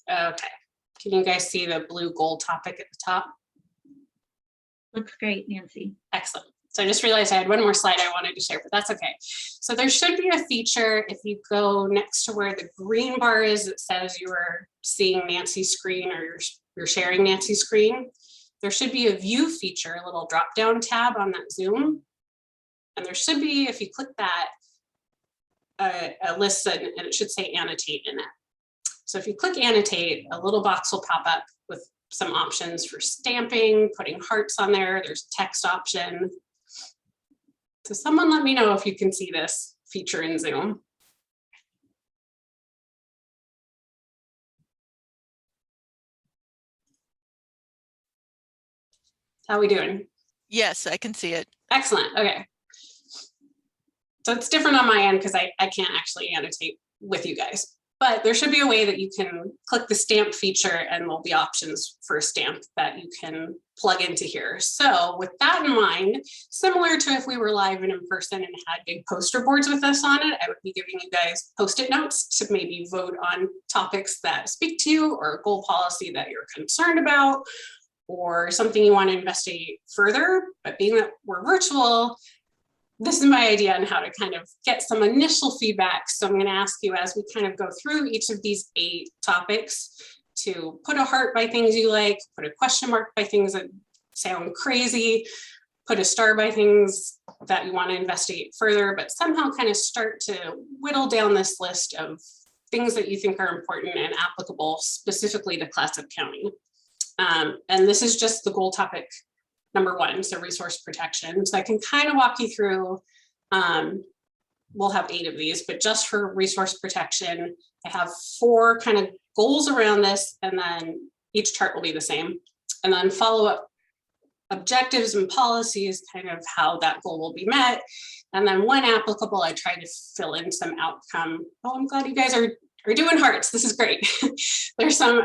Okay, can you guys see the blue gold topic at the top? Looks great, Nancy. Excellent. So I just realized I had one more slide I wanted to share, but that's okay. So there should be a feature if you go next to where the green bar is, it says you are seeing Nancy's screen or you're sharing Nancy's screen. There should be a view feature, a little drop down tab on that Zoom. And there should be, if you click that, a list and it should say annotate in it. So if you click annotate, a little box will pop up with some options for stamping, putting hearts on there. There's a text option. So someone let me know if you can see this feature in Zoom. How are we doing? Yes, I can see it. Excellent. Okay. So it's different on my end because I can't actually annotate with you guys. But there should be a way that you can click the stamp feature and there'll be options for a stamp that you can plug into here. So with that in mind, similar to if we were live and in person and had big poster boards with us on it, I would be giving you guys Post-it notes to maybe vote on topics that speak to you or a goal policy that you're concerned about or something you want to investigate further. But being that we're virtual, this is my idea on how to kind of get some initial feedback. So I'm going to ask you as we kind of go through each of these 8 topics to put a heart by things you like, put a question mark by things that sound crazy, put a star by things that you want to investigate further, but somehow kind of start to whittle down this list of things that you think are important and applicable specifically to Clatsop County. And this is just the goal topic number one, so resource protection. So I can kind of walk you through, we'll have 8 of these, but just for resource protection, I have 4 kind of goals around this, and then each chart will be the same. And then follow up objectives and policies, kind of how that goal will be met. And then when applicable, I try to fill in some outcome. Oh, I'm glad you guys are doing hearts. This is great. There's some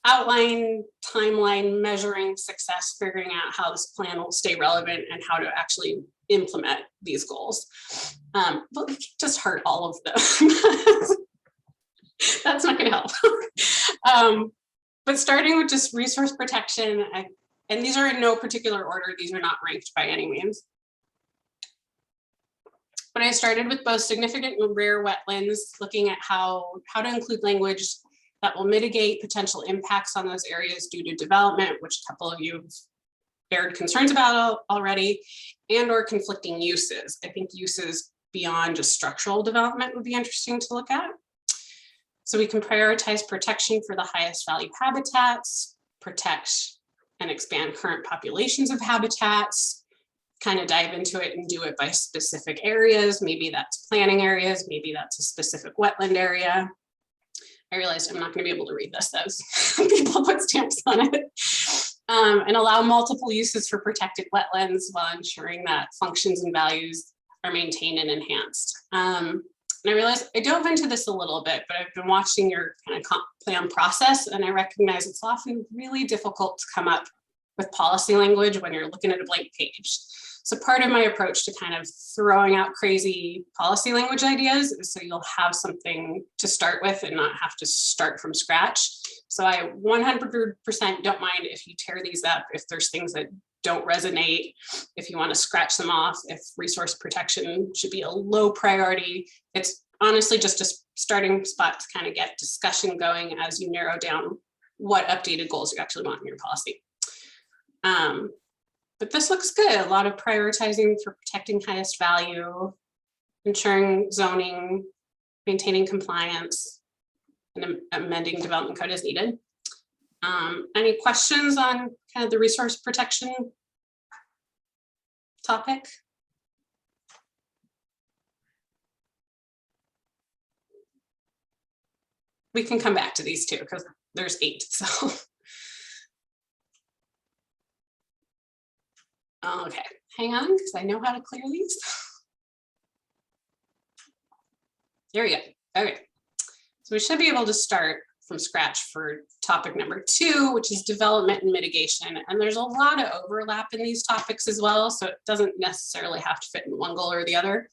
outline, timeline, measuring success, figuring out how this plan will stay relevant and how to actually implement these goals. But we can't just heart all of them. That's not going to help. But starting with just resource protection, and these are in no particular order, these are not ranked by any means. But I started with both significant and rare wetlands, looking at how to include language that will mitigate potential impacts on those areas due to development, which a couple of you have aired concerns about already, and or conflicting uses. I think uses beyond just structural development would be interesting to look at. So we can prioritize protection for the highest value habitats, protect and expand current populations of habitats, kind of dive into it and do it by specific areas. Maybe that's planning areas, maybe that's a specific wetland area. I realized I'm not going to be able to read this, those people put stamps on it. And allow multiple uses for protected wetlands while ensuring that functions and values are maintained and enhanced. And I realized I dove into this a little bit, but I've been watching your kind of comp plan process, and I recognize it's often really difficult to come up with policy language when you're looking at a blank page. So part of my approach to kind of throwing out crazy policy language ideas is so you'll have something to start with and not have to start from scratch. So I 100% don't mind if you tear these up, if there's things that don't resonate, if you want to scratch them off, if resource protection should be a low priority. It's honestly just a starting spot to kind of get discussion going as you narrow down what updated goals you actually want in your policy. But this looks good. A lot of prioritizing for protecting highest value, ensuring zoning, maintaining compliance, and amending development code as needed. Any questions on kind of the resource protection topic? We can come back to these too, because there's 8, so. Okay, hang on, because I know how to clear these. There we go. Okay, so we should be able to start from scratch for topic number 2, which is development and mitigation. And there's a lot of overlap in these topics as well, so it doesn't necessarily have to fit in one goal or the other.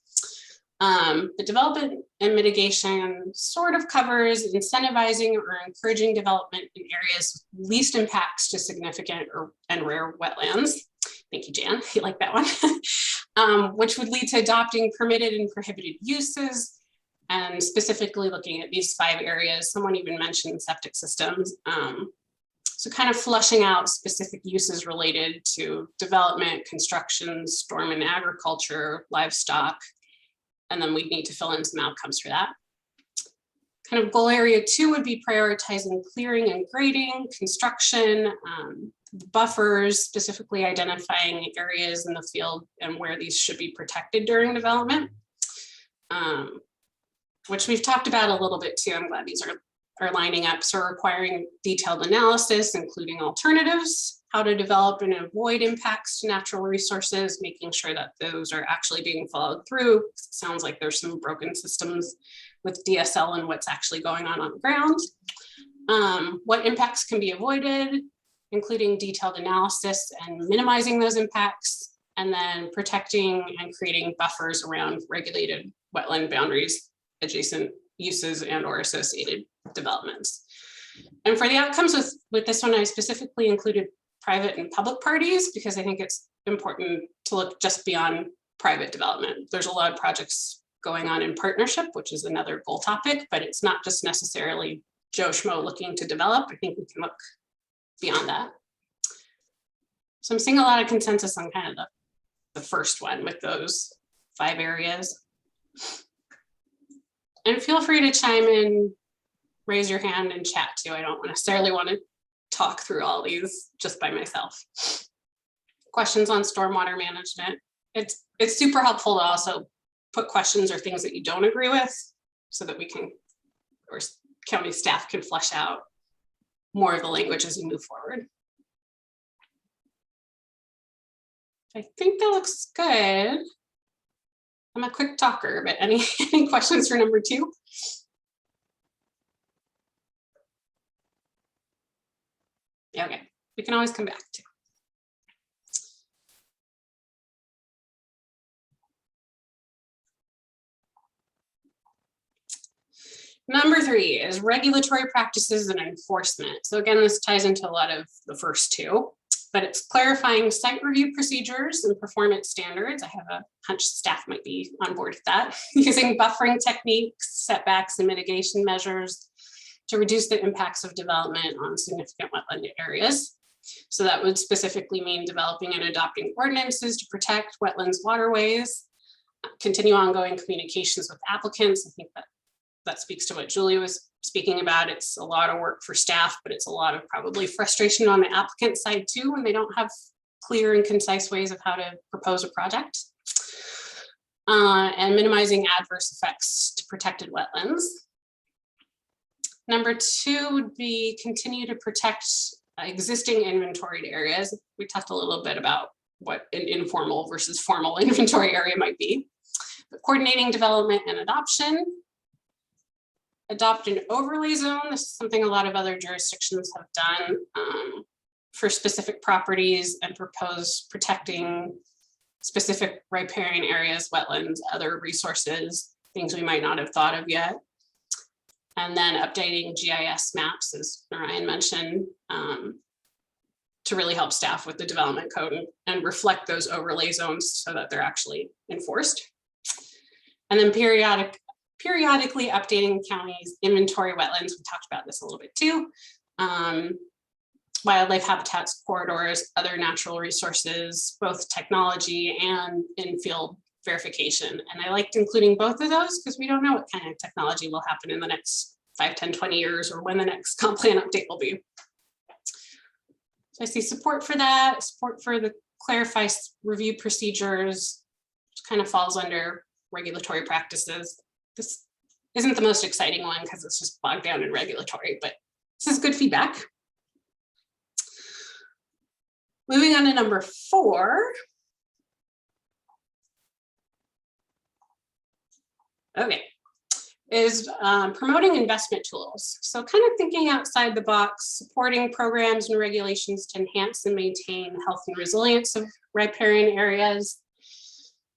The development and mitigation sort of covers incentivizing or encouraging development in areas with least impacts to significant and rare wetlands. Thank you, Jan, you like that one. Which would lead to adopting permitted and prohibited uses, and specifically looking at these 5 areas. Someone even mentioned septic systems. So kind of flushing out specific uses related to development, construction, storm and agriculture, livestock, and then we'd need to fill in some outcomes for that. Kind of goal area 2 would be prioritizing clearing and grading, construction, buffers, specifically identifying areas in the field and where these should be protected during development, which we've talked about a little bit too. I'm glad these are lining up. So requiring detailed analysis, including alternatives, how to develop and avoid impacts to natural resources, making sure that those are actually being followed through. It sounds like there's some broken systems with DSL and what's actually going on the ground. What impacts can be avoided, including detailed analysis and minimizing those impacts, and then protecting and creating buffers around regulated wetland boundaries, adjacent uses and or associated developments. And for the outcomes with this one, I specifically included private and public parties because I think it's important to look just beyond private development. There's a lot of projects going on in partnership, which is another goal topic, but it's not just necessarily Joe Schmo looking to develop. I think we can look beyond that. So I'm seeing a lot of consensus on kind of the first one with those 5 areas. And feel free to chime in, raise your hand and chat too. I don't necessarily want to talk through all these just by myself. questions on stormwater management. It's super helpful to also put questions or things that you don't agree with so that we can, or county staff can flesh out more of the language as we move forward. I think that looks good. I'm a quick talker, but any questions for number 2? Okay, we can always come back to. Number 3 is regulatory practices and enforcement. So again, this ties into a lot of the first 2, but it's clarifying site review procedures and performance standards. I have a hunch staff might be on board with that. Using buffering techniques, setbacks, and mitigation measures to reduce the impacts of development on significant wetland areas. So that would specifically mean developing and adopting ordinances to protect wetlands waterways, continue ongoing communications with applicants. I think that speaks to what Julie was speaking about. It's a lot of work for staff, but it's a lot of probably frustration on the applicant side too, when they don't have clear and concise ways of how to propose a project. And minimizing adverse effects to protected wetlands. Number 2 would be continue to protect existing inventoried areas. We talked a little bit about what an informal versus formal inventory area might be. But coordinating development and adoption. Adopt an overlay zone. This is something a lot of other jurisdictions have done for specific properties and propose protecting specific riparian areas, wetlands, other resources, things we might not have thought of yet. And then updating GIS maps, as Narayan mentioned, to really help staff with the development code and reflect those overlay zones so that they're actually enforced. And then periodically updating county's inventory wetlands. We talked about this a little bit too. Wildlife habitats, corridors, other natural resources, both technology and in-field verification. And I liked including both of those because we don't know what kind of technology will happen in the next 5, 10, 20 years or when the next comp plan update will be. So I see support for that, support for the clarify review procedures, which kind of falls under regulatory practices. This isn't the most exciting one because it's just bogged down in regulatory, but this is good feedback. Moving on to number 4. Okay, is promoting investment tools. So kind of thinking outside the box, supporting programs and regulations to enhance and maintain health and resilience of riparian areas,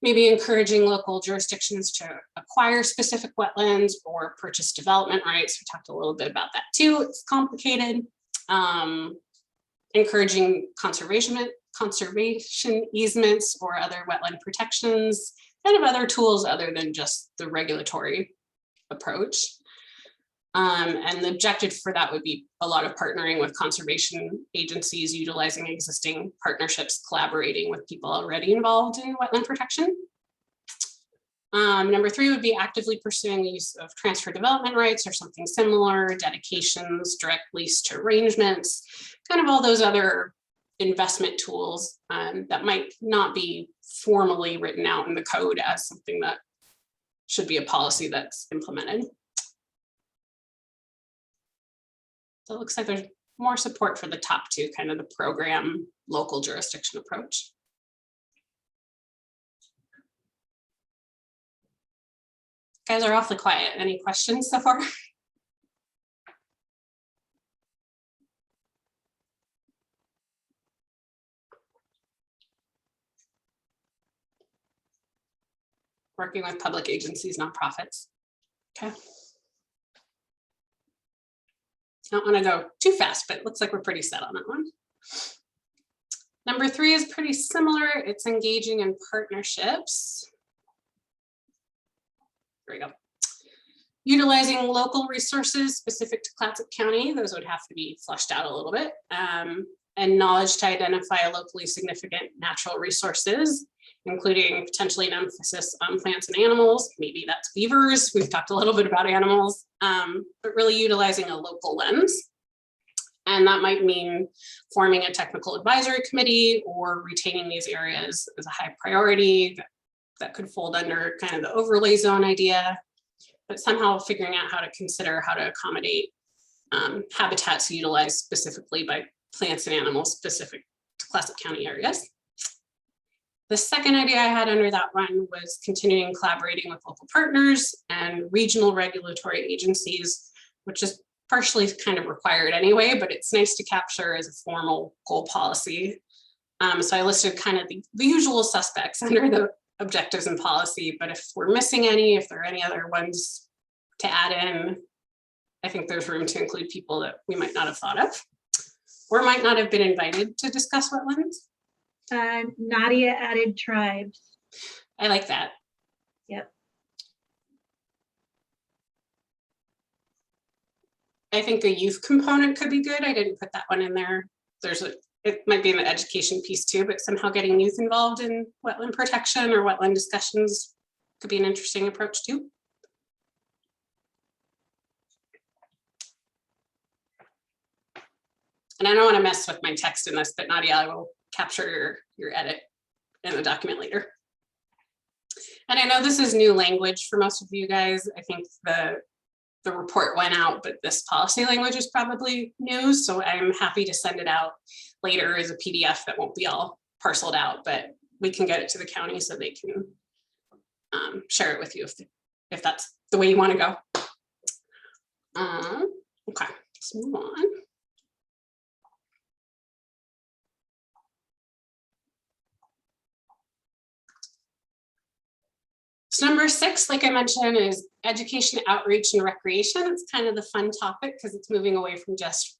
maybe encouraging local jurisdictions to acquire specific wetlands or purchase development rights. We talked a little bit about that too. It's complicated. Encouraging conservation easements or other wetland protections, kind of other tools other than just the regulatory approach. And the objective for that would be a lot of partnering with conservation agencies, utilizing existing partnerships, collaborating with people already involved in wetland protection. Number 3 would be actively pursuing the use of transfer development rights or something similar, dedications, direct lease to arrangements, kind of all those other investment tools that might not be formally written out in the code as something that should be a policy that's implemented. So it looks like there's more support for the top 2, kind of the program, local jurisdiction approach. Guys are awfully quiet. Any questions so far? Working with public agencies, nonprofits. Okay. Don't want to go too fast, but it looks like we're pretty set on that one. Number 3 is pretty similar. It's engaging in partnerships. There we go. Utilizing local resources specific to Clatsop County. Those would have to be fleshed out a little bit. And knowledge to identify locally significant natural resources, including potentially an emphasis on plants and animals. Maybe that's beavers. We've talked a little bit about animals, but really utilizing a local lens. And that might mean forming a technical advisory committee or retaining these areas as a high priority that could fold under kind of the overlay zone idea, but somehow figuring out how to consider how to accommodate habitats utilized specifically by plants and animals specific to Clatsop County areas. The second idea I had under that one was continuing collaborating with local partners and regional regulatory agencies, which is partially kind of required anyway, but it's nice to capture as a formal goal policy. So I listed kind of the usual suspects under the objectives and policy, but if we're missing any, if there are any other ones to add in, I think there's room to include people that we might not have thought of or might not have been invited to discuss wetlands. Nadia added tribes. I like that. Yep. I think a youth component could be good. I didn't put that one in there. It might be in the education piece too, but somehow getting youth involved in wetland protection or wetland discussions could be an interesting approach too. And I don't want to mess with my text in this, but Nadia, I will capture your edit in the document later. And I know this is new language for most of you guys. I think the report went out, but this policy language is probably new. So I'm happy to send it out later as a PDF that won't be all parceled out, but we can get it to the county so they can share it with you if that's the way you want to go. Okay, let's move on. So number 6, like I mentioned, is education, outreach, and recreation. It's kind of the fun topic because it's moving away from just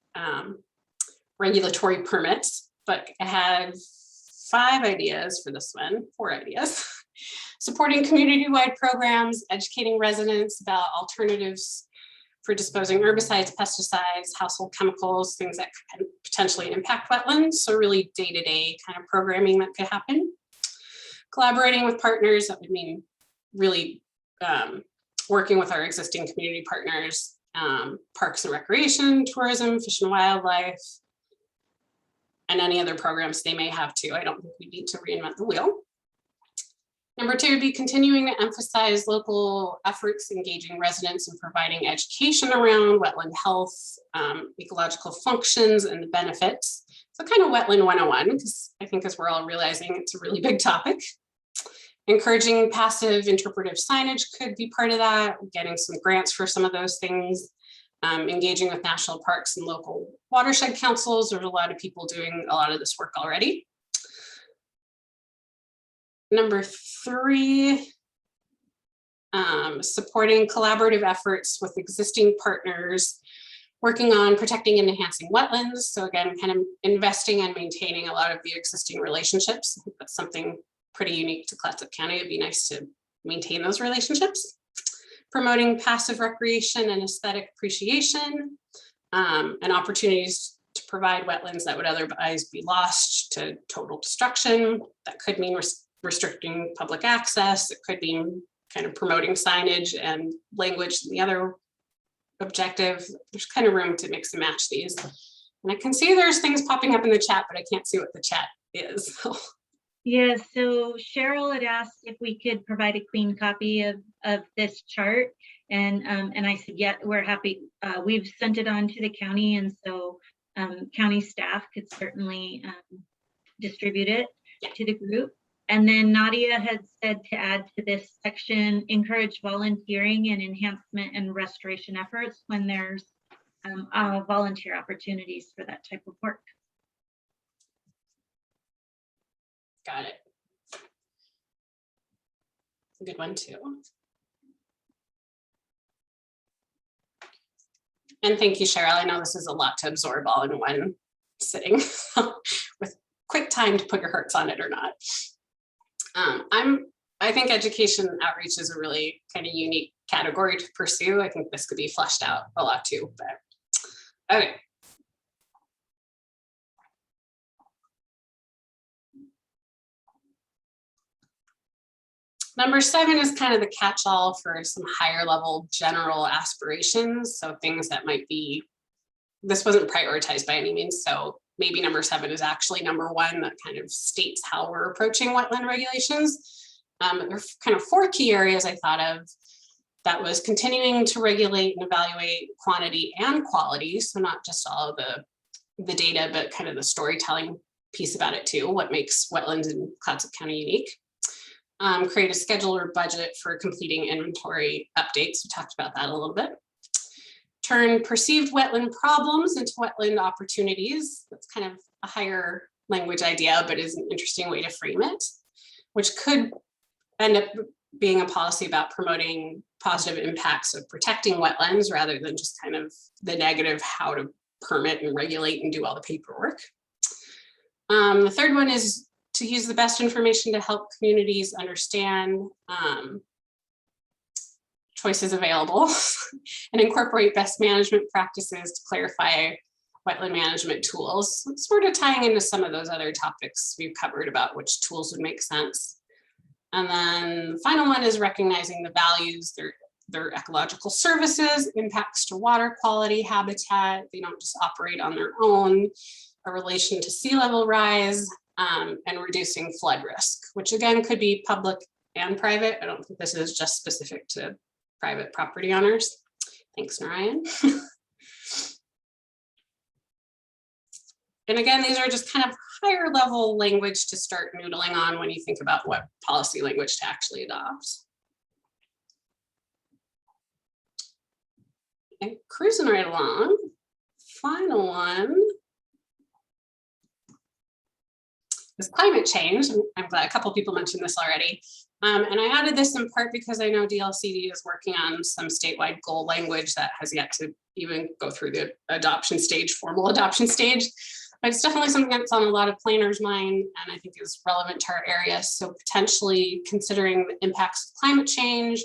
regulatory permits, but I had 5 ideas for this one, 4 ideas. Supporting community-wide programs, educating residents about alternatives for disposing herbicides, pesticides, household chemicals, things that could potentially impact wetlands. So really day-to-day kind of programming that could happen. Collaborating with partners, that would mean really working with our existing community partners, parks and recreation, tourism, fish and wildlife, and any other programs they may have too. I don't think we need to reinvent the wheel. Number 2 would be continuing to emphasize local efforts, engaging residents and providing education around wetland health, ecological functions, and the benefits. So kind of wetland 101, because I think as we're all realizing, it's a really big topic. Encouraging passive interpretive signage could be part of that, getting some grants for some of those things, engaging with national parks and local watershed councils. There's a lot of people doing a lot of this work already. Number 3, supporting collaborative efforts with existing partners, working on protecting and enhancing wetlands. So again, kind of investing and maintaining a lot of the existing relationships. I think that's something pretty unique to Clatsop County. It'd be nice to maintain those relationships. Promoting passive recreation and aesthetic appreciation, and opportunities to provide wetlands that would otherwise be lost to total destruction. That could mean restricting public access. It could mean kind of promoting signage and language. The other objective, there's kind of room to mix and match these. And I can see there's things popping up in the chat, but I can't see what the chat is. Yeah, so Cheryl had asked if we could provide a clean copy of this chart, and I said, yeah, we're happy. We've sent it on to the county, and so county staff could certainly distribute it to the group. And then Nadia had said to add to this section, encourage volunteering and enhancement and restoration efforts when there's volunteer opportunities for that type of work. Got it. A good one too. And thank you, Cheryl. I know this is a lot to absorb all in one sitting with quick time to put your hearts on it or not. I think education outreach is a really kind of unique category to pursue. I think this could be fleshed out a lot too, but okay. Number 7 is kind of the catch-all for some higher level general aspirations. So things that might be this wasn't prioritized by any means. So maybe number 7 is actually number 1 that kind of states how we're approaching wetland regulations. There are kind of 4 key areas I thought of. That was continuing to regulate and evaluate quantity and quality. So not just all of the data, but kind of the storytelling piece about it too. What makes wetlands in Clatsop County unique. Create a schedule or budget for completing inventory updates. We talked about that a little bit. Turn perceived wetland problems into wetland opportunities. That's kind of a higher language idea, but is an interesting way to frame it, which could end up being a policy about promoting positive impacts of protecting wetlands rather than just kind of the negative how to permit and regulate and do all the paperwork. The third one is to use the best information to help communities understand choices available and incorporate best management practices to clarify wetland management tools. It's sort of tying into some of those other topics we've covered about which tools would make sense. And then the final one is recognizing the values, their ecological services, impacts to water quality, habitat. They don't just operate on their own, a relation to sea level rise, and reducing flood risk, which again could be public and private. I don't think this is just specific to private property owners. Thanks, Narayan. And again, these are just kind of higher level language to start noodling on when you think about what policy language to actually adopt. And cruising right along, final one is climate change. I'm glad a couple people mentioned this already. And I added this in part because I know DLCD is working on some statewide goal language that has yet to even go through the adoption stage, formal adoption stage. But it's definitely something that's on a lot of planners' mind and I think is relevant to our area. So potentially considering the impacts of climate change,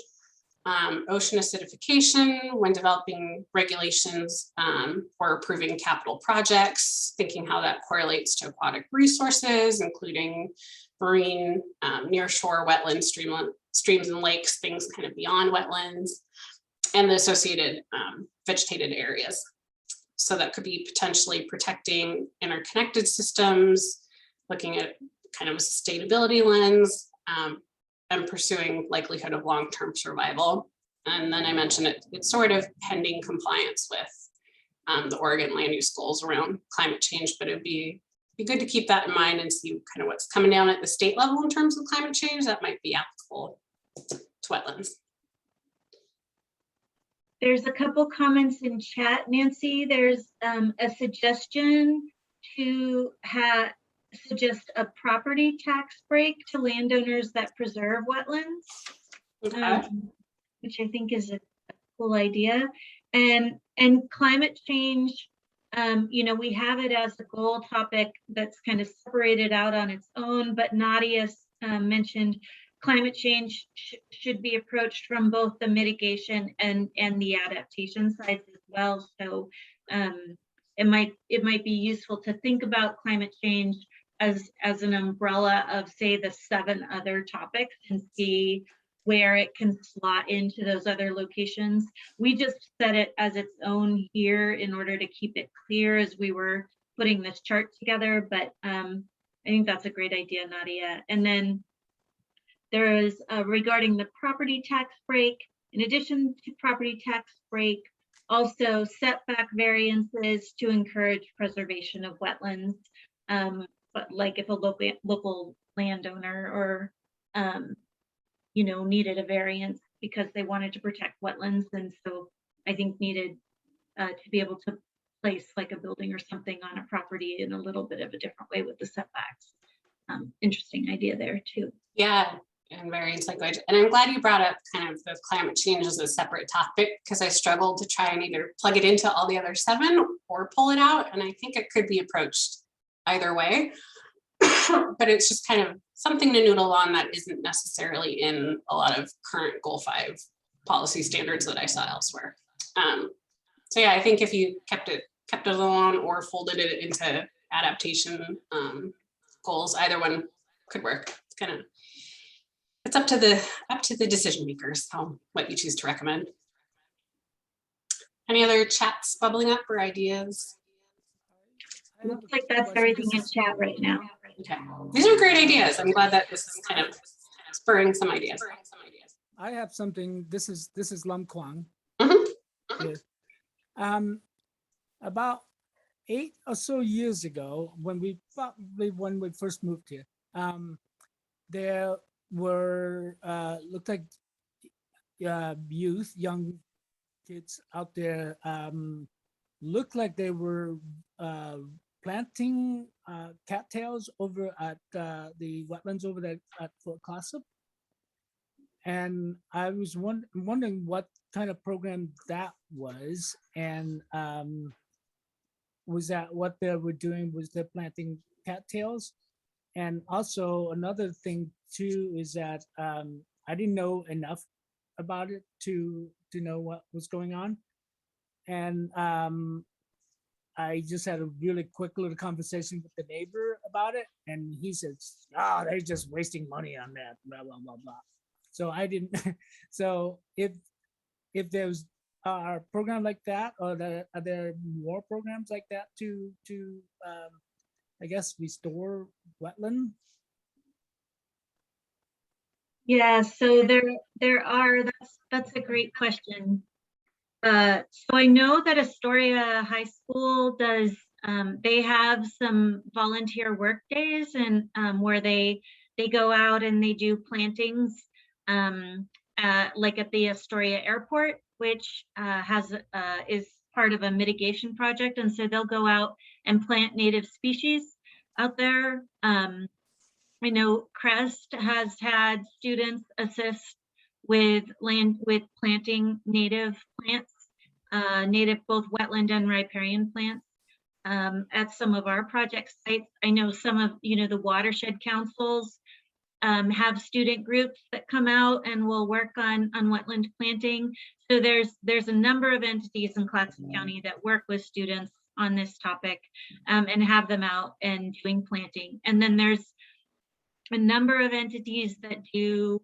ocean acidification when developing regulations or approving capital projects, thinking how that correlates to aquatic resources, including marine, nearshore wetlands, streams and lakes, things kind of beyond wetlands, and the associated vegetated areas. So that could be potentially protecting interconnected systems, looking at kind of a sustainability lens, and pursuing likelihood of long-term survival. And then I mentioned it's sort of pending compliance with the Oregon land use goals around climate change, but it'd be good to keep that in mind and see kind of what's coming down at the state level in terms of climate change that might be applicable to wetlands. There's a couple comments in chat, Nancy. There's a suggestion to suggest a property tax break to landowners that preserve wetlands, which I think is a cool idea. And climate change, you know, we have it as a goal topic that's kind of separated out on its own, but Nadia mentioned climate change should be approached from both the mitigation and the adaptation sides as well. So it might be useful to think about climate change as an umbrella of, say, the 7 other topics and see where it can slot into those other locations. We just set it as its own here in order to keep it clear as we were putting this chart together, but I think that's a great idea, Nadia. And then there is regarding the property tax break, in addition to property tax break, also setback variances to encourage preservation of wetlands. But like if a local landowner or you know, needed a variance because they wanted to protect wetlands, and so I think needed to be able to place like a building or something on a property in a little bit of a different way with the setbacks. Interesting idea there too. Yeah, and variance language. And I'm glad you brought up kind of the climate change as a separate topic, because I struggled to try and either plug it into all the other 7 or pull it out. And I think it could be approached either way. But it's just kind of something to noodle on that isn't necessarily in a lot of current Goal 5 policy standards that I saw elsewhere. So yeah, I think if you kept it alone or folded it into adaptation goals, either one could work. It's up to the decision makers what you choose to recommend. Any other chats bubbling up or ideas? Looks like that's everything in chat right now. Okay, these are great ideas. I'm glad that this is kind of spurring some ideas. I have something. This is Lam Kwang. Yes. About 8 or so years ago, when we first moved here, there were looked like young kids out there, looked like they were planting cattails over at the wetlands over there at Fort Clatsop. And I was wondering what kind of program that was, and was that what they were doing? Was they planting cattails? And also another thing too is that I didn't know enough about it to know what was going on, and I just had a really quick little conversation with the neighbor about it, and he says, "Oh, they're just wasting money on that, blah blah blah blah." So I didn't. So if there's a program like that, or are there more programs like that to I guess restore wetland? Yeah, so there are. That's a great question. So I know that Astoria High School does. They have some volunteer work days, and where they go out and they do plantings, like at the Astoria Airport, which is part of a mitigation project, and so they'll go out and plant native species out there. I know CREST has had students assist with planting native plants, native both wetland and riparian plants at some of our project sites. I know some of the watershed councils have student groups that come out and will work on wetland planting. So there's a number of entities in Clatsop County that work with students on this topic and have them out and doing planting. And then there's a number of entities that do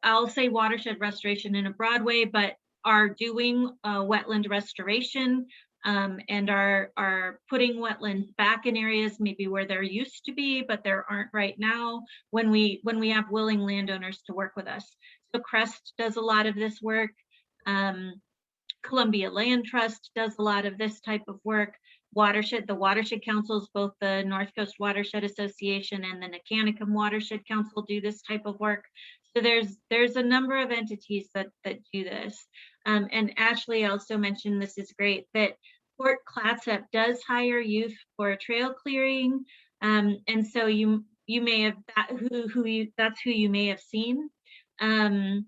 I'll say watershed restoration in a broad way, but are doing wetland restoration and are putting wetlands back in areas maybe where there used to be, but there aren't right now when we have willing landowners to work with us. So CREST does a lot of this work. Columbia Land Trust does a lot of this type of work. The watershed councils, both the North Coast Watershed Association and the Nicanicum Watershed Council do this type of work. So there's a number of entities that do this. And Ashley also mentioned, this is great, that Fort Clatsop does hire youth for trail clearing. And so you may have, that's who you may have seen. And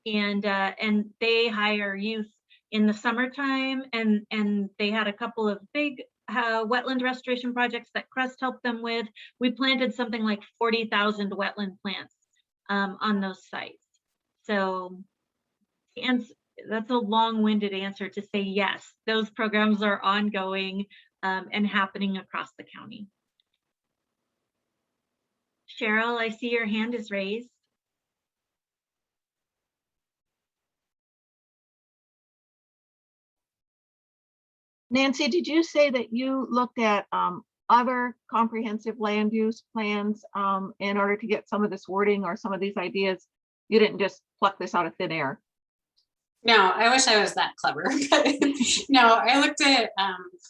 they hire youth in the summertime, and they had a couple of big wetland restoration projects that CREST helped them with. We planted something like 40,000 wetland plants on those sites. So, and that's a long-winded answer to say yes, those programs are ongoing and happening across the county. Cheryl, I see your hand is raised. Nancy, did you say that you looked at other comprehensive land use plans in order to get some of this wording or some of these ideas? You didn't just pluck this out of thin air. No, I wish I was that clever. But no, I looked at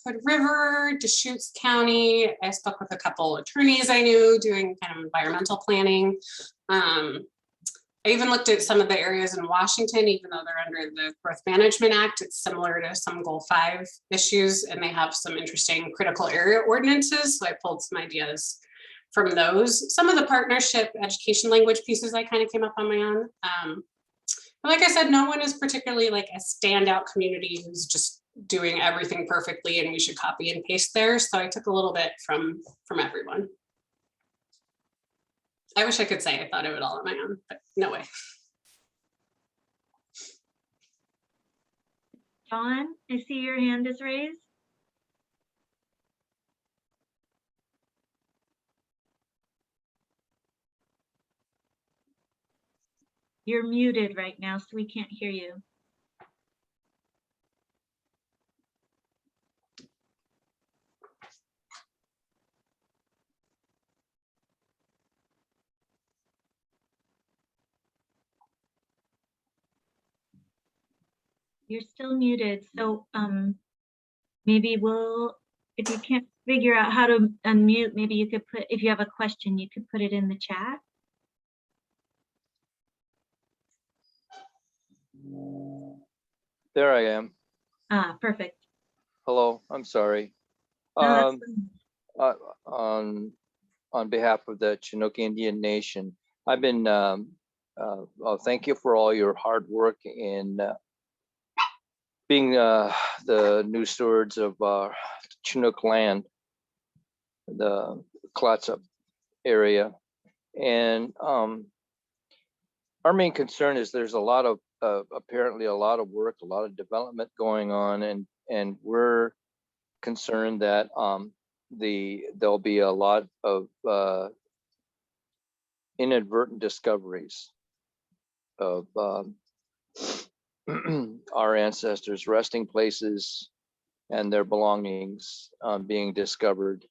Hood River, Deschutes County. I spoke with a couple attorneys I knew doing kind of environmental planning. I even looked at some of the areas in Washington, even though they're under the Growth Management Act. It's similar to some Goal 5 issues, and they have some interesting critical area ordinances. So I pulled some ideas from those. Some of the partnership education language pieces I kind of came up on my own. But like I said, no one is particularly like a standout community who's just doing everything perfectly and we should copy and paste there. So I took a little bit from everyone. I wish I could say I thought of it all on my own, but no way. John, I see your hand is raised. You're muted right now, so we can't hear you. You're still muted, so maybe we'll, if you can't figure out how to unmute, maybe you could put, if you have a question, you could put it in the chat. There I am. Ah, perfect. Hello, I'm sorry. No, that's On behalf of the Chinook Indian Nation, I've been, thank you for all your hard work in being the new stewards of Chinook land, the Clatsop area. And our main concern is there's a lot of, apparently a lot of work, a lot of development going on, and we're concerned that there'll be a lot of inadvertent discoveries of our ancestors' resting places and their belongings being discovered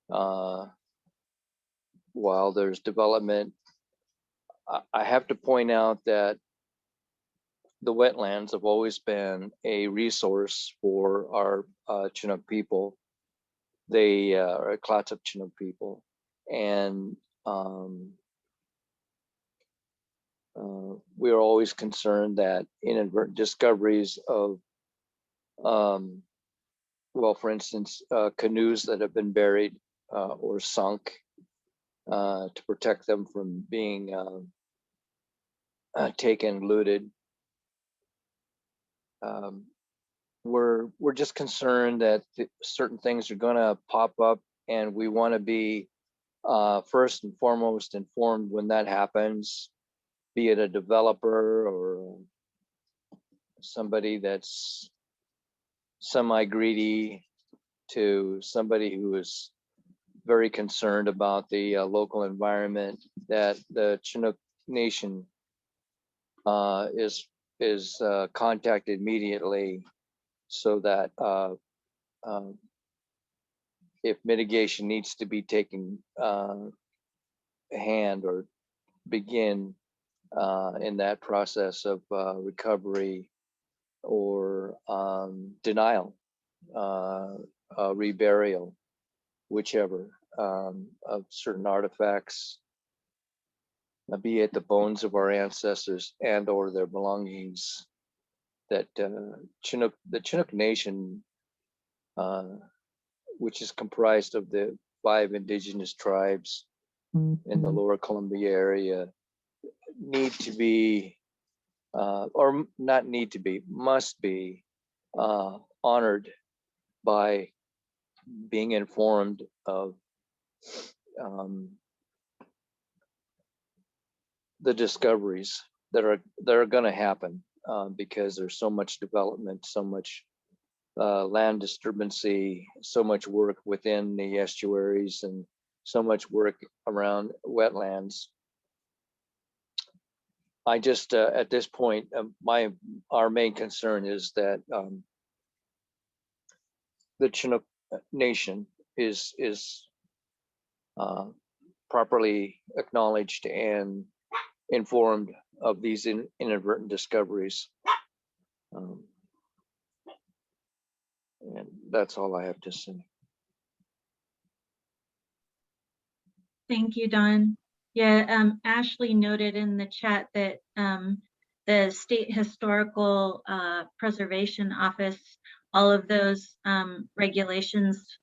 while there's development. I have to point out that the wetlands have always been a resource for our Chinook people. They are Clatsop Chinook people, and we are always concerned that inadvertent discoveries of, well, for instance, canoes that have been buried or sunk to protect them from being taken, looted. We're just concerned that certain things are going to pop up, and we want to be first and foremost informed when that happens, be it a developer or somebody that's semi-greedy to somebody who is very concerned about the local environment, that the Chinook Nation is contacted immediately, so that if mitigation needs to be taken hand or begin in that process of recovery or denial, reburial, whichever, of certain artifacts, be it the bones of our ancestors and or their belongings, that the Chinook Nation, which is comprised of the 5 indigenous tribes in the Lower Columbia area, need to be, or not need to be, must be honored by being informed of the discoveries that are going to happen, because there's so much development, so much land disturbancy, so much work within the estuaries, and so much work around wetlands. I just at this point, our main concern is that the Chinook Nation is properly acknowledged and informed of these inadvertent discoveries. And that's all I have to say. Thank you, Don. Yeah, Ashley noted in the chat that the State Historical Preservation Office, all of those regulations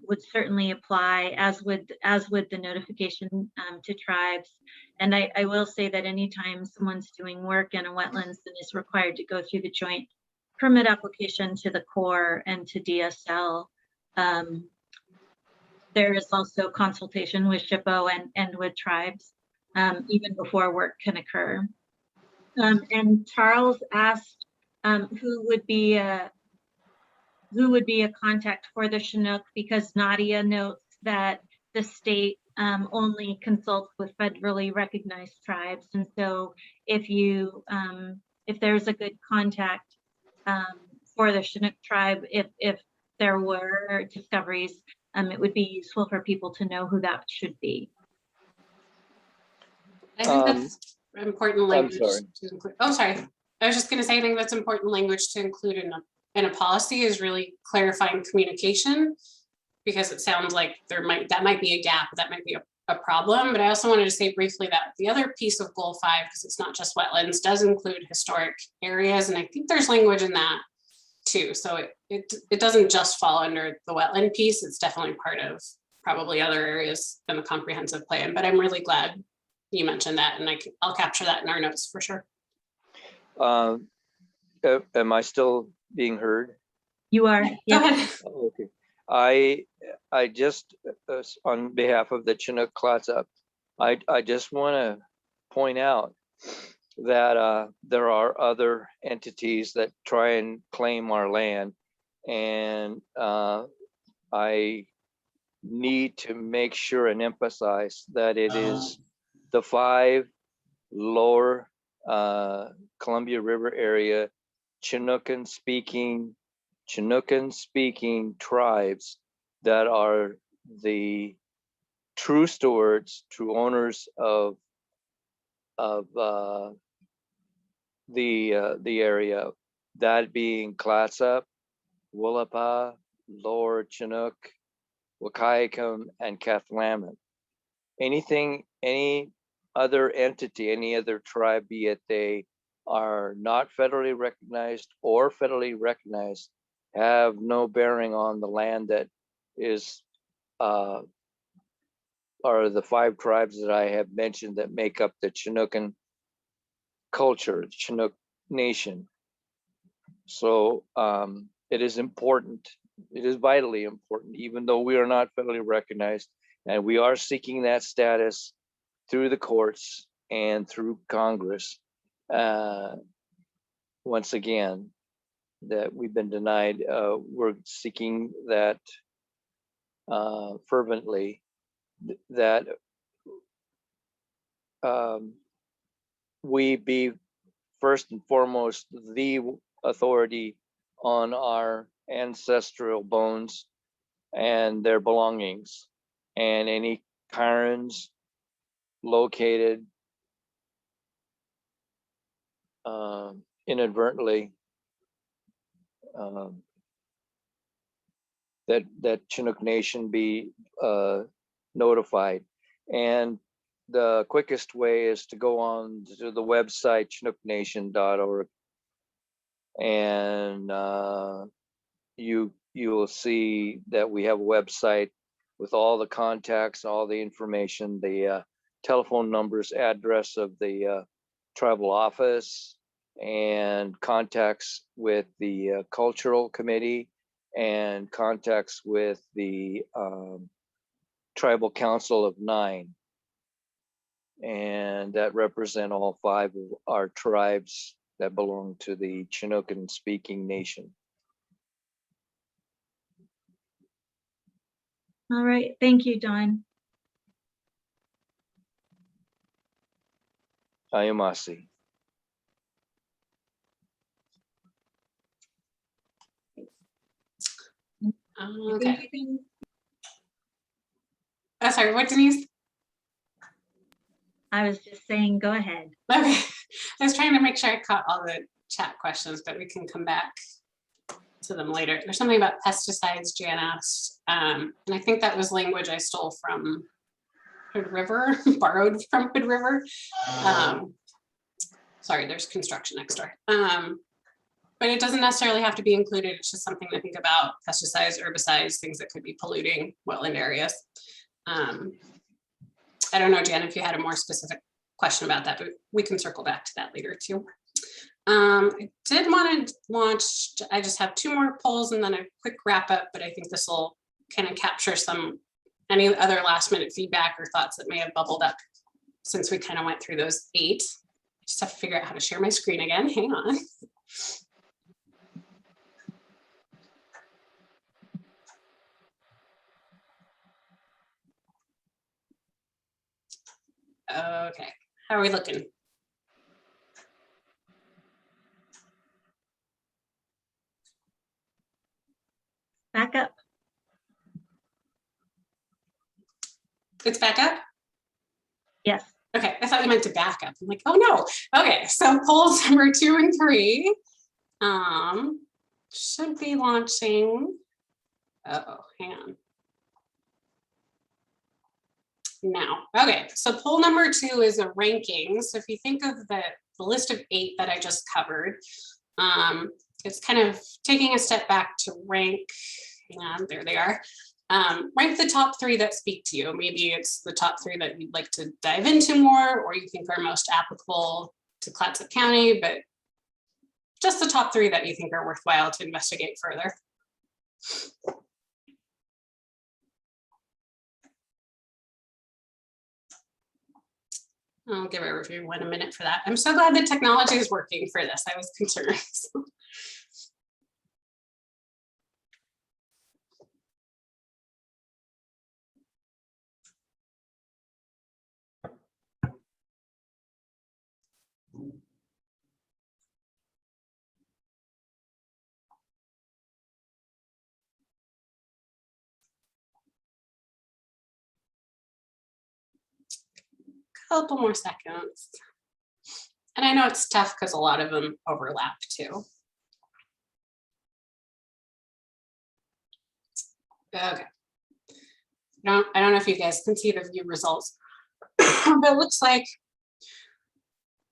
would certainly apply, as would the notification to tribes. And I will say that anytime someone's doing work in a wetlands and is required to go through the joint permit application to the Corps and to DSL, there is also consultation with SHPO and with tribes even before work can occur. And Charles asked who would be a contact for the Chinook, because Nadia notes that the state only consults with federally recognized tribes. And so if you, if there's a good contact for the Chinook tribe, if there were discoveries, it would be useful for people to know who that should be. I think that's important language sorry. to include. Oh, sorry. I was just going to say, I think that's important language to include in a policy is really clarifying communication, because it sounds like that might be a gap, that might be a problem. But I also wanted to say briefly that the other piece of goal 5, because it's not just wetlands, does include historic areas. And I think there's language in that too. So it doesn't just fall under the wetland piece. It's definitely part of probably other areas in the comprehensive plan. But I'm really glad you mentioned that, and I'll capture that in our notes for sure. Am I still being heard? You are. Yeah. Oh, okay. I just, on behalf of the Chinook Clatsop, I just want to point out that there are other entities that try and claim our land, and I need to make sure and emphasize that it is the 5 lower Columbia River area Chinookan speaking tribes that are the true stewards, true owners of the area, that being Clatsop, Willapa, Lower Chinook, Wakayakum, and Cathlamet. Any other entity, any other tribe, be it they are not federally recognized or federally recognized, have no bearing on the land that is are the 5 tribes that I have mentioned that make up the Chinookan culture, Chinook nation. So it is important, it is vitally important, even though we are not federally recognized, and we are seeking that status through the courts and through Congress. Once again, that we've been denied, we're seeking that fervently, that we be first and foremost the authority on our ancestral bones and their belongings, and any cairns located inadvertently, that Chinook Nation be notified. And the quickest way is to go on to the website chinooknation.org, and you will see that we have a website with all the contacts, all the information, the telephone numbers, address of the tribal office, and contacts with the cultural committee, and contacts with the tribal council of 9, and that represent all 5 of our tribes that belong to the Chinookan speaking nation. All right. Thank you, Don. Ayamasi. Okay. Oh, sorry, what, Denise? I was just saying, go ahead. Okay. I was trying to make sure I caught all the chat questions, but we can come back to them later. There's something about pesticides, Jan asked, and I think that was language I stole from Hood River, borrowed from Hood River. Sorry, there's construction next door. But it doesn't necessarily have to be included. It's just something to think about: pesticides, herbicides, things that could be polluting wetland areas. I don't know, Jan, if you had a more specific question about that, but we can circle back to that later too. I did want to launch, I just have 2 more polls and then a quick wrap up, but I think this will kind of capture any other last minute feedback or thoughts that may have bubbled up since we kind of went through those 8. I just have to figure out how to share my screen again. Hang on. Okay, how are we looking? Back up. It's back up? Yes. Okay, I thought you meant to back up. I'm like, oh no. Okay, so polls number 2 and 3 should be launching. Uh-oh, hang on. Now, okay, so poll number 2 is a ranking. So if you think of the list of 8 that I just covered, it's kind of taking a step back to rank, hang on, there they are. Rank the top 3 that speak to you. Maybe it's the top 3 that you'd like to dive into more, or you think are most applicable to Clatsop County, but just the top 3 that you think are worthwhile to investigate further. I'll give everyone a minute for that. I'm so glad the technology is working for this. I was concerned. Couple more seconds. And I know it's tough because a lot of them overlap too. Okay. I don't know if you guys can see the view results, but it looks like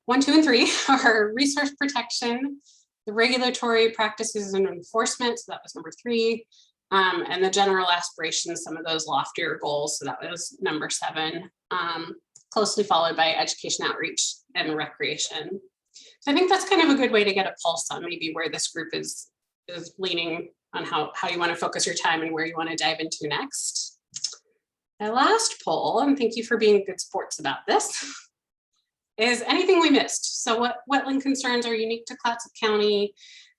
1, 2, and 3 are resource protection, the regulatory practices and enforcement, so that was number 3, and the general aspirations, some of those loftier goals, so that was number 7. Closely followed by education, outreach, and recreation. So I think that's kind of a good way to get a pulse on maybe where this group is leaning on how you want to focus your time and where you want to dive into next. My last poll, and thank you for being good sports about this, is anything we missed. So what wetland concerns are unique to Clatsop County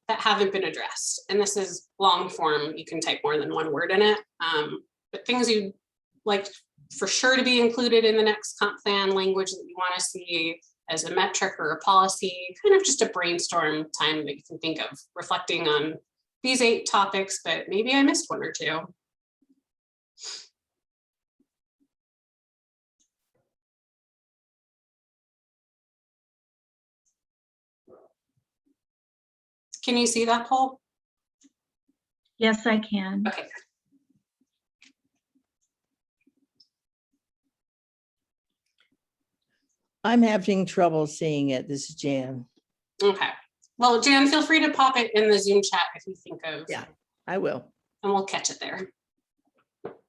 that haven't been addressed? And this is long form, you can type more than 1 word in it, but things you'd like for sure to be included in the next comp plan, language that you want to see as a metric or a policy, kind of just a brainstorm time that you can think of reflecting on these 8 topics, but maybe I missed 1 or 2. Can you see that poll? Yes, I can. Okay. I'm having trouble seeing it. This is Jan. Okay. Well, Jan, feel free to pop it in the Zoom chat if you think of. Yeah, I will. And we'll catch it there.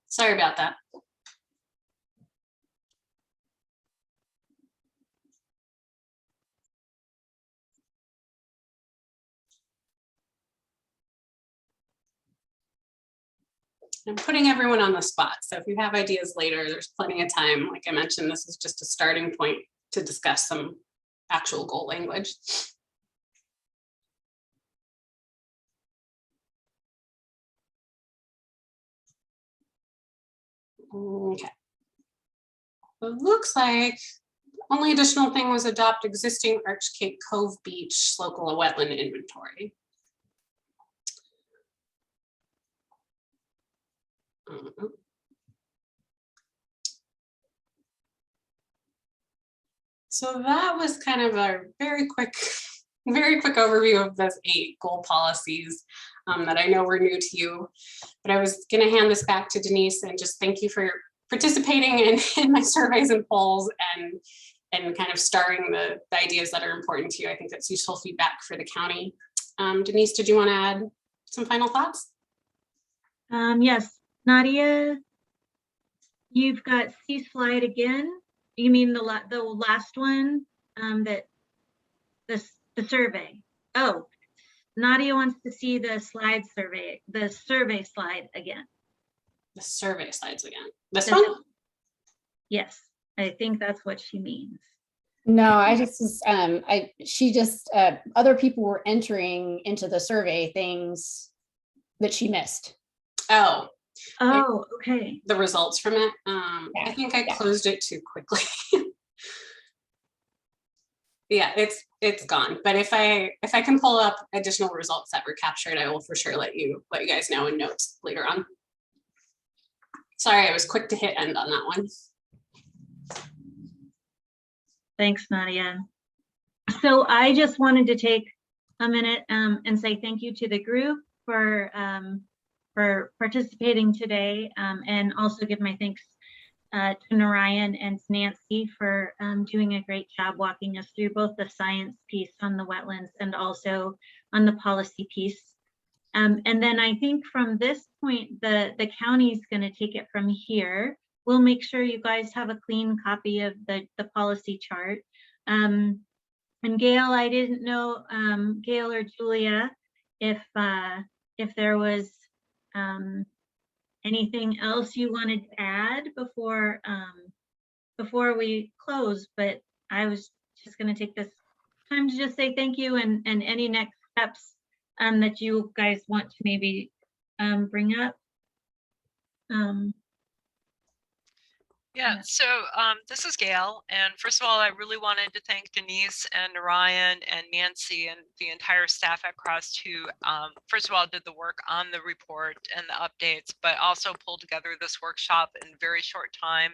Sorry about that. I'm putting everyone on the spot. So if you have ideas later, there's plenty of time. Like I mentioned, this is just a starting point to discuss some actual goal language. Okay. It looks like only additional thing was adopt existing Arch Cape Cove Beach local wetland inventory. So that was kind of a very quick overview of those 8 goal policies that I know were new to you. But I was going to hand this back to Denise and just thank you for participating in my surveys and polls and kind of starring the ideas that are important to you. I think that's useful feedback for the county. Denise, did you want to add some final thoughts? Yes, Nadia, you've got C slide again. You mean the last one, that the survey? Oh, Nadia wants to see the survey slide again. The survey slides again. This one? Yes, I think that's what she means. No, I just was, she just, other people were entering into the survey things that she missed. Oh. Oh, okay. The results from it. I think I closed it too quickly. Yeah, it's gone. But if I can pull up additional results that were captured, I will for sure let you guys know in notes later on. Sorry, I was quick to hit end on that one. Thanks, Nadia. So I just wanted to take a minute and say thank you to the group for participating today, and also give my thanks to Narayan and Nancy for doing a great job walking us through both the science piece on the wetlands and also on the policy piece. And then I think from this point, the county's going to take it from here. We'll make sure you guys have a clean copy of the policy chart. And Gail, I didn't know, Gail or Julia, if there was anything else you wanted to add before we close, but I was just going to take this time to just say thank you and any next steps that you guys want to maybe bring up. Yeah, so this is Gail, and first of all, I really wanted to thank Denise and Narayan and Nancy and the entire staff at CREST who, first of all, did the work on the report and the updates, but also pulled together this workshop in a very short time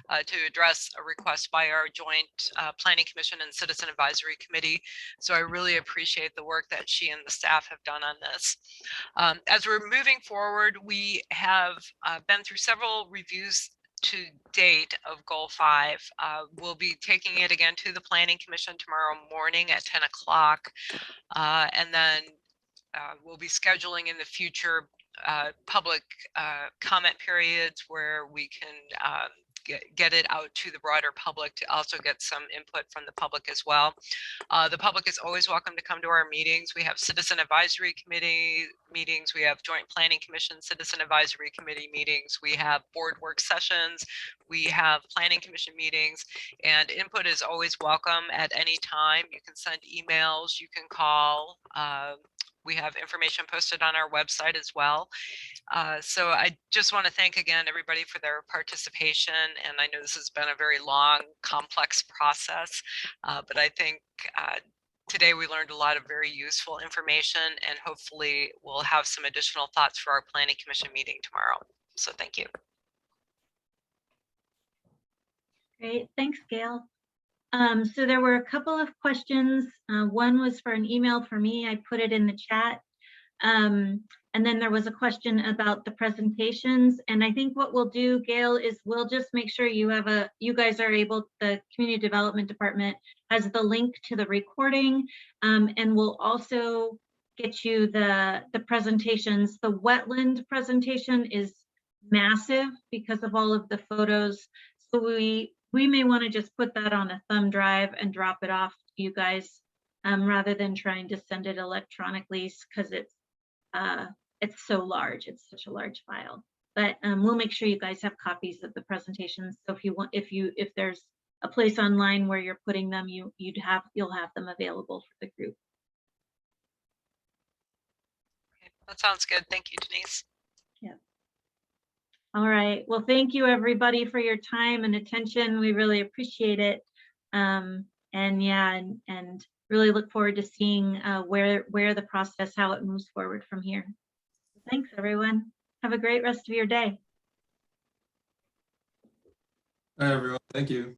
to address a request by our joint Planning Commission and Citizen Advisory Committee. So I really appreciate the work that she and the staff have done on this. As we're moving forward, we have been through several reviews to date of goal 5. We'll be taking it again to the Planning Commission tomorrow morning at 10 o'clock. And then we'll be scheduling in the future public comment periods where we can get it out to the broader public to also get some input from the public as well. The public is always welcome to come to our meetings. We have Citizen Advisory Committee meetings. We have Joint Planning Commission Citizen Advisory Committee meetings. We have board work sessions. We have Planning Commission meetings, and input is always welcome at any time. You can send emails, you can call. We have information posted on our website as well. So I just want to thank again everybody for their participation. And I know this has been a very long, complex process, but I think today we learned a lot of very useful information, and hopefully we'll have some additional thoughts for our Planning Commission meeting tomorrow. So thank you. Great, thanks, Gail. So there were a couple of questions. One was for an email for me. I put it in the chat. And then there was a question about the presentations. And I think what we'll do, Gail, is we'll just make sure you guys are able, the Community Development Department has the link to the recording. And we'll also get you the presentations. The wetland presentation is massive because of all of the photos. So we may want to just put that on a thumb drive and drop it off to you guys rather than trying to send it electronically, because it's so large. It's such a large file. But we'll make sure you guys have copies of the presentations. So if there's a place online where you're putting them, you'll have them available for the group. Okay, that sounds good. Thank you, Denise. Yeah. All right. Well, thank you everybody for your time and attention. We really appreciate it. And really look forward to seeing where the process, how it moves forward from here. Thanks, everyone. Have a great rest of your day. Bye, everyone. Thank you.